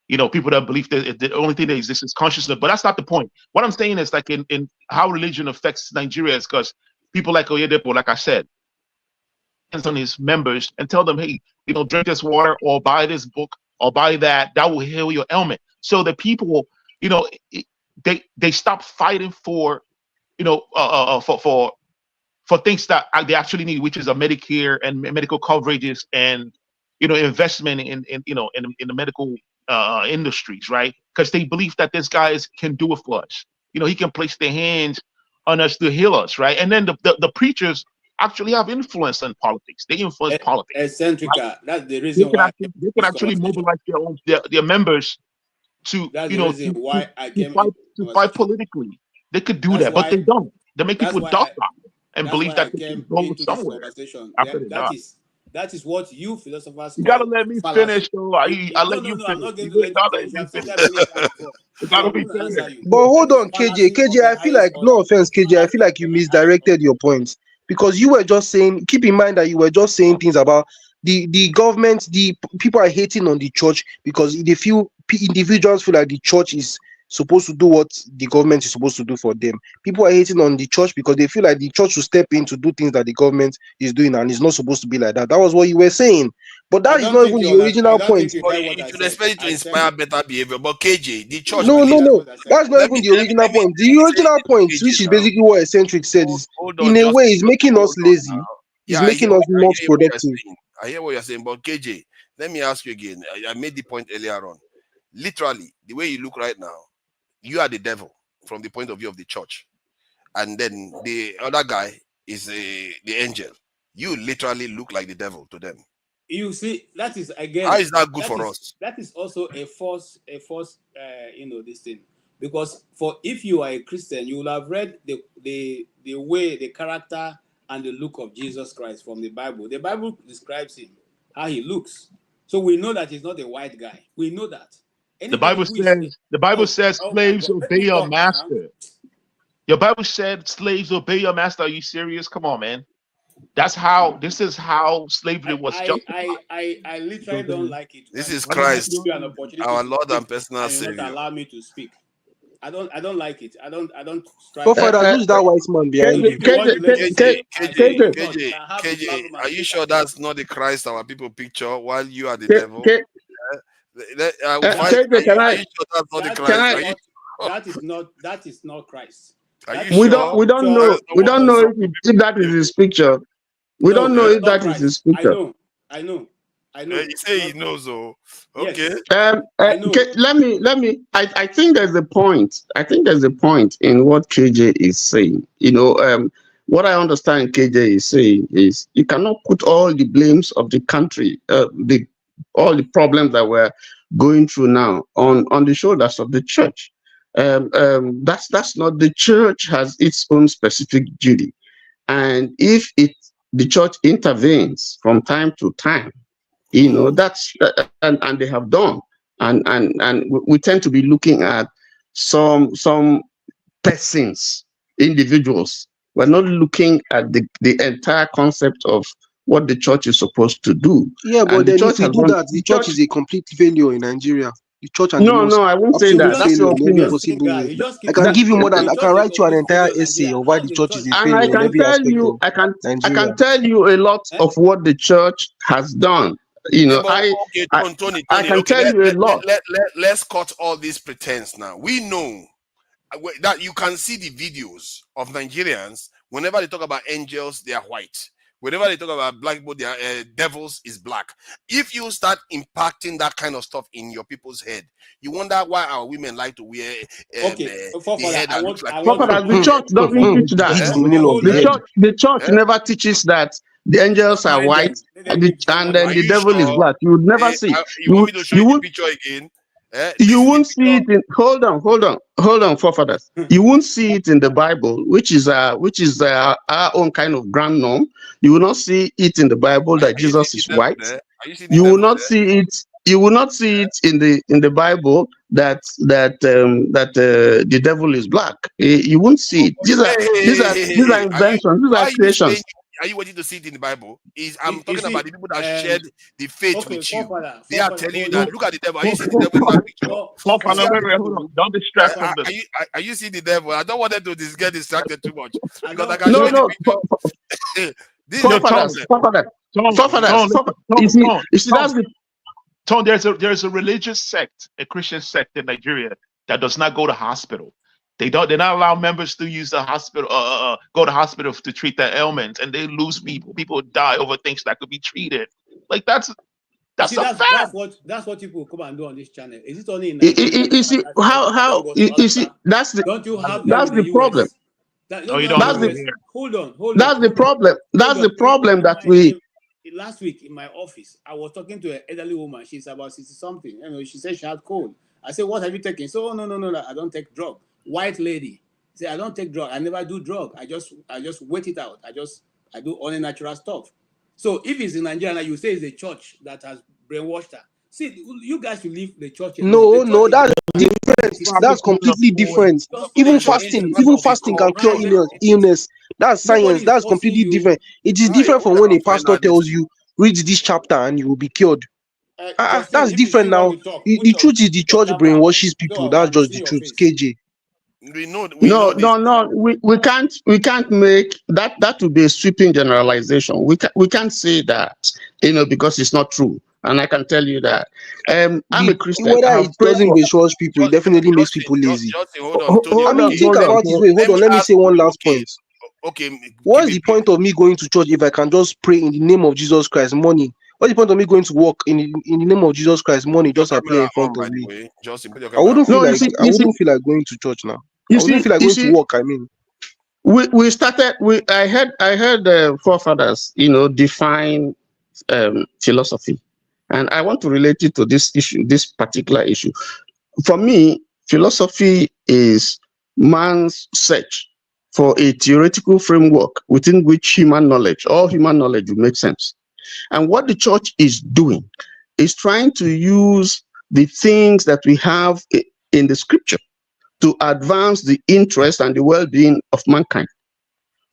C: you know, people that believe that the only thing that exists is consciousness. But that's not the point. What I'm saying is like in how religion affects Nigeria is because people like Oyedepo, like I said, on his members and tell them, hey, you know, drink this water or buy this book or buy that. That will heal your ailment. So the people, you know, they stop fighting for, you know, for things that they actually need, which is a Medicare and medical coverages and, you know, investment in you know in the medical industries, right? Because they believe that this guy can do it for us. You know, he can place their hands on us to heal us, right? And then the preachers actually have influence in politics. They influence politics, right?
A: Eccentrica. That's the reason why I came
C: They
A: into
C: can
A: this
C: actually
A: conversation.
C: mobilize their members to,
A: That's
C: you
A: the
C: know,
A: reason why I came into
C: to
A: this
C: fight
A: conversation.
C: politically. They could do
A: That's
C: that, but
A: why
C: they don't. They make
A: that's
C: people
A: why I
C: docile and
A: that's
C: believe
A: why I
C: that they
A: came
C: can go
A: into this
C: somewhere
A: conversation.
C: after they die.
A: That is what you philosophers
C: You gotta
A: call
C: let me
A: fallacy.
C: finish, though. I
A: No,
C: let
A: no,
C: you
A: no, I'm
C: finish.
A: not going to
C: You
A: let you
C: gotta
A: finish.
C: let
A: You
C: me
A: have said
C: finish.
A: that many times before.
C: You
A: So
C: gotta
A: I'm
C: be
A: going to answer
C: finished.
A: you.
E: But
A: That
E: hold
A: is
E: on, KJ.
A: fallacy of
E: KJ,
A: the
E: I feel
A: highest
E: like,
A: order.
E: no offense, KJ, I feel
A: Fallacy of
E: like you
A: the highest order.
E: misdirected your points because you were just saying, keep in mind that you were just saying things about the government, people are hating on the church because they feel, individuals feel like the church is supposed to do what the government is supposed to do for them. People are hating on the church because they feel like the church should step in to do things that the government is doing, and it's not supposed to be like that. That was what you were saying. But that is not even the
A: I
E: original
A: don't
E: point.
A: think you
B: But
A: heard what
B: you
A: I
B: should
A: said.
B: expect it to
A: I said
B: inspire better behavior. But KJ, the
A: no,
B: church
A: you
E: No,
A: didn't
E: no,
A: hear
B: believes.
E: no.
A: what I said.
E: That's not even the original point. The
B: Let me say
E: original
B: this
E: point,
B: to KJ
E: which is
B: now.
E: basically what Eccentric said,
B: Hold
E: in
B: on,
E: a way, is
B: just
E: making
B: hold
E: us
B: on now.
E: lazy. Is
B: Yeah, I
E: making
B: hear,
E: us
B: I
E: not
B: hear what you're
E: productive.
B: saying. I hear what you're saying. But KJ, let me ask you again. I made the point earlier on. Literally, the way you look right now, you are the devil from the point of view of the church, and then the other guy is the angel. You literally look like the devil to them.
A: You see, that is
B: How
A: again,
B: is that good for us?
A: that is also this thing, because for if you are a Christian, you will have read the way, the character, and the look of Jesus Christ from the Bible. The Bible describes him, how he looks, so we know that he's not a white guy. We know that anybody who is
C: The Bible
A: oh,
C: says
A: oh my
C: slaves
A: God, let
C: obey
A: me
C: your
A: talk now.
C: master. Your Bible said slaves obey your master. Are you serious? Come on, man. This is how slavery was justified.
A: I literally don't like it
B: This
A: when
B: is
C: Let me
A: I
C: help
B: Christ,
A: give you an
C: you.
A: opportunity
B: our
A: to
B: Lord
A: speak
B: and personal
A: and you not
B: Savior.
A: allow me to speak. I don't like it. I don't strive for
E: Forefathers,
A: that.
E: who's that white man
A: So
E: behind
C: KJ,
A: if
E: you?
A: you want to let me
B: KJ,
A: speak, I say,
B: KJ,
A: if not, you
B: KJ,
A: can have the
B: KJ,
A: platform
B: are
A: and
B: you
A: speak
B: sure
A: as you
B: that's
A: want.
B: not the Christ our people picture while you are the
E: K,
B: devil?
E: K,
A: That is
E: KJ,
B: Are you sure that's not the
A: that
E: can
B: Christ?
A: is
E: I?
B: Are you
A: not that is not Christ.
B: are
A: That
B: you
A: is
E: We
A: a
E: don't,
B: sure
E: we don't
A: picture
B: that
E: know.
B: is not
E: We
B: what
E: don't
A: of
E: know
B: some
E: if that is
B: people
E: his picture. We don't
A: no,
E: know
B: believe?
A: it's
E: if
A: not
E: that is
A: Christ.
E: his picture.
A: I
B: Eh,
A: know.
B: you
A: It's
B: say he
A: not Christ.
B: knows, oh, okay.
A: Yes, I know.
D: I think there's a point. I think there's a point in what KJ is saying. What I understand KJ is saying is you cannot put all the blames of the country, all the problems that we're going through now on the shoulders of the church. That's not, the church has its own specific duty. And if the church intervenes from time to time, that's and they have done. and we tend to be looking at some persons, individuals. We're not looking at the entire concept of what the church is supposed to do.
E: Yeah, but
D: And the
E: then
D: church
E: if we
D: has
E: do
D: gone.
E: that, the church is a complete failure in Nigeria. The church and the
D: No,
E: mosque,
D: I won't say
E: absolute
D: that. That's
E: failure
D: your
E: in every
D: opinion.
E: possible way.
A: You just
E: I
A: keep
E: can
D: That,
E: give you more than,
A: the
E: I can
A: church is
E: write you an
A: complete
E: entire
A: failure in
E: essay
A: Nigeria.
E: of why
A: How
E: the
A: the
E: church
A: church
E: is a
A: is
D: and I
E: failure in
A: failure?
D: can
E: every
D: tell
E: aspect
D: you,
E: of
D: I
E: Nigeria.
D: can tell you a lot of what the church has done. You
B: Yeah,
D: know,
B: but okay, Tony,
D: I can
B: okay,
D: tell you a lot.
B: let's cut all this pretense now. We know that you can see the videos of Nigerians whenever they talk about angels, they are white. Whenever they talk about black people, they are devils is black. If you start impacting that kind of stuff in your people's head, you wonder why our women like to wear
A: Okay,
B: the head that looks like
D: But
B: cotton.
D: the church doesn't teach that.
E: Hit the nail on
A: hold
E: the
A: on.
E: head.
D: The church never teaches that the angels
A: Don't
D: are
A: mind
D: white
A: them. Let them keep saying
D: and
A: what they
D: then
B: Are
D: the
A: want
B: you
A: to say.
D: devil is
B: sure?
D: black. You would never see.
B: You want me to show you the
D: won't
B: picture again?
D: you
B: This is the
D: won't see it
B: picture.
D: in hold on, forefathers. You won't see it in the Bible, which is our own kind of grand norm. You will not see it in the Bible that
B: Are you seeing
D: Jesus
B: the
D: is
B: devil
D: white.
B: there? Are you seeing the
D: You will
B: devil
D: not
B: there?
D: see it. You will not see it in the Bible that the devil is black. You won't see it. These are
B: Are you
D: inventions. These
B: why
D: are
B: are you saying
D: creations.
B: are you waiting to see it in the Bible? I'm
A: You
B: talking about
A: see,
B: the people that shared the faith
A: okay,
B: with you. They are telling you
A: hold
B: that
A: on.
B: look at the devil. Are you seeing the devil in that picture? You see
A: Forefather,
B: how
D: Forefather,
B: the
D: hold on. Don't distract from this.
B: are you seeing the devil? I don't want them to get distracted too much
A: I
B: because I
A: don't.
B: can show you the
D: No,
B: picture. This is
F: Yo,
B: the
F: Tone,
B: problem.
F: listen,
D: You see, that's the
F: Tone, there's a religious sect, a Christian sect in Nigeria that does not go to hospital. They're not allow members to use the hospital, go to hospital to treat their ailments, and they lose people. People die over things that could be treated. Like that's
A: You see,
F: a fact.
A: that's what people come and do on this channel. Is it only in Nigeria
D: you see
A: that goes to
D: you see
A: hospital?
D: that's
A: Don't you have them
D: that's
A: in the
D: the problem.
A: US?
F: No,
A: Don't
F: you
A: you have
F: don't
A: the
D: That's
F: over
D: the
A: US?
F: here.
A: Hold on,
D: that's the problem.
A: hold
D: That's the
A: on.
D: problem that we.
A: Last week in my office, I was talking to an elderly woman. She's about 60 something. You know, she said she had cold. I said, "What have you taken?" So, "Oh, no, I don't take drug." White lady say, "I don't take drug. I never do drug. I just wait it out. I do only natural stuff." So if it's in Nigeria, you say it's the church that has brainwashed her. See, you guys should leave the church alone. The church
E: No,
A: is
E: that's different. That's completely different.
A: just
E: Even
A: find
B: Church is
E: fasting,
A: anything.
E: even
B: part of the
E: fasting can cure
A: Find
B: culture.
A: anything.
E: illness. That's
A: Nobody
E: science.
A: is
E: That's
A: forcing
E: completely
A: you.
E: different. It is
B: How
E: different
B: you
E: from when a
B: find
E: pastor
B: out this
E: tells
B: thing?
E: you, read this chapter and you will be cured.
A: Justin,
E: That's
A: if you
E: different
A: still want
E: now.
A: to talk,
E: The truth is the
A: put your
E: church
A: camera on
E: brainwashes people.
A: so I
E: That's
A: can
E: just
A: see
E: the
A: your
E: truth.
A: face.
E: KJ.
B: We know
D: No,
B: this.
D: we can't make that. That would be a sweeping generalization. We can't say that, because it's not true. And I can tell you that. I'm a Christian. I
E: Whether
D: have
E: it
D: prayed
E: doesn't
D: for.
E: brainwash people, it definitely makes people lazy.
B: Justin, hold on, Tony.
E: I mean,
B: Okay,
E: think
D: Hold on.
E: about it. Wait, hold
B: let
E: on.
B: me
E: Let me
B: ask.
E: say one last
B: Okay,
E: point.
B: okay, give
E: What's
B: it.
E: the point of me going to church if I can just pray in the name of Jesus Christ money? What's the point of me going to work in the name of Jesus Christ money
B: Put your
E: just appear
B: camera
E: in front
B: on,
E: of
B: by the
E: me?
B: way. Justin, put your
E: I
B: camera
E: wouldn't
B: on.
E: feel
D: No,
E: like going to church now. I wouldn't feel like going to work. I mean,
D: we started. I heard the forefathers, define philosophy, and I want to relate it to this issue, this particular issue. For me, philosophy is man's search for a theoretical framework within which all human knowledge will make sense. And what the church is doing is trying to use the things that we have in the scripture to advance the interest and the well-being of mankind.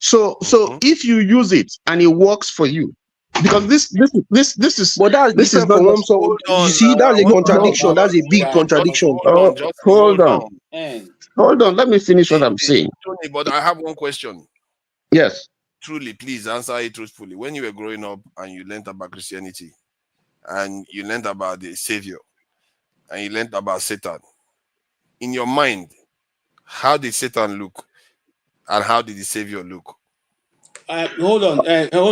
D: So if you use it and it works for you, because this is
E: but that's
D: this is
E: different
D: not
E: from one.
D: just.
E: So
B: Hold
E: you
B: on
E: see,
B: now.
E: that's a
B: Hold
E: contradiction. That's a big
B: on, Justin.
E: contradiction.
B: Justin.
D: Hold
B: Hold
D: on.
B: on.
A: And
D: Hold on, let me finish what I'm saying.
B: Tony, but I have one question.
D: Yes.
B: Truly, please answer it truthfully. When you were growing up and you learned about Christianity and you learned about the Savior and you learned about Satan, in your mind, how did Satan look and how did the Savior look?
A: hold on.
B: Hey,
A: Tony,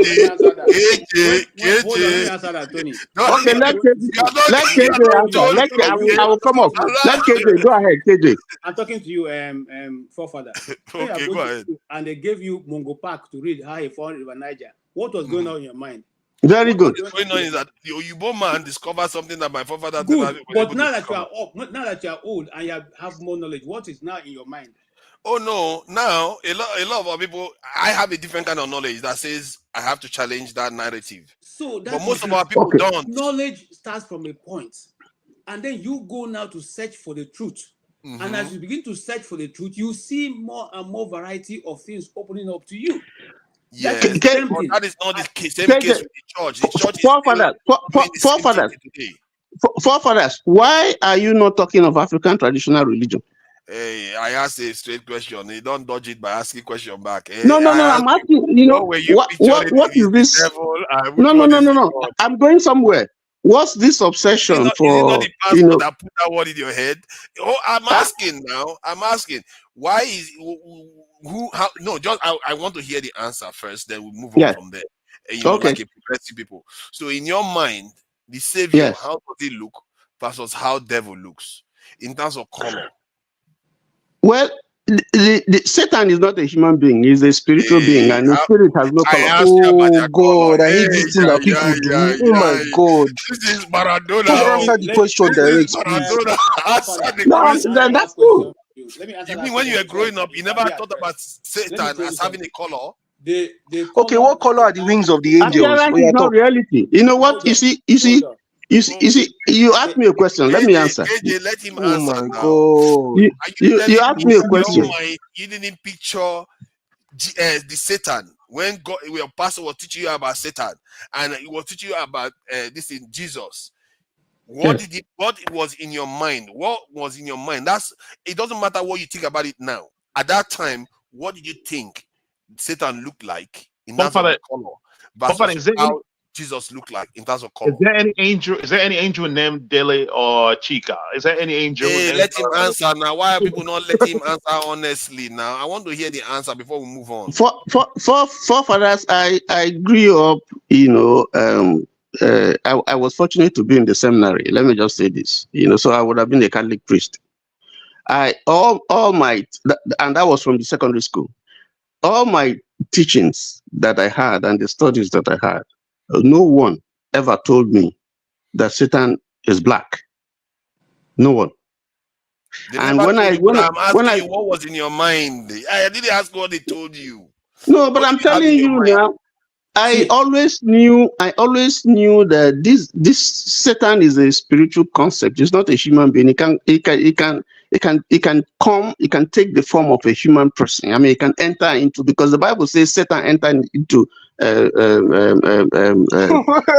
A: let me answer that. Hold on, let me
B: KJ.
A: answer that, Tony.
D: Okay,
A: When
D: let KJ answer. I will come up. Let KJ go ahead, KJ.
A: I'm talking to you, forefather. When you are
B: Okay,
A: going
B: go
A: to
B: ahead.
A: school and they gave you Mungo Park to read how he found River Niger, what was going on in your mind?
D: Very good.
B: What's going on is that the Oyubo man discovered something that my forefathers never
A: Good,
B: were
A: but
B: able to
A: now that you
B: discover.
A: are up, now that you are old and you have more knowledge, what is now in your mind?
B: Oh no! Now a lot of our people. I have a different kind of knowledge that says I have to challenge that narrative,
A: So
B: but
A: that
B: most
A: is
B: of
A: it.
B: our people
D: Okay.
B: don't.
A: Knowledge starts from a point, and then you go now to search for the truth. And as you begin to search for the truth, you see more and more variety of things opening up to you. That is
B: Yes,
A: the
D: K-
A: same
B: but
A: thing.
B: that is not the same case
D: KJ,
B: with the church. The church is still
D: forefathers,
B: doing the same thing
D: forefathers,
B: today.
D: forefathers, why are you not talking of African traditional religion?
B: Hey, I asked a straight question. You don't dodge it by asking question back.
D: No,
B: Hey,
D: no,
B: I
D: no.
B: asked
D: I'm
B: you,
D: asking.
B: what were you picturing?
D: What
B: Is
D: is
B: the
D: this?
B: devil, and which
D: No, no,
B: one
D: no,
B: is
D: no,
B: the
D: no.
B: God?
D: I'm going somewhere. What's this
B: Is it
D: obsession
B: not? Is it not
D: for?
B: the pastor that put that word in your head? Oh, I'm
D: Huh?
B: asking now. I'm asking. Why is who? How? No, just I want to hear the answer first. Then we move on
D: Yes.
B: from there.
D: Okay.
B: Like a progressive people. So in your mind, the savior,
D: Yes.
B: how does he look versus how devil looks in terms of color?
D: Well, the Satan is not a human being. He's a spiritual being,
B: Hey,
D: and the spirit has no
B: I
D: color.
B: asked you about
E: Oh
B: their color.
E: God, I hate
B: Hey,
E: this thing
B: yeah,
E: that
B: yeah,
E: people
B: yeah,
E: do. Oh my
B: yeah.
E: God.
B: This is Maradona.
E: Just
A: Let
E: answer
A: me
E: the
A: let
E: question
B: This is
E: direct, please.
B: Maradona. Answer the
D: No,
A: let me
B: question.
A: answer
D: that's
A: that
D: true.
A: question. Let me answer
B: You
A: that
B: mean when you
A: question
B: were
A: before
B: growing up,
A: you
B: you
A: can
B: never
A: be
B: thought about
A: addressed. Let me
B: Satan
A: tell you
B: as having a
A: something.
B: color?
A: The
E: Okay,
A: color
E: what
A: that
E: color
A: the
E: are the wings
A: Bible
E: of the
A: portrays.
E: angels? Oh
D: Appearance
E: yeah,
D: is not
E: talk.
D: reality. You know what?
A: Hold on, hold on.
D: You asked me a question. Let me answer.
B: KJ, let him
E: Oh
B: answer
E: my
B: now.
E: God.
D: You,
B: Are you
D: you
B: telling
D: asked
B: me
D: me a
B: in your
D: question.
B: mind you didn't picture the Satan when God, your pastor was teaching you about Satan and he was teaching you about this in Jesus? What
D: Yes.
B: what was in your mind? What was in your mind? It doesn't matter what you think about it now. At that time, what did you think Satan looked like in terms of the
F: Forefather,
B: color
F: Forefather,
B: versus how Jesus looked like in terms of
F: is
B: color?
F: there any angel? Is there any angel named Dele or Chica? Is there any angel
B: Hey,
F: named?
B: let him answer now. Why are people not letting him answer honestly now? I want to hear the answer before we move on.
D: Forefathers, I grew up, I was fortunate to be in the seminary. Let me just say this, so I would have been a Catholic priest. And that was from the secondary school. All my teachings that I had and the studies that I had, no one ever told me that Satan is black. No one.
B: They
D: And
B: never
D: when
B: told
D: I
B: you, but
D: when I
B: I'm
D: when
B: asking
D: I
B: you what was in your mind. I didn't ask what they told you.
D: no, but
B: What
D: I'm
B: did you have
D: telling
B: in your
D: you
B: mind?
D: now. I
A: See,
D: always knew that this Satan is a spiritual concept. It's not a human being. It can come, it can take the form of a human person. I mean, it can enter into, because the Bible says Satan entered into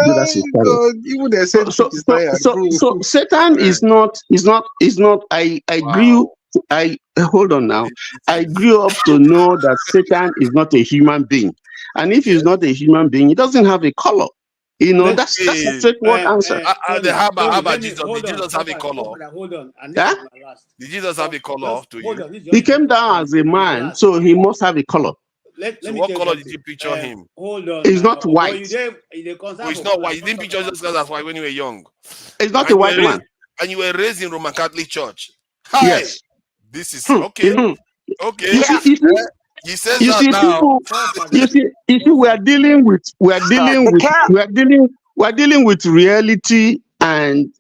D: Judas Iscariot.
E: God, even the eccentric is tired, bro.
D: So Satan
B: Eh,
D: is not. I grew.
B: wow.
D: I hold on now.
B: This
D: I
B: is
D: grew up to know that Satan is not a human being, and if he's
B: yes.
D: not a human being, he doesn't have a color.
A: let
D: That's a
B: Hey,
D: straightforward answer.
A: Tony,
B: how
A: Tony,
B: about
A: let me
B: Jesus? Did
A: hold on.
B: Jesus have a color?
A: Hold on, and this
D: Yeah,
A: is my last.
B: Did Jesus have a color
A: Just
B: to
A: hold
B: you?
A: on. This
D: he
A: is
D: came down as a
A: is my
D: man,
A: last.
D: so he must have a color.
A: Let
B: So
A: me
B: what
A: tell you
B: color did
A: something.
B: you picture him?
A: Hold on
D: He's not
A: now. But
D: white.
A: they
B: Oh,
A: concern
B: it's
A: for
B: not
A: color.
B: white.
A: I'm
B: You
A: not
B: didn't
A: talking
B: picture
A: about
B: Jesus
A: color.
B: as white when you were young.
D: He's not
B: And
D: a
B: you were
D: white
B: raised
D: man.
B: in Roman Catholic Church. Hi.
D: Yes.
B: This is okay.
D: Hmm.
B: Okay.
D: You see, you see,
B: He says
D: you
B: that
D: see,
B: now.
D: people.
A: Forefathers,
D: We are
A: forefathers.
D: dealing with
E: The cap.
D: reality and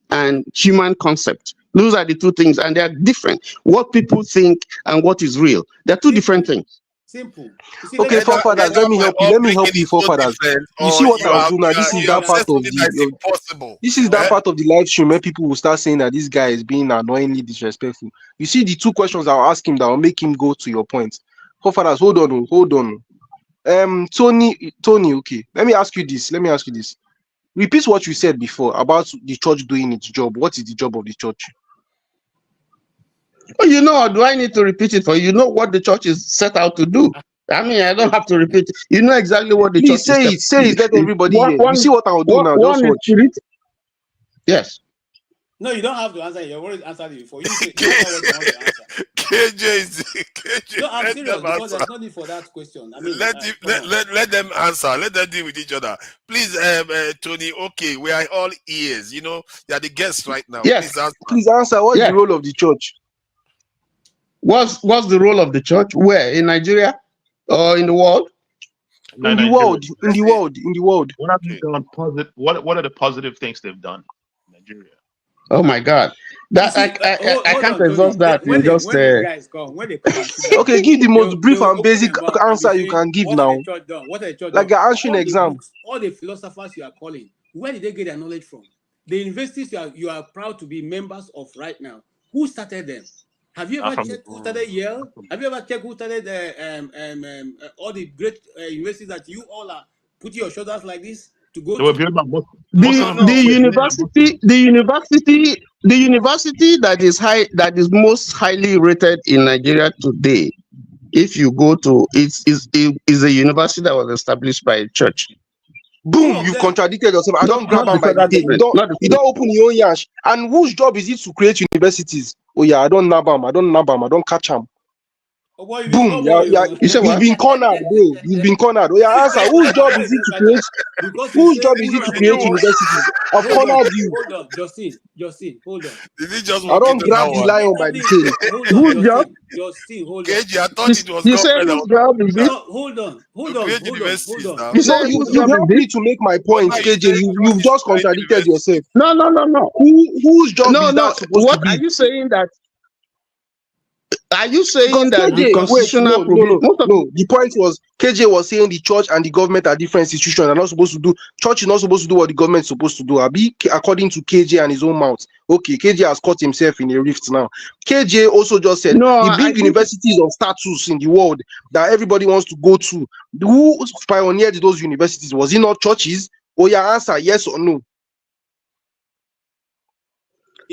D: human concept. Those are the two things, and they are different. What people think and what is real, they're two different
A: Simple,
D: things.
A: simple. You see, let
E: Okay,
A: me ask you.
E: forefathers, let me
B: My
E: help you. Let me
B: upbringing
E: help you,
B: is so
E: forefathers.
B: different,
E: You see
B: or
E: what I'll do now.
B: you have said something that is impossible.
E: This is that part of the live stream where people will start saying that this guy is being annoyingly disrespectful. You see the two questions I'll ask him that will make him go to your point. Forefathers, hold on, hold on. Tony, okay. Let me ask you this. Repeat what you said before about the church doing its job. What is the job of the church?
D: Oh, do I need to repeat it for you? You know what the church is set out to do. I mean, I don't have to repeat it. You know exactly what the
E: Please
D: church is
E: say
D: set.
E: it. Say it. Let everybody hear. You
D: One,
E: see what I'll do now. Just
D: one is
E: watch.
D: spirit. Yes.
A: No, you don't have to answer. You've already answered it before. You answer what you want to answer.
B: KJ,
A: No, I'm
B: let
A: serious
B: them
A: because
B: answer.
A: there's no need for that question. I mean, come on.
B: Let them answer. Let them deal with each other. Please, Tony. Okay, we are all ears. You know, you are the guest right now.
D: Yes.
B: Please answer.
E: Please answer. What's the
D: Yes.
E: role of the church?
D: What's the role of the church? Where, in Nigeria or in the world?
E: In the
F: Nigeria.
E: world. In the world.
F: What have they
B: Okay.
F: done? What are the positive things they've done in Nigeria?
D: Oh my God. That I
A: hold
D: can't
A: on, Tony.
D: exhaust that in just
A: When the guys come, when they come and sit down,
E: Okay, give the most
A: they
E: brief
A: will
E: and
A: open
E: basic
A: their mouth and be
E: answer you
A: saying,
E: can give
A: "What have
E: now.
A: the church done? What have the church
E: Like
A: done?"
E: you're answering
A: All
E: an
A: the
E: exam.
A: books, all the philosophers you are calling, where did they get their knowledge from? The universities you are proud to be members of right now. Who started them? Have you
F: Not
A: ever
F: from
A: checked who started Yale? Have you ever checked who started all the great universities that you all are putting your shoulders like this to go
F: they were
A: to?
F: built by most
D: the
F: of them
D: the
F: were built by Muslims.
D: university that is most highly rated in Nigeria today, if you go to is a university that was established by a church.
A: All
E: Boom,
A: of
E: you've
A: them.
E: contradicted yourself. I don't grab
D: Not the
E: them by the
D: federal
E: tail.
D: government. Not the
E: You don't open your own yash. And whose job is it to create universities? Oh yeah, I don't nab them. I don't catch them.
A: Oh boy, you be
E: Boom,
A: small
E: yeah,
A: boy.
E: yeah.
D: You say
E: You've
D: what?
E: been cornered, bro. You've been cornered. Oh yeah, answer. Whose job is it to create?
A: Because you
E: Whose
A: say
E: job is
A: who
E: it to
A: job
B: Did
A: is
E: create
B: you
A: it?
E: universities? I've cornered you.
A: Hold on, Justin, hold on.
B: did he just
E: I
B: walk
E: don't
B: into that
E: grab the
B: one?
E: lion by the tail.
A: Hold on,
D: Whose job?
A: Justin, hold on.
B: KG, I thought it was
D: You say
B: government that
D: whose
B: was
D: job is it?
A: No, hold on,
B: to create universities
A: hold on.
D: You
B: now.
D: say
E: No,
D: whose
E: you've
D: job is
E: helped
D: it?
E: me to make my
B: But
E: point,
B: now you
E: KJ.
B: say
E: You've
B: church is to
E: just
B: create
E: contradicted
B: universities.
E: yourself.
D: No.
E: Whose job
D: No,
E: is
D: no.
E: that supposed to
D: What are
E: be?
D: you saying that? Are you
E: Because
D: saying that the
E: KJ, wait,
D: constitutional provision? Most of
E: no. The point was KJ was saying the church and the government are different institutions. They're not supposed to do. Church is not supposed to do what the government is supposed to do. Abi, according to KJ and his own mouth. Okay, KJ has caught himself in a rift now. KJ also just said
D: no,
E: the
D: I
E: big
D: think
E: universities of status in the world that everybody wants to go to. Who pioneered those universities? Was it not churches? Oh, yeah, answer yes or no.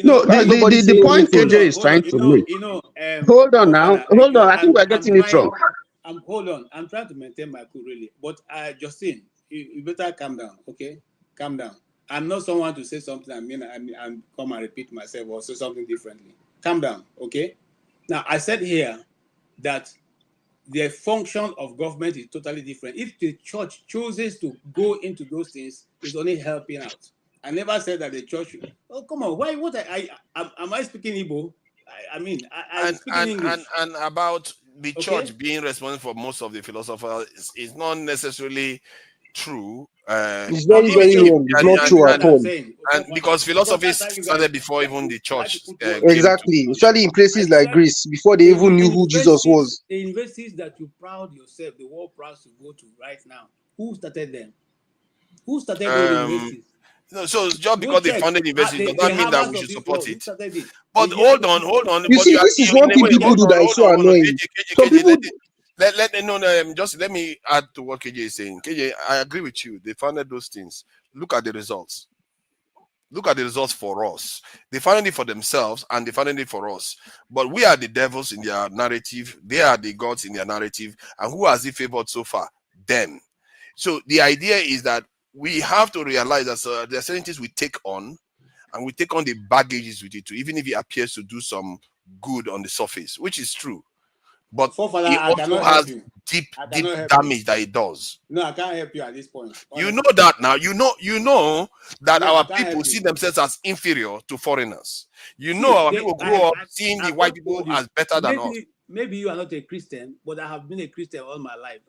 D: no.
E: Why is nobody
D: The
E: saying
D: point
E: anything?
D: KJ is
A: Hold on.
D: trying to make. Hold on now.
A: Forefather,
D: Hold on. I think we're getting it wrong.
A: hold on. I'm trying to maintain my cool really. But Justin, you better calm down, okay? Calm down. I'm not someone to say something and come and repeat myself or say something differently. Calm down, okay? Now I said here that the function of government is totally different. If the church chooses to go into those things, it's only helping out. I never said that the church. Oh, come on! Why? What? Am I speaking Igbo? I
B: and
A: speak in
B: and
A: English.
B: and and about the
A: Okay.
B: church being responsible for most of the philosophers is not necessarily true.
E: It's
A: I'm
E: very,
A: not
E: very
A: saying.
E: wrong. It's
A: I'm
E: not
A: not saying
E: true at
A: what I'm
E: all.
A: saying.
B: And because
A: Because
B: philosophy
A: that's how you guys
B: started before even the
A: like to
B: church
A: put words in
B: came
A: my
B: to.
E: Exactly.
A: mouth.
E: Especially in
A: I
E: places like
A: said
E: Greece, before they even knew who Jesus was.
A: the universities that you proud yourself, the world proud to go to right now. Who started them? Who started those
B: Um,
A: universities?
B: no, so just
A: Go
B: because they
A: check.
B: funded universities does
A: The
B: not mean that
A: Harvard
B: we
A: of
B: should
A: this
B: support
A: world. Who
B: it.
A: started it? The
B: But
A: Yale
B: hold
A: of
B: on,
A: this world.
B: hold on.
E: You
B: But
E: see,
B: you are
E: this is one
B: in a
E: thing
B: way.
E: people
B: Hold
E: do
B: on,
E: that is
B: hold
E: so
B: on, hold on.
E: annoying. Some
B: KJ,
E: people,
B: let me add to what KJ is saying. KJ, I agree with you. They funded those things. Look at the results. Look at the results for us. They funded it for themselves and they funded it for us. But we are the devils in their narrative. They are the gods in their narrative. And who has it favored so far? Them. So the idea is that we have to realize that there are certain things we take on, and we take on the baggages with it too, even if it appears to do some good on the surface, which is true. But
A: Forefather,
B: it
A: I
B: also
A: cannot help
B: has
A: you.
B: deep
A: I cannot help you.
B: damage that it does.
A: No, I can't help you at this point.
B: You know
A: Honestly.
B: that now. You know that
A: No, I
B: our
A: can't
B: people
A: help
B: see
A: you.
B: themselves as inferior to foreigners. You know
A: See,
B: our people grow up seeing the
A: I've
B: white
A: just
B: people
A: told you.
B: as better than us.
A: Maybe you are not a Christian, but I have been a Christian all my life.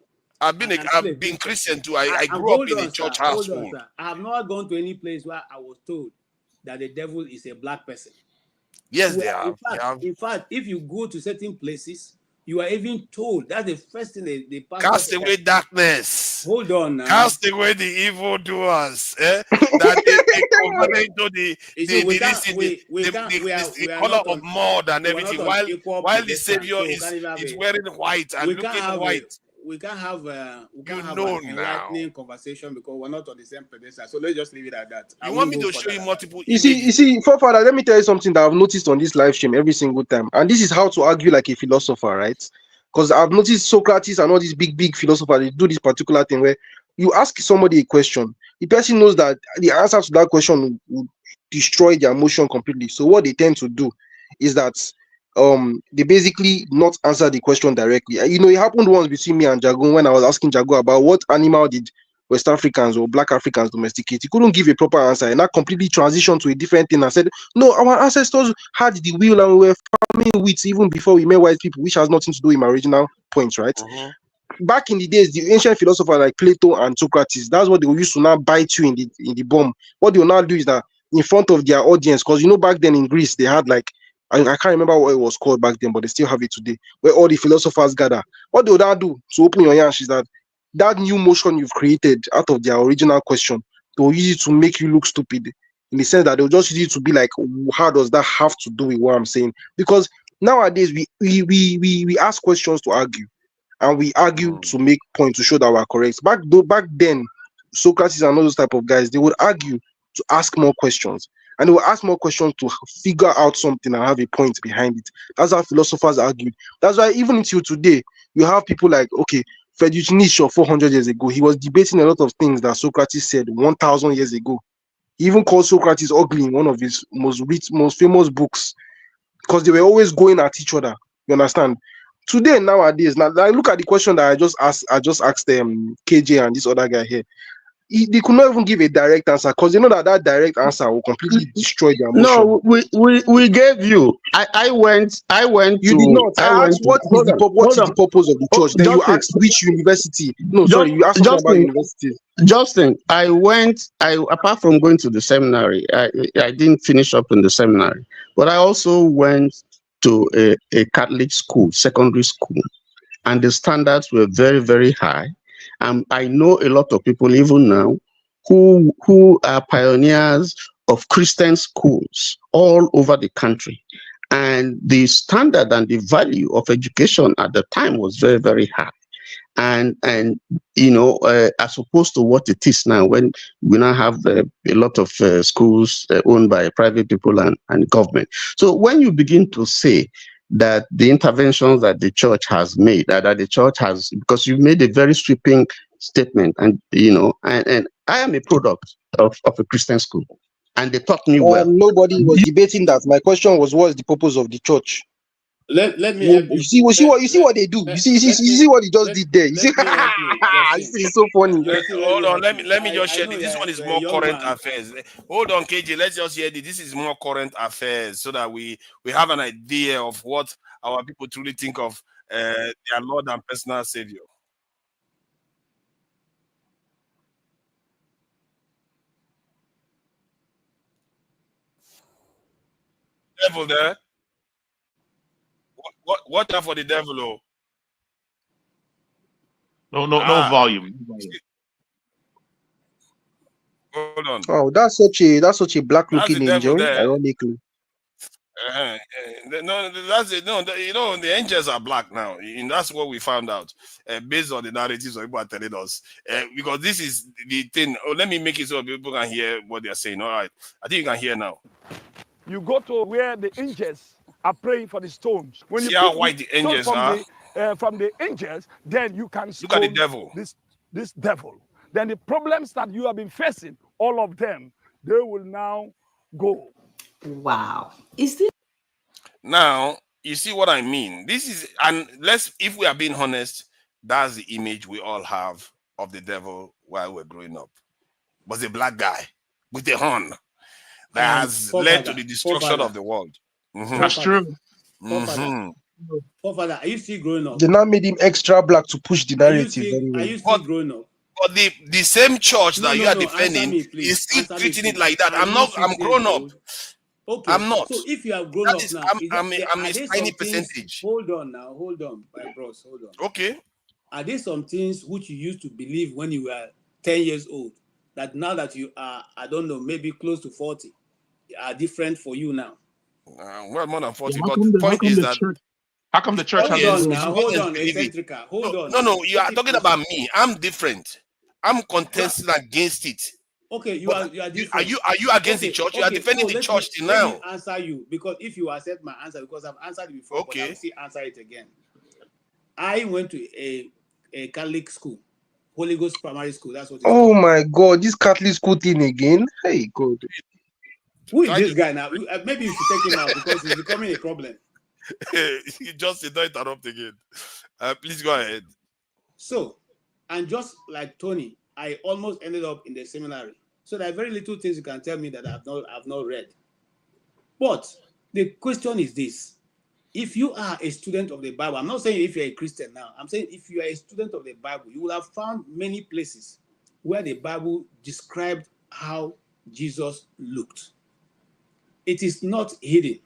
B: I've
A: And I'm still a
B: been
A: Christian.
B: Christian too. I
A: And
B: grew up
A: hold
B: in a
A: on,
B: church
A: sir. Hold on,
B: household.
A: sir. I have not gone to any place where I was told that the devil is a black person.
B: Yes, they
A: Well,
B: have. They have.
A: in fact, if you go to certain places, you are even told that's the first thing the pastor
B: Cast
A: said.
B: away darkness.
A: Hold on now.
B: Cast away the evildoers. That they convert into the color of mud and
A: we are not
B: everything,
A: on equal
B: while the
A: pedestal,
B: Savior
A: so we
B: is
A: can't even have
B: wearing white and
A: we can't
B: looking
A: have a
B: white.
A: we can't have
B: You
A: an
B: know now.
A: enlightening conversation because we're not on the same pedestal. So let's just leave it at that. I
B: You want
A: won't
B: me
A: go
B: to show
A: further
B: you
A: than that.
B: multiple
E: you
B: images?
E: see, forefather, let me tell you something that I've noticed on this live stream every single time. And this is how to argue like a philosopher, right? Because I've noticed Socrates and all these big philosophers, they do this particular thing where you ask somebody a question, the person knows that the answer to that question will destroy their emotion completely. So what they tend to do is that they basically not answer the question directly. You know, it happened once between me and Jago when I was asking Jago about what animal did West Africans or Black Africans domesticate. He couldn't give a proper answer, and that completely transitioned to a different thing and said, no, our ancestors had the wheel and we were farming wheat even before we met white people, which has nothing to do with my original point, right? Back in the days, the ancient philosophers like Plato and Socrates, that's what they used to now bite you in the bum. What they will now do is that in front of their audience, because you know back then in Greece they had like I can't remember what it was called back then, but they still have it today, where all the philosophers gather. What they would now do to open your yansh is that new motion you've created out of their original question, they'll use it to make you look stupid, in the sense that they'll just use it to be like, how does that have to do with what I'm saying? Because nowadays we ask questions to argue, and we argue to make points to show that we're correct. Back then, Socrates and all those type of guys, they would argue to ask more questions, and they will ask more questions to figure out something and have a point behind it. That's how philosophers argued. That's why even until today, you have people like, okay, Friedrich Nietzsche 400 years ago, he was debating a lot of things that Socrates said 1,000 years ago. He even called Socrates ugly in one of his most famous books, because they were always going at each other. You understand? Today, nowadays, now look at the question that I just asked them, KJ and this other guy here. They could not even give a direct answer, because they know that direct answer will completely destroy their motion.
D: No, we gave you. I went.
E: You
D: to,
E: did not. I asked what is the purpose of the church. Then you asked which university. No, sorry, you asked something about universities.
D: Justin, I apart from going to the seminary, I didn't finish up in the seminary, but I also went to a Catholic school, secondary school, and the standards were very, very high. I know a lot of people even now who are pioneers of Christian schools all over the country. And the standard and the value of education at the time was very, very high. And you know, as opposed to what it is now, when we now have a lot of schools owned by private people and government. So when you begin to say that the interventions that the church has made, that the church has, because you made a very sweeping statement, and you know, and I am a product of a Christian school, and they taught me well.
E: Nobody was debating that. My question was, what is the purpose of the church?
A: Let me help you.
E: You see what they do. You see what he just did there. You see, it's so funny.
B: Hold on, let me just share this. This one is more current affairs. Hold on, KJ. Let's just hear this. This is more current affairs, so that we have an idea of what our people truly think of their Lord and personal Savior. Devil there. Watch out for the devil, oh.
F: No volume.
B: Hold on.
E: Oh, that's such a black looking angel. Ironically.
B: No, that's it. No, you know, the angels are black now, and that's what we found out based on the narratives people are telling us. Because this is the thing. Oh, let me make it so people can hear what they're saying. All right, I think you can hear now.
G: You go to where the angels are praying for the stones. When
B: see
G: you
B: how white the angels are
G: from the angels, then you can
B: look at the devil.
G: This devil. Then the problems that you have been facing, all of them, they will now go.
H: Wow. Is this
B: now? You see what I mean? This is, and if we are being honest, that's the image we all have of the devil while we're growing up. Was a black guy with a horn that has led to the destruction of the world.
F: Mm-hmm. That's true.
A: Forefather, are you still growing up?
E: They now made him extra black to push the narrative.
A: Are you still growing up?
B: But the same church that you are defending is still treating it like that. I'm grown up.
A: Okay.
B: I'm not.
A: So if you have grown up now,
B: I'm a tiny percentage.
A: Hold on, my bros, hold on.
B: Okay.
A: Are there some things which you used to believe when you were 10 years old that now that you are, I don't know, maybe close to 40, are different for you now?
B: Well, more than 40. But the point is that
F: how come the church
A: hold on, Eccentrica. Hold on.
B: No, you are talking about me. I'm different. I'm contesting against it.
A: Okay, you are different.
B: Are you against the church? You are defending the church till now.
A: Let me answer you, because if you accept my answer, because I've answered it before,
B: okay,
A: but I'll still answer it again. I went to a Catholic school, Holy Ghost Primary School. That's what it's
E: called.
A: My
E: God, this Catholic school thing again. Hey, God.
A: Who is this guy now? Maybe you should take him out because he's becoming a problem.
B: Just don't interrupt again. Please go ahead.
A: So, and just like Tony, I almost ended up in the seminary. So there are very little things you can tell me that I've not read. But the question is this: if you are a student of the Bible, I'm not saying if you're a Christian now. I'm saying if you are a student of the Bible, you will have found many places where the Bible described how Jesus looked. It is not hidden.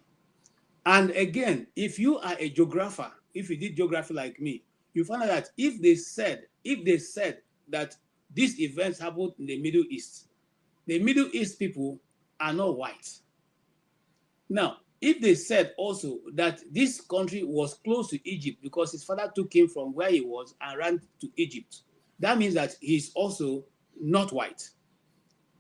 A: And again, if you are a geographer, if you did geography like me, you find out that if they said that these events happened in the Middle East people are not white. Now, if they said also that this country was close to Egypt because his father took him from where he was and ran to Egypt, that means that he's also not white.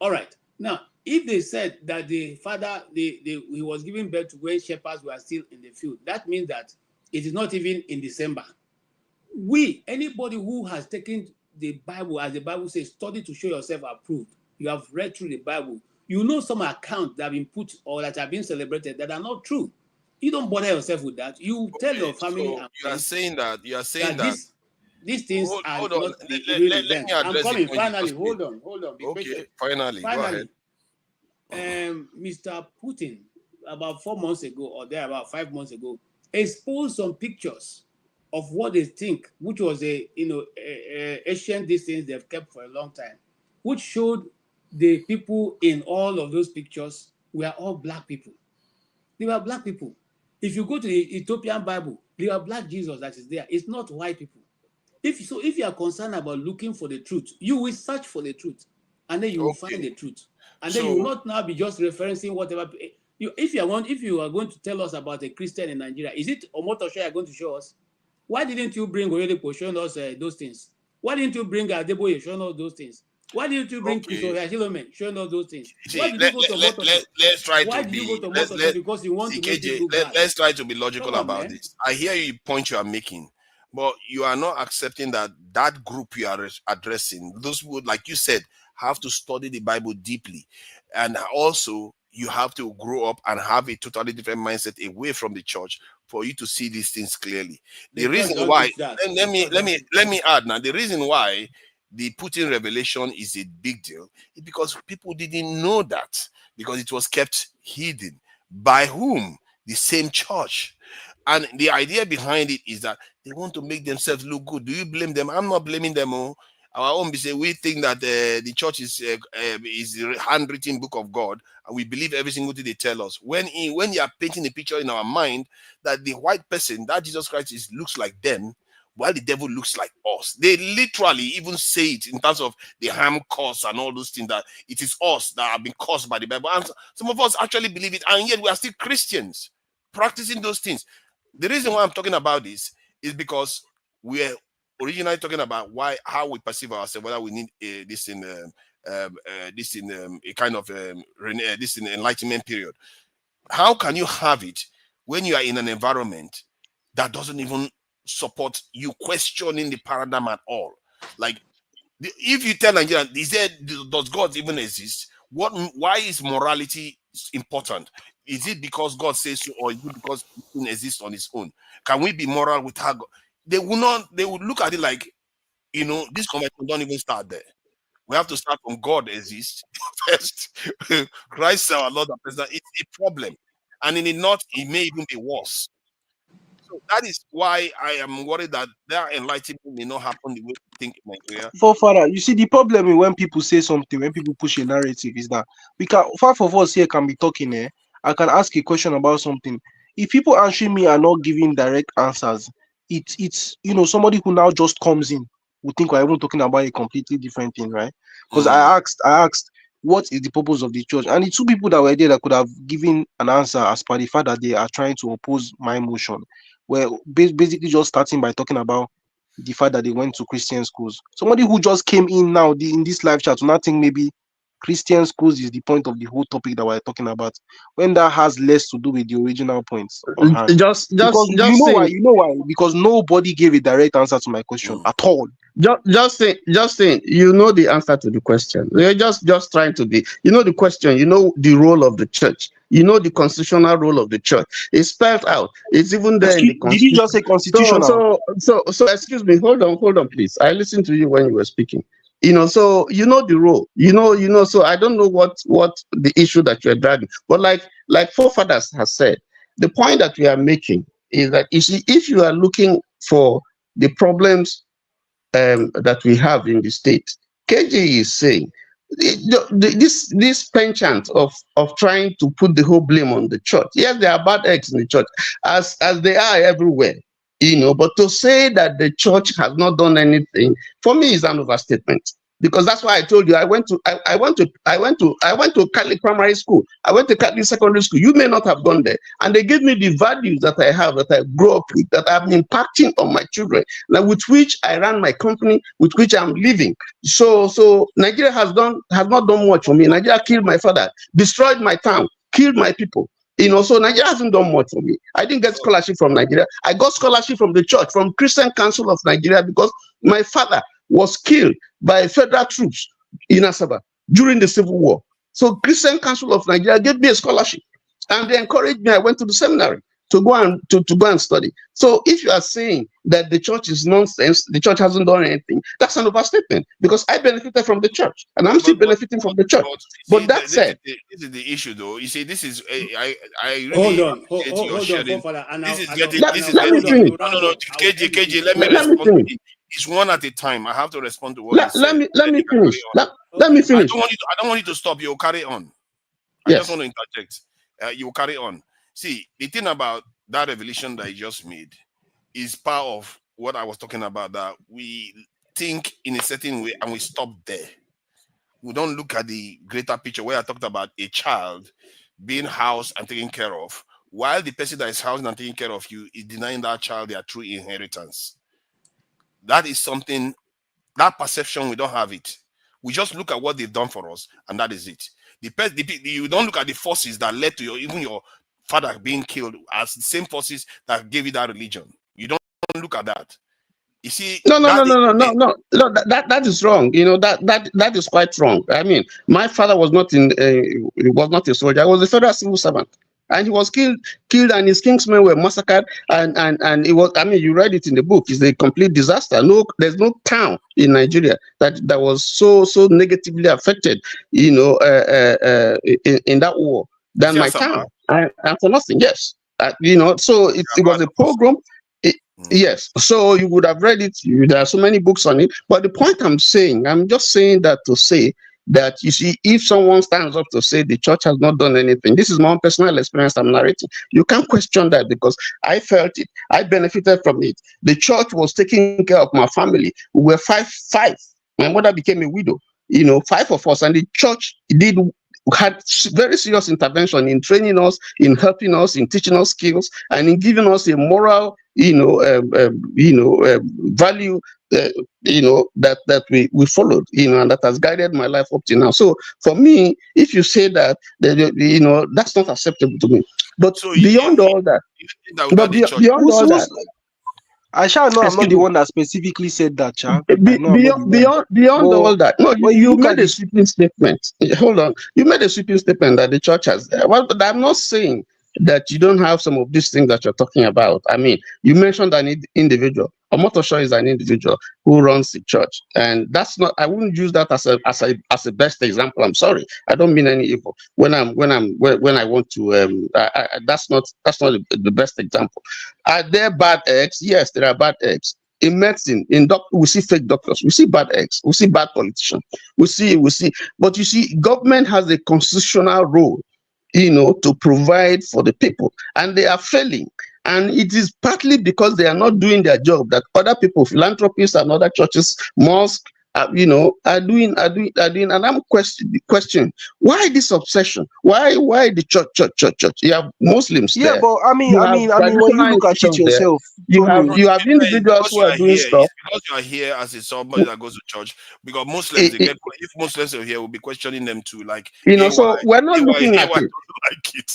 A: All right. Now, if they said that the father, he was giving birth to when shepherds were still in the field, that means that it is not even in December. Anybody who has taken the Bible, as the Bible says, study to show yourself approved, you have read through the Bible, you know some accounts that have been put or that have been celebrated that are not true. You don't bother yourself with that. You tell your family
B: so
A: and
B: you are
A: friends
B: saying that
A: these things are
B: hold on.
A: not the
B: Let
A: real
B: me
A: event. I'm
B: address the
A: coming.
B: point you
A: Finally,
B: just made.
A: hold on. Be
B: Okay,
A: patient.
B: finally, go ahead.
A: Mr. Putin, about 4 months ago or there about 5 months ago, exposed some pictures of what they think, which was a ancient distance they've kept for a long time, which showed the people in all of those pictures were all black people. They were black people. If you go to the Ethiopian Bible, they are black Jesus that is there. It's not white people. If you are concerned about looking for the truth, you will search for the truth, and then you will find the truth, and then you will not now be just referencing whatever. If you are going to tell us about a Christian in Nigeria, is it Omotosho you are going to show us? Why didn't you bring Oyedepo showing us those things? Why didn't you bring Adeboye showing us those things? Why didn't you bring Chris Oyashilome showing us those things? Why did you go to Omotosho?
B: Let's try
A: Why
B: to
A: did you go
B: be.
A: to Omotosho? Because you want to make it look bad.
B: Let's try to be logical
A: Come on,
B: about
A: man.
B: this. I hear you point you are making, but you are not accepting that group you are addressing, those who, like you said, have to study the Bible deeply, and also you have to grow up and have a totally different mindset away from the church for you to see these things clearly. The reason why, let me add now, the reason why the Putin revelation is a big deal is because people didn't know that, because it was kept hidden. By whom? The same church. And the idea behind it is that they want to make themselves look good. Do you blame them? I'm not blaming them. Oh. Our own, we think that the church is the handwritten book of God, and we believe every single thing they tell us. When you are painting a picture in our mind that the white person, that Jesus Christ looks like them, while the devil looks like us. They literally even say it in terms of the harm cause and all those things, that it is us that have been caused by the Bible. And some of us actually believe it, and yet we are still Christians practicing those things. The reason why I'm talking about this is because we are originally talking about how we perceive ourselves, whether we need this in a kind of this in enlightenment period. How can you have it when you are in an environment that doesn't even support you questioning the paradigm at all? Like, if you tell Nigeria, does God even exist? Why is morality important? Is it because God says so, or is it because it exists on its own? Can we be moral without God? They would look at it like, this conversation don't even start there. We have to start from God exists first. Christ our Lord and President. It's a problem. And in the north, it may even be worse. So that is why I am worried that their enlightenment may not happen the way we think in Nigeria.
E: Father, you see the problem is when people say something, when people push a narrative, is that five of us here can be talking here. I can ask a question about something. If people answering me are not giving direct answers, it's somebody who now just comes in would think we're even talking about a completely different thing, right? Because I asked what is the purpose of the church, and the two people that were there that could have given an answer as per the fact that they are trying to oppose my motion were basically just starting by talking about the fact that they went to Christian schools. Somebody who just came in now in this live chat will not think maybe Christian schools is the point of the whole topic that we're talking about, when that has less to do with the original points on hand.
D: Just
E: You know why? Because nobody gave a direct answer to my question at all.
D: Just saying, you know the answer to the question. You're just trying to be, the question, the role of the church, the constitutional role of the church. It's spelled out. It's even there in the
E: Did
D: constitution.
E: you just say constitutional?
D: So excuse me, hold on, please. I listened to you when you were speaking. So the role, so I don't know what the issue that you're driving, but like forefathers has said, the point that we are making is that, you see, if you are looking for the problems that we have in the state, KJ is saying this penchant of trying to put the whole blame on the church. Yes, there are bad eggs in the church, as they are everywhere, but to say that the church has not done anything, for me, is an overstatement. Because that's why I told you I went to Catholic primary school. I went to Catholic secondary school. You may not have gone there, and they gave me the values that I have, that I grew up with, that I'm impacting on my children, now with which I ran my company, with which I'm living. So Nigeria has not done much for me. Nigeria killed my father, destroyed my town, killed my people. So Nigeria hasn't done much for me. I didn't get scholarship from Nigeria. I got scholarship from the church, from Christian Council of Nigeria, because my father was killed by federal troops in Asaba during the Civil War. So Christian Council of Nigeria gave me a scholarship, and they encouraged me. I went to the seminary to go and study. So if you are saying that the church is nonsense, the church hasn't done anything, that's an overstatement, because I benefited from the church, and I'm still benefiting from the church. But that said,
B: this is the issue, though. You see, this is I really
A: hold on,
B: Father. This is getting.
D: let me finish.
B: No, KG, let me respond. It's one at a time. I have to respond to what you said.
D: Let me finish. Let me finish.
B: I don't want you to stop. You'll carry on. I
D: Yes.
B: just want to interject. You'll carry on. See, the thing about that revelation that you just made is part of what I was talking about, that we think in a certain way and we stop there. We don't look at the greater picture where I talked about a child being housed and taken care of, while the person that is housed and taking care of you is denying that child their true inheritance. That is something, that perception, we don't have it. We just look at what they've done for us, and that is it. You don't look at the forces that led to even your father being killed as the same forces that gave you that religion. You don't look at that. You see,
D: no, that is wrong. That is quite wrong. I mean, my father was not a soldier. I was a federal civil servant, and he was killed, and his kinsmen were massacred, and it was. I mean, you read it in the book. It's a complete disaster. There's no town in Nigeria that was so negatively affected, in that war than my town. And for nothing, yes. So it was a pogrom. Yes, so you would have read it. There are so many books on it. But the point I'm just saying that to say that, you see, if someone stands up to say the church has not done anything, this is my own personal experience I'm narrating. You can't question that, because I felt it. I benefited from it. The church was taking care of my family. We were five. My mother became a widow. 5 of us, and the church had very serious intervention in training us, in helping us, in teaching us skills, and in giving us a moral, value, that we followed, and that has guided my life up to now. So for me, if you say that, that's not acceptable to me. But
E: So
D: beyond all that,
E: I shall know I'm not the one that specifically said that, Cha.
D: Beyond all that, no, you made a sweeping statement. Hold on, you made a sweeping statement that the church has. Well, but I'm not saying that you don't have some of these things that you're talking about. I mean, you mentioned an individual. Omotosho is an individual who runs the church, and that's not. I wouldn't use that as a best example. I'm sorry, I don't mean any evil. When I want to, that's not the best example. Are there bad eggs? Yes, there are bad eggs. In medicine, we see fake doctors, we see bad eggs, we see bad politicians, we see. But you see, government has a constitutional role, to provide for the people, and they are failing. And it is partly because they are not doing their job that other people, philanthropists and other churches, mosques, are doing. And I'm questioning why this obsession? Why the church? You have Muslims there.
E: Yeah, but I mean, when you look at it yourself,
D: you have individuals who are doing stuff.
B: Because you are here as somebody that goes to church, because Muslims, if Muslims are here, we'll be questioning them too. Like,
D: so we're not looking at it.
B: Like it.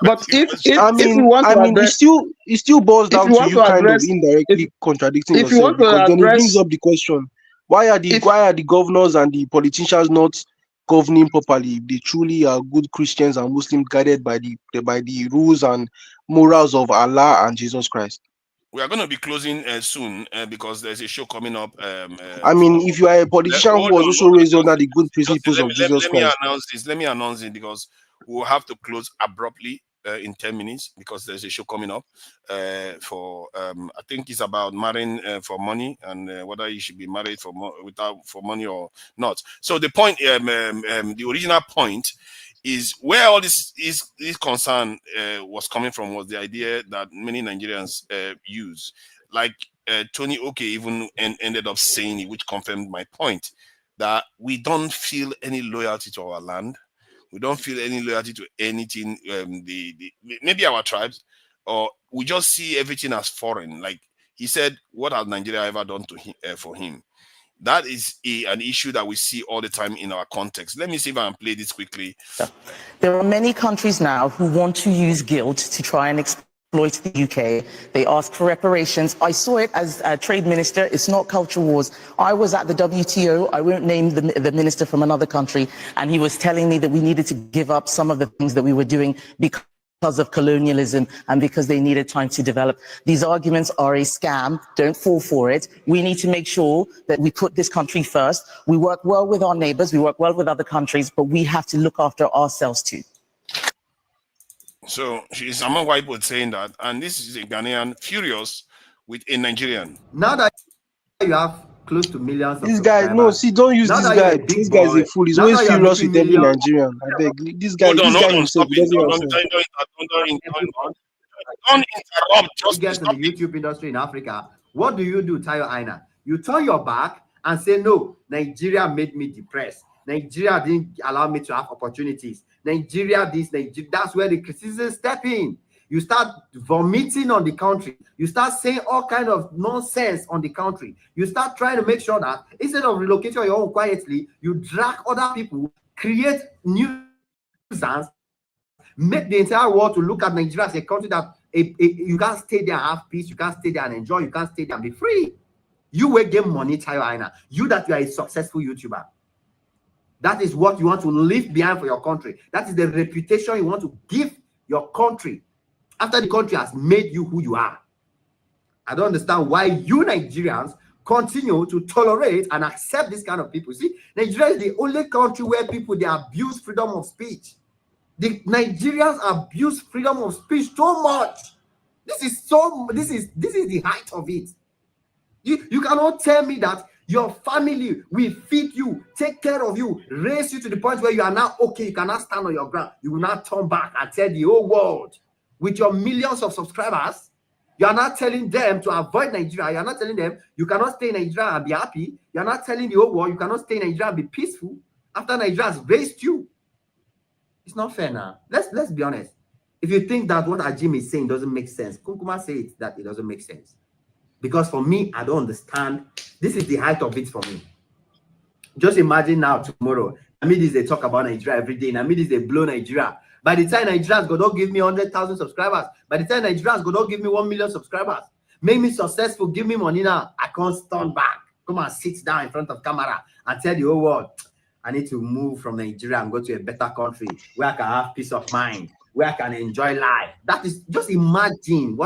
D: But if you want to address,
E: it still boils down to you kind of indirectly contradicting yourself, because then it brings up the question: why are the governors and the politicians not governing properly if they truly are good Christians and Muslims guided by the rules and morals of Allah and Jesus Christ?
B: We are going to be closing soon because there's a show coming up.
E: I mean, if you are a politician who was also raised under the good principles of Jesus Christ.
B: Let me announce it because we'll have to close abruptly in 10 minutes because there's a show coming up for I think it's about marrying for money and whether you should be married for for money or not. So the point, the original point is where all this concern was coming from was the idea that many Nigerians use. Like Tony Oke even ended up saying it, which confirmed my point, that we don't feel any loyalty to our land. We don't feel any loyalty to anything, maybe our tribes, or we just see everything as foreign. Like he said, what has Nigeria ever done to him, for him? That is an issue that we see all the time in our context. Let me see if I can play this quickly.
I: There are many countries now who want to use guilt to try and exploit the UK. They ask for reparations. I saw it as a trade minister. It's not culture wars. I was at the WTO. I won't name the minister from another country. And he was telling me that we needed to give up some of the things that we were doing because of colonialism and because they needed time to develop. These arguments are a scam. Don't fall for it. We need to make sure that we put this country first. We work well with our neighbors. We work well with other countries, but we have to look after ourselves too.
B: So she's among white people saying that, and this is a Ghanaian furious with a Nigerian.
J: Now that you have close to millions of
E: this guy, no, see, don't use this guy. This guy is a fool. He's always furious with every Nigerian. I beg. This guy,
B: Hold on,
E: himself,
B: stop
E: doesn't
B: it.
E: understand.
B: Don't interrupt. Just
J: get to the YouTube industry in Africa. What do, Tayo Aina? You turn your back and say, no, Nigeria made me depressed. Nigeria didn't allow me to have opportunities. Nigeria, that's where the criticism step in. You start vomiting on the country. You start saying all kind of nonsense on the country. You start trying to make sure that instead of relocating on your own quietly, you drag other people, create nuisance, make the entire world to look at Nigeria as a country that you can't stay there and have peace. You can't stay there and enjoy. You can't stay there and be free. You will get money, Tayo Aina. You that you are a successful YouTuber. That is what you want to leave behind for your country. That is the reputation you want to give your country after the country has made you who you are. I don't understand why you Nigerians continue to tolerate and accept this kind of people. See, Nigeria is the only country where people, they abuse freedom of speech. The Nigerians abuse freedom of speech so much. This is the height of it. You cannot tell me that your family will feed you, take care of you, raise you to the point where you are now okay. You cannot stand on your ground. You will not turn back and tell the whole world with your millions of subscribers. You are not telling them to avoid Nigeria. You are not telling them you cannot stay in Nigeria and be happy. You are not telling the whole world you cannot stay in Nigeria and be peaceful after Nigeria has raised you. It's not fair now. Let's be honest. If you think that what Ajim is saying doesn't make sense, Kunkuma says that it doesn't make sense. Because for me, I don't understand. This is the height of it for me. Just imagine now tomorrow. They talk about Nigeria every day. They blow Nigeria. By the time Nigerians go, don't give me 100,000 subscribers. By the time Nigerians go, don't give me 1 million subscribers. Make me successful. Give me money now. I can't stand back. Come and sit down in front of camera and tell the whole world, I need to move from Nigeria and go to a better country where I can have peace of mind, where I can enjoy life. That is, just imagine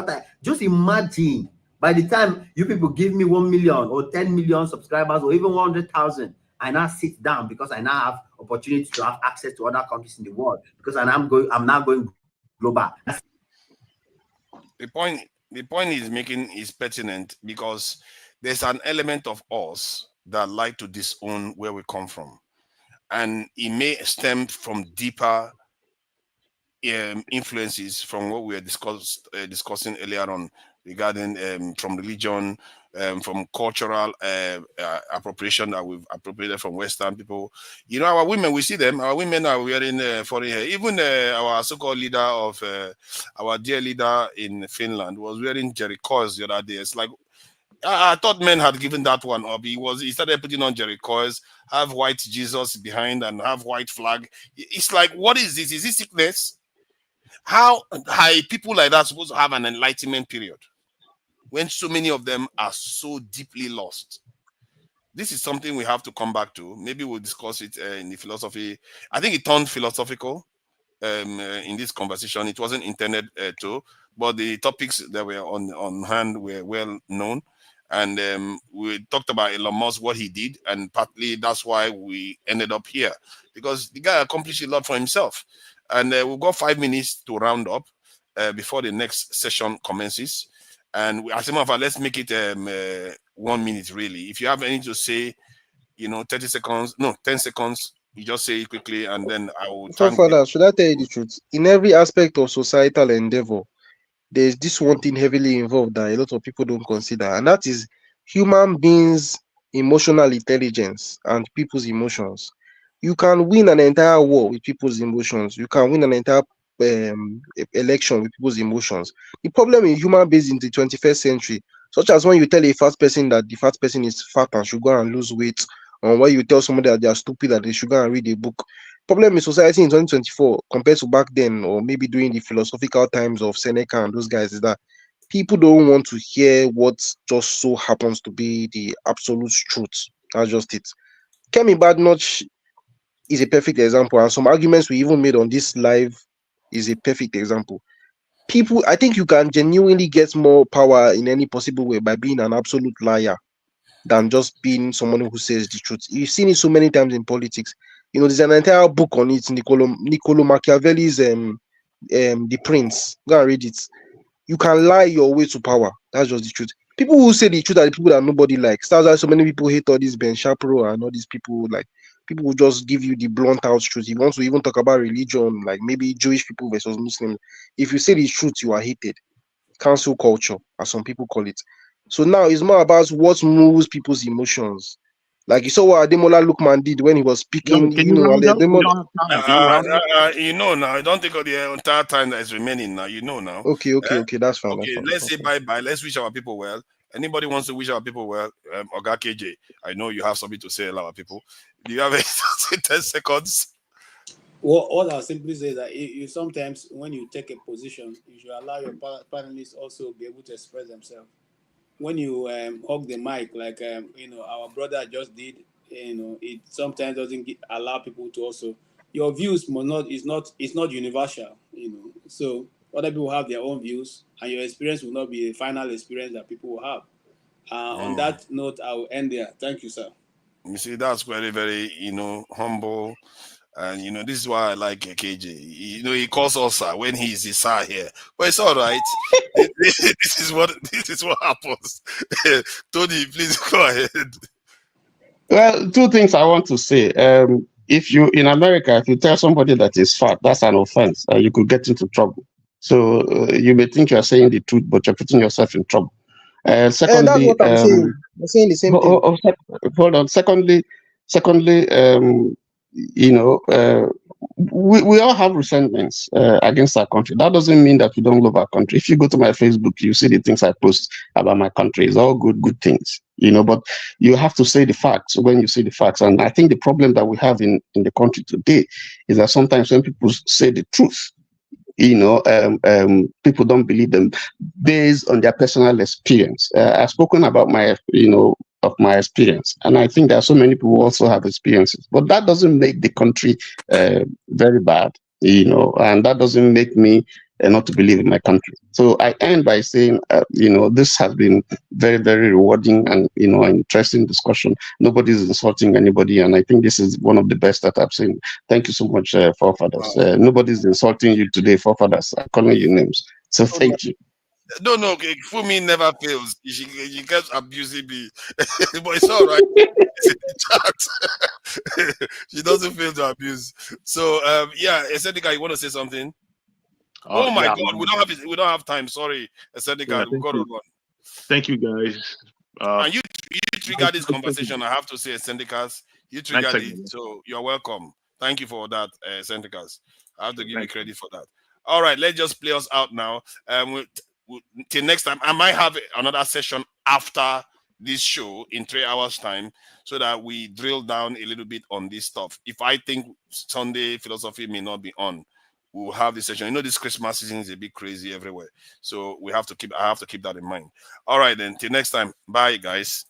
J: just imagine. By the time you people give me 1 million or 10 million subscribers or even 100,000, I now sit down because I now have opportunity to have access to other countries in the world because I'm now going global.
B: The point he's making is pertinent because there's an element of us that like to disown where we come from, and it may stem from deeper influences from what we were discussing earlier on regarding from religion, from cultural appropriation that we've appropriated from Western people. You know, our women, we see them. Our women are wearing foreign hair. Even our so-called leader of our dear leader in Finland was wearing jerrycoils the other day. It's like I thought men had given that one up. He started putting on jerrycoils, have white Jesus behind, and have white flag. It's like, what is this? Is this sickness? How are people like that supposed to have an enlightenment period when so many of them are so deeply lost? This is something we have to come back to. Maybe we'll discuss it in the philosophy. I think it turned philosophical in this conversation. It wasn't intended to, but the topics that were on hand were well known. And we talked about Elon Musk, what he did, and partly that's why we ended up here, because the guy accomplished a lot for himself. and we've got 5 minutes to round up before the next session commences. And as a matter of fact, let's make it 1 minute really. If you have anything to say, 30 seconds, no, 10 seconds, you just say it quickly, and then I will thank you.
E: Father, should I tell you the truth? In every aspect of societal endeavor, there's this one thing heavily involved that a lot of people don't consider, and that is human beings' emotional intelligence and people's emotions. You can win an entire war with people's emotions. You can win an entire election with people's emotions. The problem in human beings in the 21st century, such as when you tell a fat person that the fat person is fat and should go and lose weight, or when you tell somebody that they are stupid that they should go and read a book. Problem in society in 2024 compared to back then, or maybe during the philosophical times of Seneca and those guys, is that people don't want to hear what just so happens to be the absolute truth. That's just it. Kemi Badnoch is a perfect example, and some arguments we even made on this live is a perfect example. People, I think you can genuinely get more power in any possible way by being an absolute liar than just being someone who says the truth. You've seen it so many times in politics. There's an entire book on it, Niccolo Machiavelli's The Prince. Go and read it. You can lie your way to power. That's just the truth. People who say the truth are the people that nobody likes. That's why so many people hate all these Ben Shapiro and all these people. Like, people will just give you the blunt out truth. If you want to even talk about religion, like maybe Jewish people versus Muslims, if you say the truth, you are hated. Cancel culture, as some people call it. So now it's more about what moves people's emotions. Like, you saw what Ademola Lookman did when he was speaking.
F: Can you round up? We don't have time. Can you round up?
B: Now, don't take all the entire time that is remaining now. Now.
E: Okay, that's fine.
B: Okay, let's say bye-bye. Let's wish our people well. Anybody wants to wish our people well? Oga KJ, I know you have something to say, a lot of people. Do you have any 10 seconds?
A: Well, all I'll simply say is that you sometimes, when you take a position, you should allow your panelists also be able to express themselves. When you hug the mic, like our brother just did, it sometimes doesn't allow people to also. Your views is not universal, So other people have their own views, and your experience will not be the final experience that people will have. On that note, I will end there. Thank you, sir.
B: You see, that's very, very, humble. And this is why I like KJ. He calls us sir when he's the sir here. But it's all right. this is what happens. Tony, please go ahead.
D: Well, two things I want to say. If you in America, if you tell somebody that is fat, that's an offense. You could get into trouble. So you may think you are saying the truth, but you're putting yourself in trouble. Secondly,
E: that's what I'm saying. I'm saying the same thing.
D: Hold on. Secondly, we all have resentments against our country. That doesn't mean that we don't love our country. If you go to my Facebook, you see the things I post about my country. It's all good things, but you have to say the facts when you say the facts. And I think the problem that we have in the country today is that sometimes when people say the truth, people don't believe them based on their personal experience. I've spoken about my experience, and I think there are so many people who also have experiences, but that doesn't make the country very bad, and that doesn't make me not to believe in my country. So I end by saying, this has been very, very rewarding and, an interesting discussion. Nobody's insulting anybody, and I think this is one of the best that I've seen. Thank you so much, forefathers. Nobody's insulting you today, forefathers. I'm calling you names. So thank you.
B: No, Fumi never fails. She keeps abusing me. But it's all right. She doesn't fail to abuse. So, Esenika, you want to say something? Oh my God, we don't have time. Sorry, Esenika, we got to run.
F: Thank you, guys.
B: And you triggered this conversation. I have to say, Sendikas, you triggered it. So you're welcome. Thank you for that, Sendikas. I have to give you credit for that. All right, let's just play us out now. Till next time, I might have another session after this show in 3 hours' time, so that we drill down a little bit on this stuff. If I think Sunday philosophy may not be on, we'll have this session. This Christmas season is a bit crazy everywhere, so I have to keep that in mind. All right, then. Till next time. Bye, guys.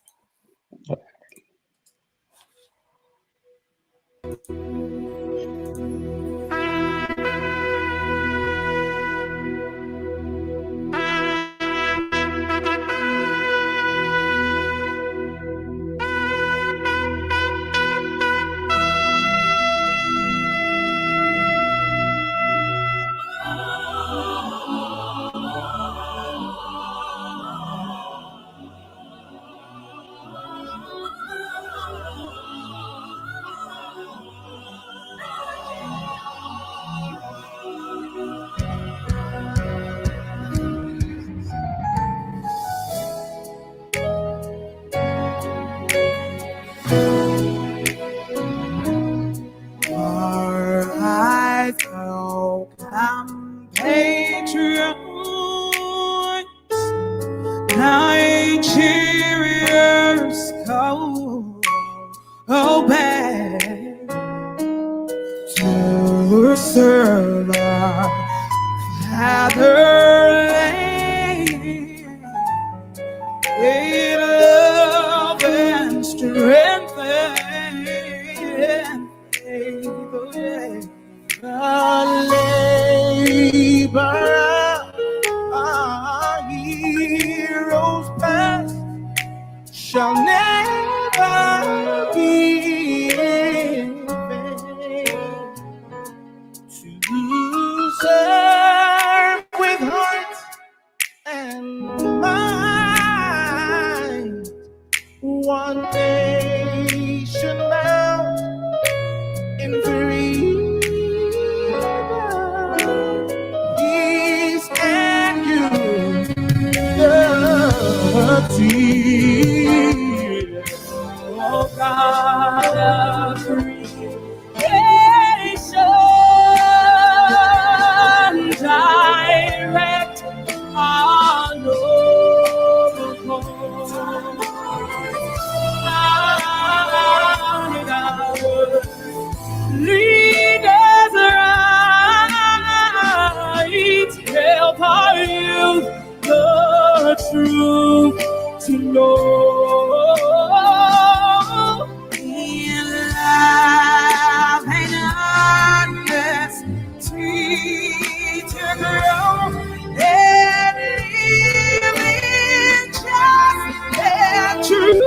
K: will serve our fatherland. Great love and strength and faith, oh yeah. The labor our heroes past shall never be in vain. To serve with heart and mind, one nation bound in freedom, peace and unity. Oh God of creation, direct our noble course. Lead us right, help our youth the truth to know. In love and honesty to grow and live in just and true.